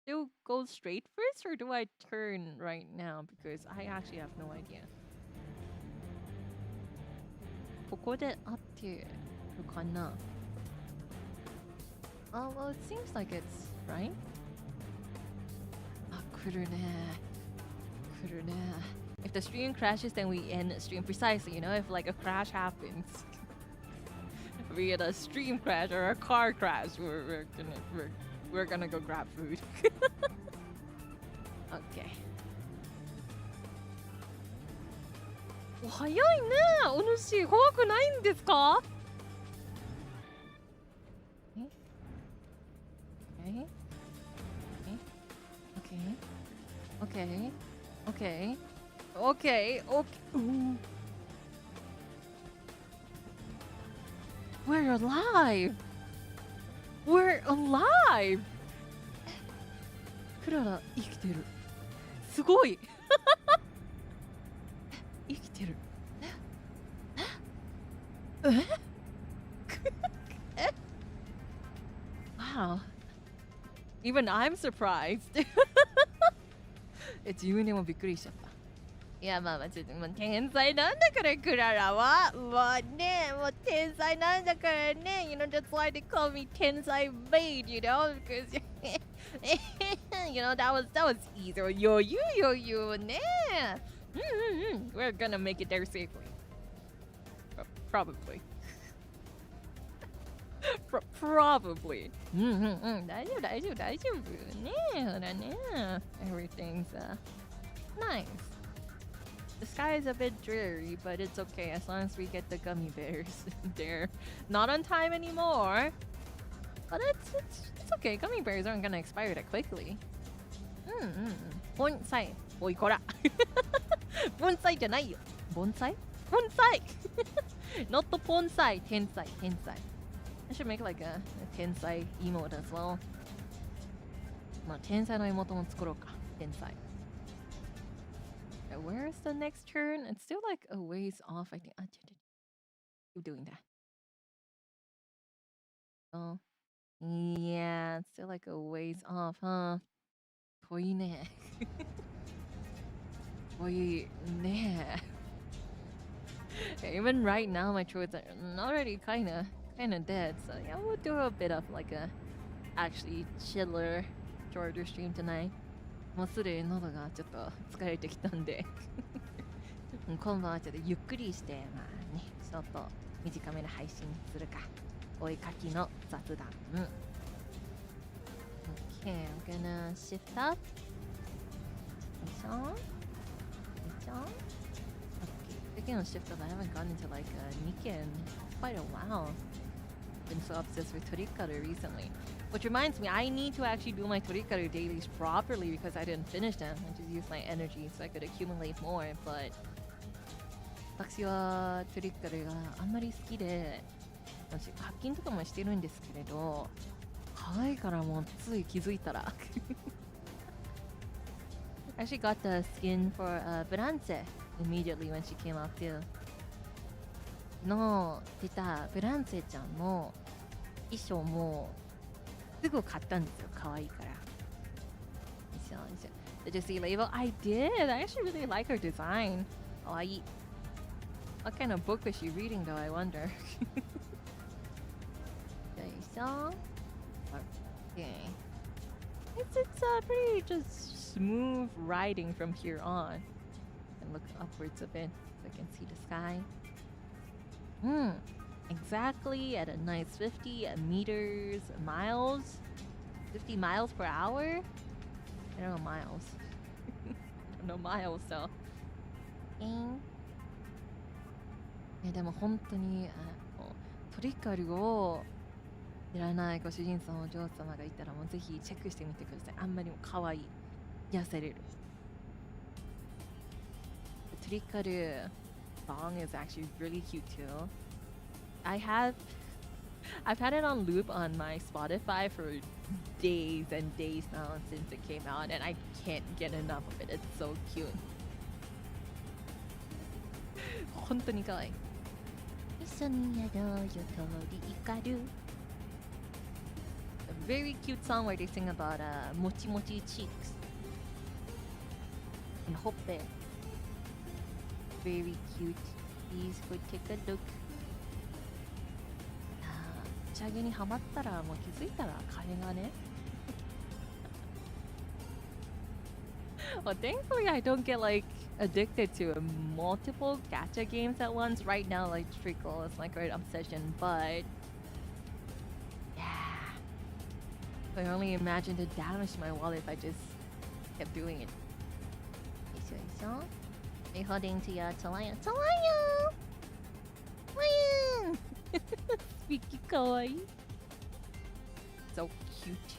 still go straight first or do I turn right now? Because I actually have no idea. ここで合ってるかな? Well, it seems like it's right. 来るね。If the stream crashes, then we end stream precisely. You know, if like a crash happens, we get a stream crash or a car crash, we're gonna go grab food. Okay. お早いね。お主怖くないんですか？ Okay. Okay. Okay. Ooh. We're alive! We're alive! クララ生きてる。すごい生きてる。Wow. Even I'm surprised. 自分でもびっくりしちゃった。いやまあちょっともう天才なんだからクララはもうねもう天才なんだからね You know that's why they call me 天才 Maid you know because you know that was easy 余裕ねWe're gonna make it there safely probably probably 大丈夫ねほらね Everything's nice The sky is a bit dreary, but it's okay as long as we get the gummy bears. They're not on time anymore. But it's okay. Gummy bears aren't gonna expire that quickly. Bonsai. Oi, kora. Bonsai じゃないよ。Bonsai? Bonsai! Not the bonsai. Tensai. I should make like a tensai emote as well. まあ、tensai のemoteも作ろうか。Tensai. Where's the next turn? It's still like a ways off, I think. Keep doing that. Oh, yeah, it's still like a ways off, huh? 遠いね。遠いね。Even right now, my throats are already kind of dead. So yeah, we'll do a bit of like a actually chiller shorter stream tonight. もうすでに喉がちょっと疲れてきたんで今晩はちょっとゆっくりしてまあねちょっと短めの配信するかお絵かきの雑談Okay, I'm gonna shift up よいしょよいしょ Okay, speaking of shift up, I haven't gone into like a Nikken quite a while been so obsessed with Torikaru recently Which reminds me, I need to actually do my Torikaru dailies properly because I didn't finish them. I just used my energy so I could accumulate more, but 私はトリカルがあんまり好きで私課金とかもしてるんですけれど可愛いからもうつい気づいたらI actually got the skin for Brance immediately when she came out too の出たブランセちゃんの衣装もすぐ買ったんですよ可愛いから Did you see label? I did! I actually really like her design 可愛い What kind of book was she reading though, I wonder? よいしょ Okay It's pretty just smooth riding from here on and look upwards a bit so I can see the sky Exactly at a nice 50 miles 50 miles per hour? I don't know miles I don't know miles so でも本当にトリカルを知らないご主人様お嬢様がいたらもうぜひチェックしてみてくださいあんまりも可愛い癒せれるトリカルsong is actually really cute too. I've had it on loop on my Spotify for days and days now since it came out, and I can't get enough of it. It's so cute. 本当に可愛い。一緒にやろうよトリカル。A very cute song where they sing about mochi mochi cheeks and ほっぺ。Very cute. Please go take a look. 打ち上げにハマったらもう気づいたら金がね。Well, thankfully I don't get like addicted to multiple gacha games at once. Right now, like Trickle is my great obsession, but yeah, I can only imagine the damage to my wallet if I just kept doing it. Are you holding to your Talaya? Talaya! Talaya! Speaky kawaii. So cute.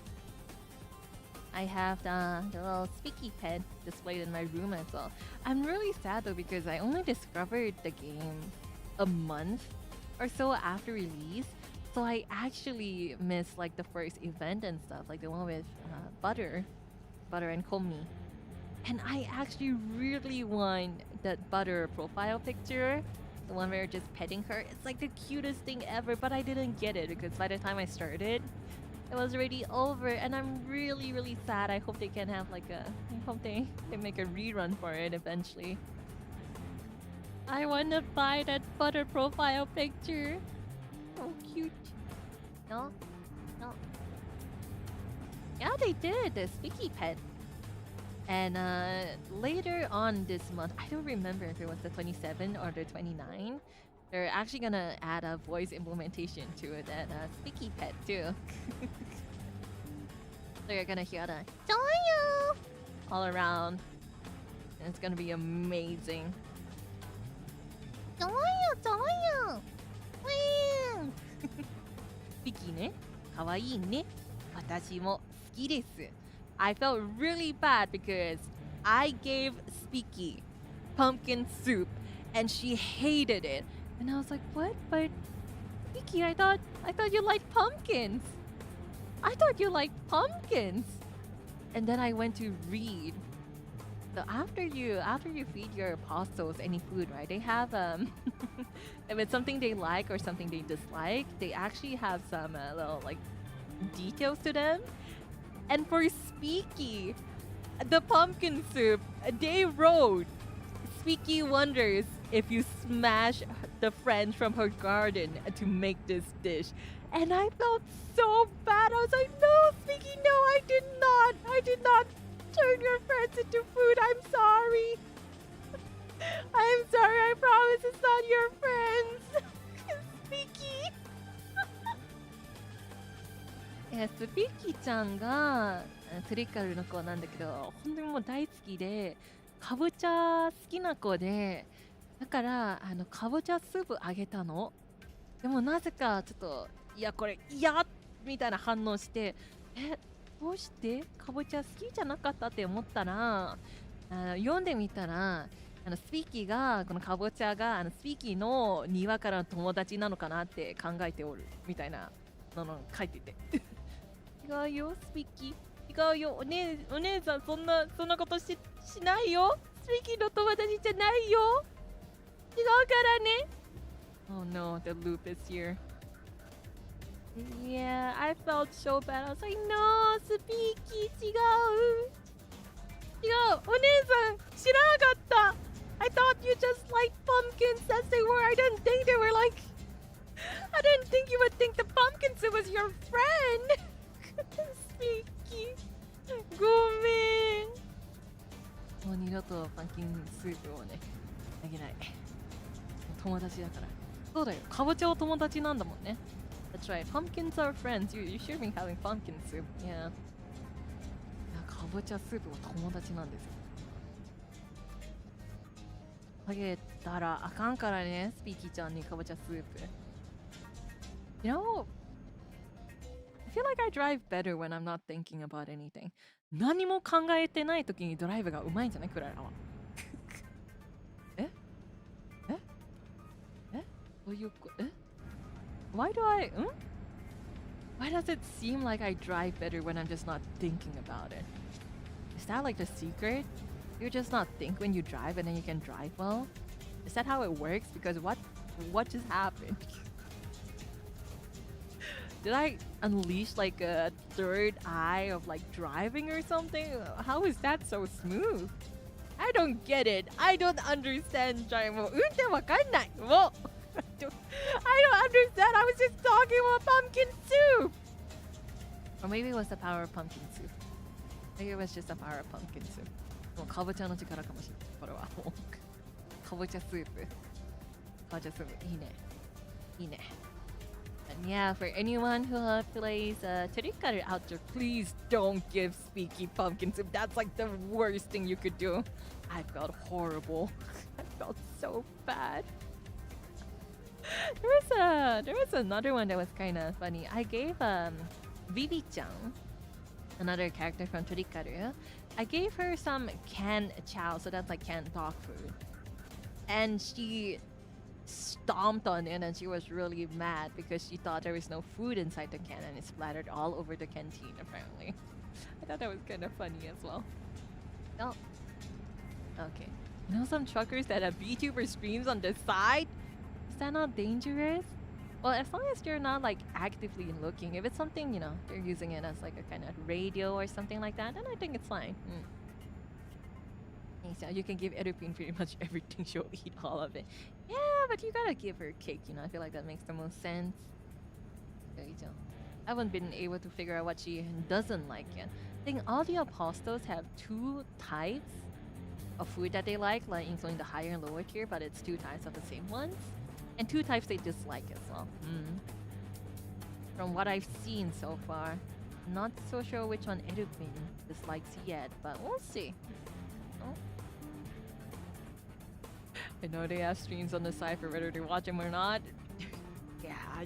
I have the little speaky pet displayed in my room as well. I'm really sad though because I only discovered the game a month or so after release. So I actually missed like the first event and stuff, like the one with Butter and Komi. And I actually really want that Butter profile picture, the one where you're just petting her. It's like the cutest thing ever, but I didn't get it because by the time I started, it was already over, and I'm really, really sad. I hope they can have like I hope they make a rerun for it eventually. I want to buy that Butter profile picture. So cute. No? No. Yeah, they did, the Speaky Pet. And later on this month, I don't remember if it was the 27 or the 29, they're actually gonna add a voice implementation to it, that Speaky Pet too. So you're gonna hear the "Joyo" all around, and it's gonna be amazing. Joyo. Wee. Speaky ne, kawaii ne, watashi mo suki desu. I felt really bad because I gave Speaky pumpkin soup and she hated it. And I was like, what? But Speaky, I thought you liked pumpkins. I thought you liked pumpkins. And then I went to read. So after you feed your apostles any food, right? They have if it's something they like or something they dislike, they actually have some little like details to them. And for Speaky, the pumpkin soup, they wrote, Speaky wonders if you smash the friends from her garden to make this dish. And I felt so bad. I was like, no, Speaky, no, I did not. I did not turn your friends into food. I'm sorry. I'm sorry. I promise it's not your friends. Speaky. スピッキちゃんがトリカルの子なんだけど、本当にもう大好きで、かぼちゃ好きな子で、だからかぼちゃスープあげたの。でもなぜかちょっと、いやこれ嫌みたいな反応して、どうしてかぼちゃ好きじゃなかったって思ったら、読んでみたら、スピーキーがこのかぼちゃがスピーキーの庭からの友達なのかなって考えておるみたいなの書いてて。違うよ、スピッキー。違うよ、お姉さん、そんなことしないよ。スピッキーの友達じゃないよ。違うからね。Oh no, the loop is here. Yeah, I felt so bad. I was like, no, スピッキー違う。違う、お姉さん、知らなかった。I thought you just liked pumpkins as they were. I didn't think they were like... I didn't think you would think the pumpkin soup was your friend. スピッキーごめん。もう二度とパンキンスープをねあげない。友達だから。そうだよ、かぼちゃは友達なんだもんね。 That's right, pumpkins are friends. You should be having pumpkin soup. Yeah. かぼちゃスープは友達なんですよ。あげたらあかんからね、スピーキーちゃんにかぼちゃスープ。You know, I feel like I drive better when I'm not thinking about anything. 何も考えてない時にドライブがうまいんじゃないクララは。どういうこWhy do I... Why does it seem like I drive better when I'm just not thinking about it? Is that like the secret? You just not think when you drive and then you can drive well? Is that how it works? Because what just happened? Did I unleash like a third eye of like driving or something? How is that so smooth? I don't get it. I don't understand driving. 運転わかんない。もう I don't understand. I was just talking about pumpkin soup. Or maybe it was the power of pumpkin soup. Maybe it was just the power of pumpkin soup. もうかぼちゃの力かもしれない。これはもうかぼちゃスープ。かぼちゃスープいいね。いいね。And yeah, for anyone who plays Terikaru out there, please don't give Speaky pumpkin soup. That's like the worst thing you could do. I felt horrible. I felt so bad. There was another one that was kind of funny. I gave Vivi-chan another character from Torikaru, I gave her some canned chow, so that's like canned dog food. And she stomped on it and she was really mad because she thought there was no food inside the can and it splattered all over the canteen apparently. I thought that was kind of funny as well. Oh. Okay. You know some truckers that have VTuber streams on the side? Is that not dangerous? Well, as long as you're not like actively looking, if it's something, you know, they're using it as like a kind of radio or something like that, then I think it's fine. So you can give Erupin pretty much everything, she'll eat all of it. Yeah, but you gotta give her cake, you know, I feel like that makes the most sense. I haven't been able to figure out what she doesn't like yet. I think all the apostles have 2 types of food that they like including the higher and lower tier, but it's 2 types of the same ones. And 2 types they dislike as well. From what I've seen so far, not so sure which one Erupin dislikes yet, but we'll see. Oh. I know they have streams on the side for whether they watch them or not. Yeah,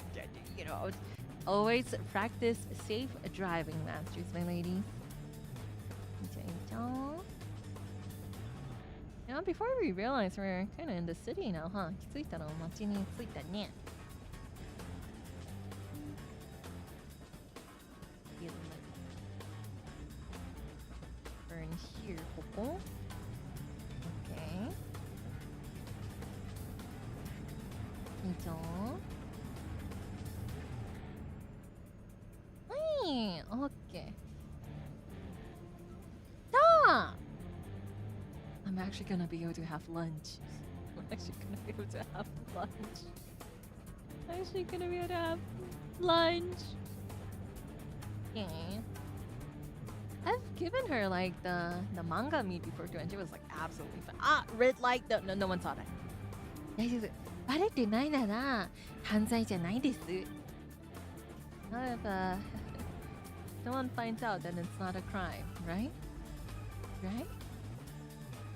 you know, always practice safe driving, masters, my ladies. You know, before we realize we're kind of in the city now, huh? 気づいたら街に着いたね。Burn here, ここ。Okay. いいぞ。はい、OK。だ！I'm actually gonna be able to have lunch. I'm actually gonna be able to have lunch. I'm actually gonna be able to have lunch. Okay. I've given her like the manga meat before too, and she was like absolutely fine. Ah, red light. No one saw that. 大丈夫。バレてないなら犯罪じゃないです。However, no one finds out, then it's not a crime, right? Right?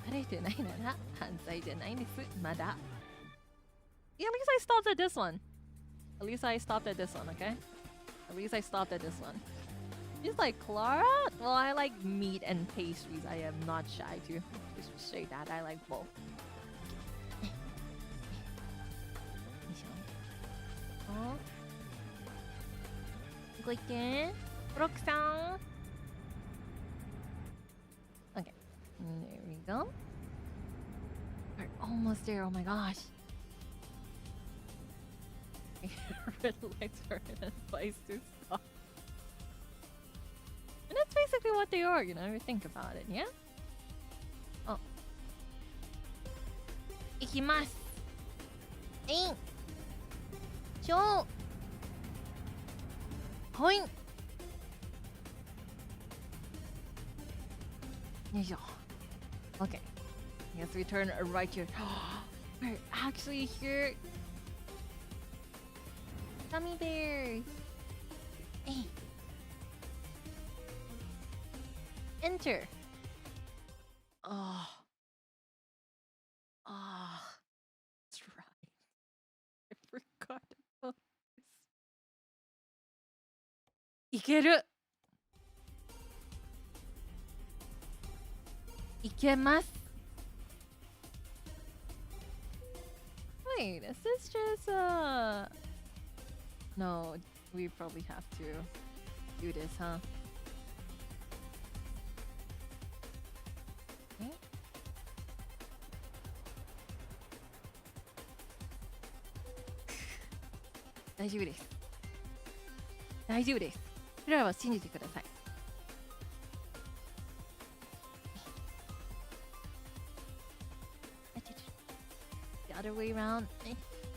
バレてないなら犯罪じゃないです。まだ。Yeah, at least I stopped at this one. At least I stopped at this one, okay? At least I stopped at this one. She's like, Klara? Well, I like meat and pastries. I am not shy to just say that. I like both. ご意見ブロックさん Okay. There we go. We're almost there. Oh my gosh. Red lights are in a place to stop. And that's basically what they are, you know, if you think about it, yeah? Oh. 行きます。ちょほいんよいしょ Okay. Yes, we turn right here. We're actually here. Gummy bears. Hey. Enter. Oh. Ah. That's right. I forgot about this. いけるいけます Wait, is this just No, we probably have to do this, huh? Okay. "大丈夫です。大丈夫です。クララは信じてください。The other way around.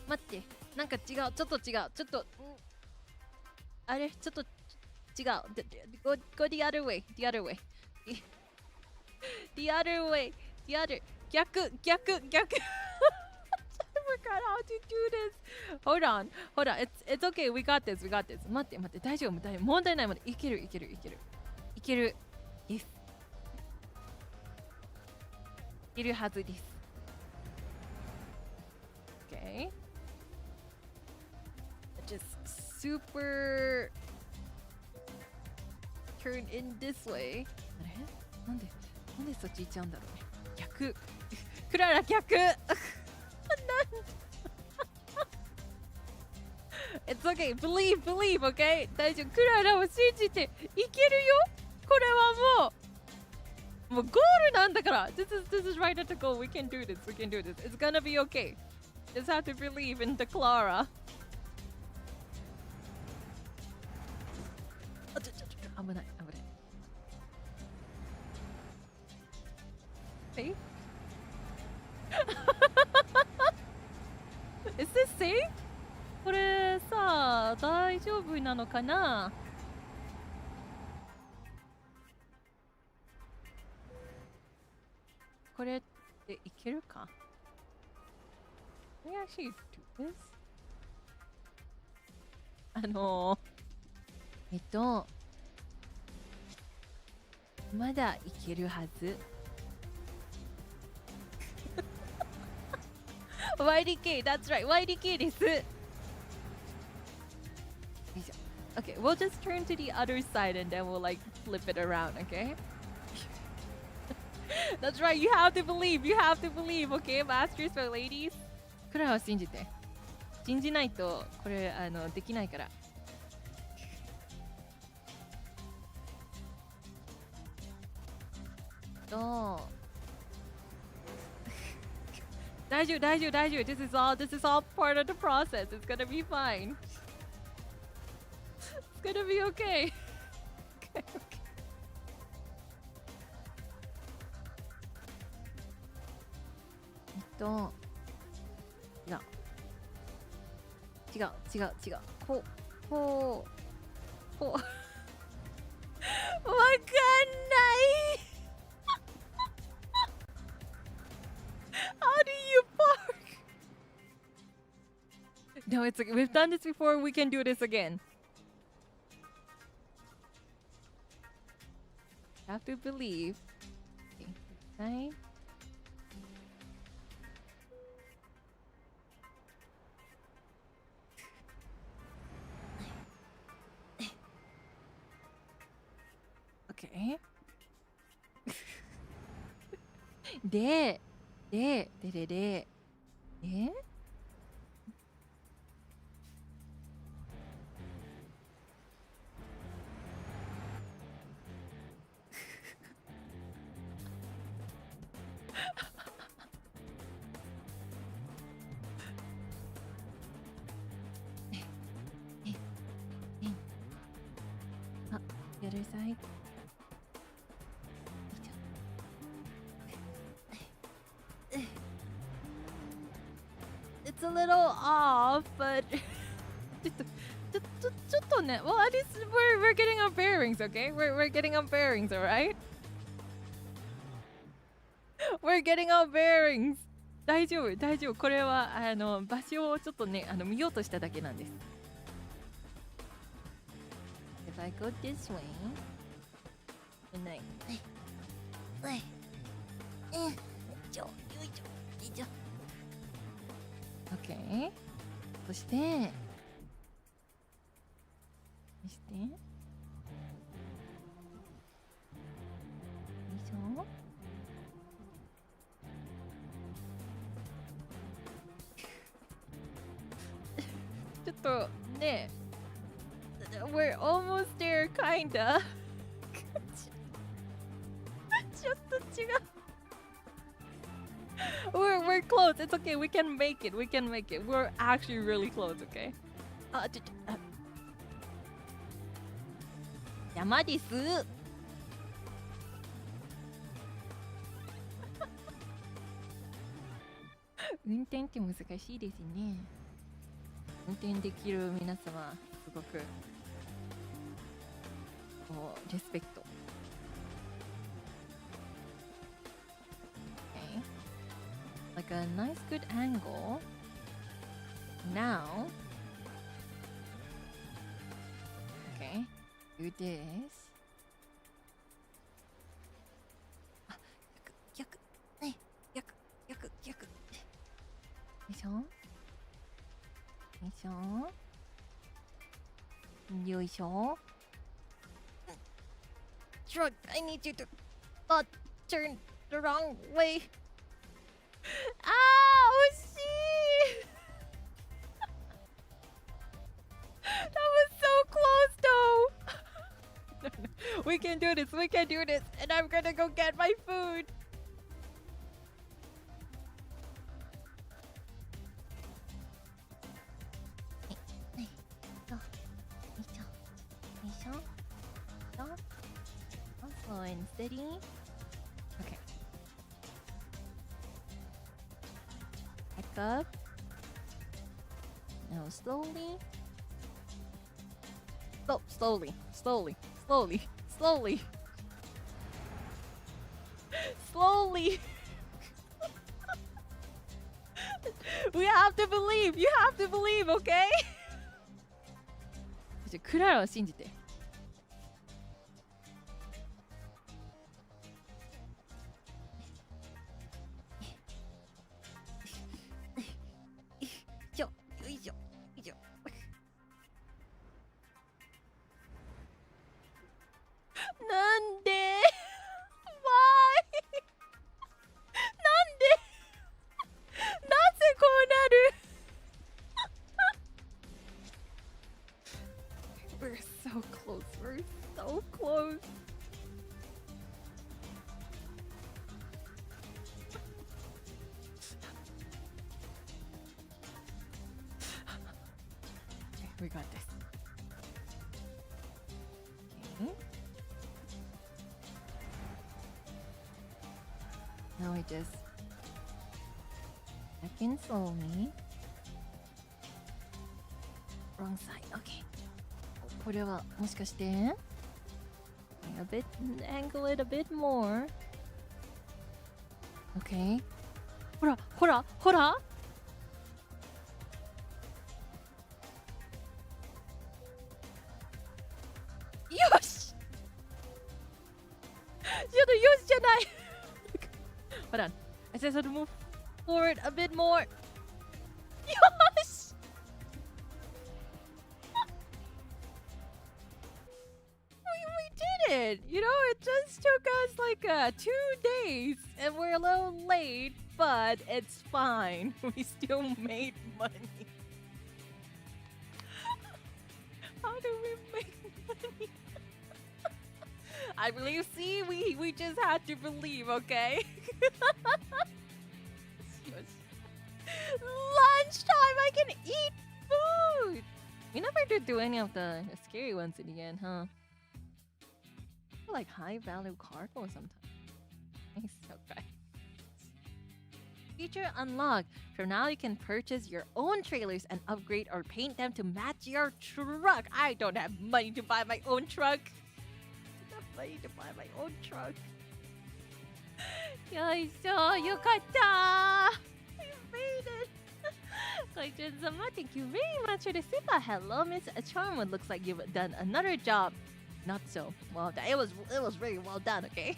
待って、なんか違う、ちょっと違う、ちょっと、あれ、ちょっと違う。Go the other way, the other way. The other way, the other. 逆。I forgot how to do this. Hold on. It's okay. We got this. 待って、大丈夫。問題ないまで。いける。です。いけるはずです。Okay. Just super turn in this way. あれなんでそっち行っちゃうんだろうね。逆。クララ逆It's okay. Believe, okay? 大丈夫。クララを信じていけるよ。これはもうゴールなんだから。This is right at the goal. We can do this. It's gonna be okay. Just have to believe in the Klara. 危ない。Safe? Is this safe? これさ、大丈夫なのかな？これっていけるか？ Can we actually do this? まだいけるはず。YDK, that's right, YDK です。Okay, we'll just turn to the other side and then we'll like flip it around, okay? That's right, you have to believe, okay? Masters for ladies. クララを信じて。信じないと、これ、できないから。大丈夫。This is all part of the process. It's gonna be fine. It's gonna be okay. Okay. 違う。こう。わかんない。How do you park? No, it's okay. We've done this before. We can do this again. Have to believe. Okay, this side. Okay. であ、the other side. It's a little off, but ちょっとね。Well, at least we're getting our bearings, okay? We're getting our bearings, alright? We're getting our bearings. 大丈夫。これは場所をちょっとね見ようとしただけなんです。If I go this way, and I, Okay. そしてちょっとね We're almost there, kinda. ちょっと違う。We're close. It's okay. We can make it. We're actually really close, okay? 山です。運転って難しいですね。運転できる皆様、すごくリスペクト。Okay. Like a nice good angle. Now, okay, do this. あ、逆。よいしょ。よいしょ。truck. I need you to not turn the wrong way. Oh, shit! That was so close, though. No, no. We can do this. We can do this. And I'm gonna go get my food. Slow and steady. Okay. Back up. Now slowly. Slowly. Slowly. We have to believe. You have to believe, okay? クララを信じて。なんで Why? なんでなぜこうなる We're so close. We're so close. Okay, we got this. Okay. Now we just back in slowly. Wrong side. Okay. これはもしかして a bit angle it a bit more. Okay. ほらほらほら。よし。ちょっとよしじゃない。Hold on. I just have to move forward a bit more. Yosh! we did it! You know, it just took us like 2 days and we're a little late, but it's fine. We still made money. How do we make money? I believe, see, we just had to believe, okay? Lunchtime, I can eat food! We never did do any of the scary ones in the end, huh? Like high-value cargo sometimes. Nice, okay. Feature unlocked. From now you can purchase your own trailers and upgrade or paint them to match your truck. I don't have money to buy my own truck. Money to buy my own truck. Yoisho, yokata! We made it! Koichun-sama, thank you very much for the super. Hello, Miss Charmwood. Looks like you've done another job. Not so well done. It was very well done, okay?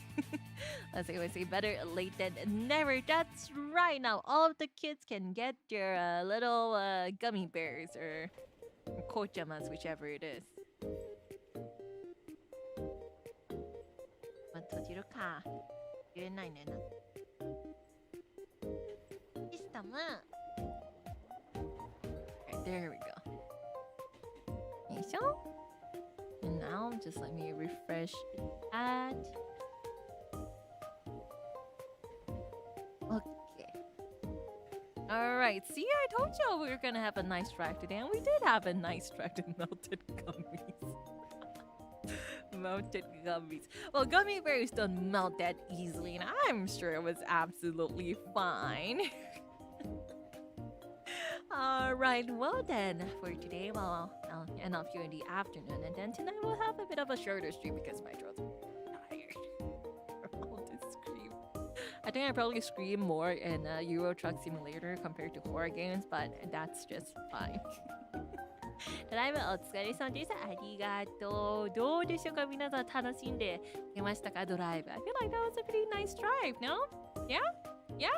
Let's say better late than never. That's right. Now all of the kids can get their little gummy bears or kochamas, whichever it is. 閉じるか。入れないねんな。システム。Okay, there we go. よいしょ。And now, just let me refresh that. Okay. Alright, see, I told you we were gonna have a nice track today, and we did have a nice track to melted gummies. Melted gummies. Well, gummy bears don't melt that easily, and I'm sure it was absolutely fine. Alright, well then, for today, well, I'll end off here in the afternoon, and then tonight we'll have a bit of a shorter stream because my throat's tired from all this scream. I think I probably scream more in Euro Truck Simulator compared to horror games, but that's just fine. ただいまお疲れ様でした。ありがとう。どうでしょうか皆さん楽しんできましたかドライブ。I feel like that was a pretty nice drive, no? Yeah? Yeah?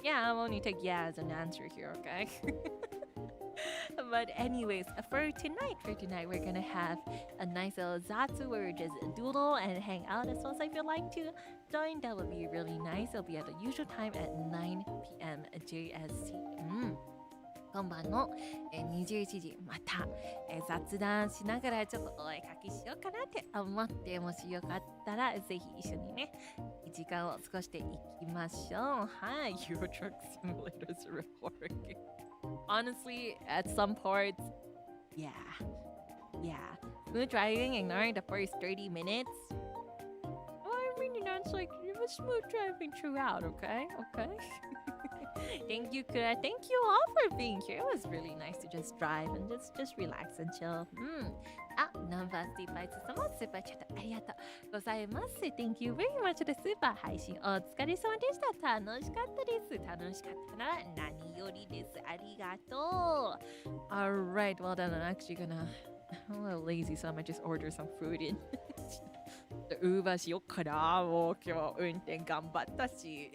Yeah, I'll only take yeah as an answer here, okay? But anyways, for tonight, we're gonna have a nice little zatsu where we just doodle and hang out as well. So if you'd like to join, that would be really nice. It'll be at the usual time at 9 p.m. JST. 今晩の21時また雑談しながらちょっとお絵かきしようかなって思って、もしよかったらぜひ一緒にね時間を過ごしていきましょう。はい、Euro Truck Simulator is recording. Honestly, at some parts, yeah. Smooth driving, ignoring the first 30 minutes. I mean, that's like it was smooth driving throughout, okay? Thank you, Klara. Thank you all for being here. It was really nice to just drive and just relax and chill. ナンバースティーバイツ様、スーパーチャットありがとうございます。Thank you very much でスーパー配信お疲れ様でした。楽しかったです。楽しかったなら何よりです。ありがとう。Alright, well then I'm actually gonna... I'm a little lazy, so I might just order some food in. ウーバーしよっかな。もう今日運転頑張ったし。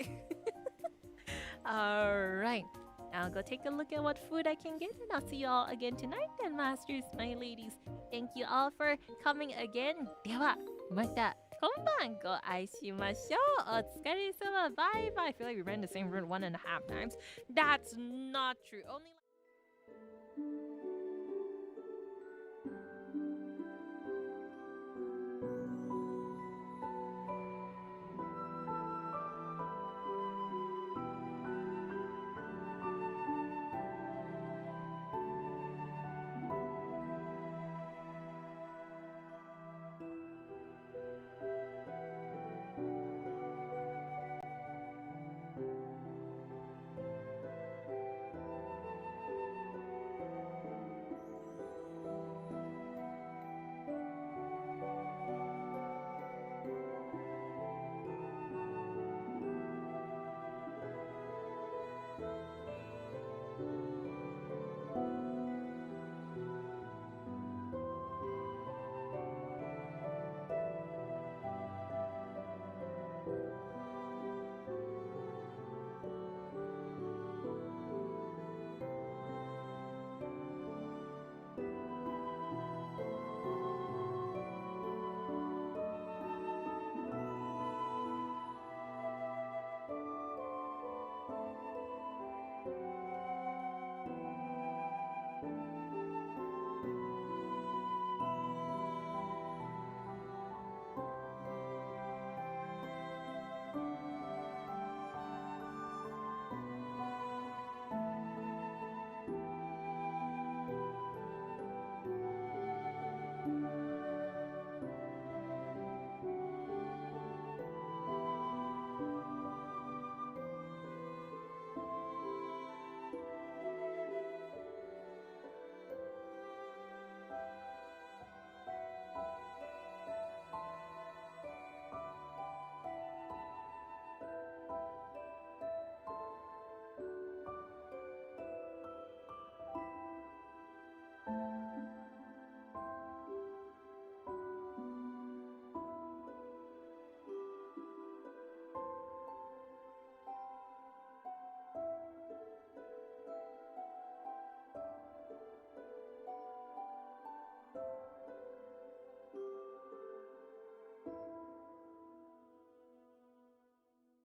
Alright, I'll go take a look at what food I can get, and I'll see you all again tonight then, masters, my ladies. Thank you all for coming again. では、また今晩ご愛しましょう。お疲れ様。Bye bye. I feel like we ran the same route 1.5 times. That's not true. Only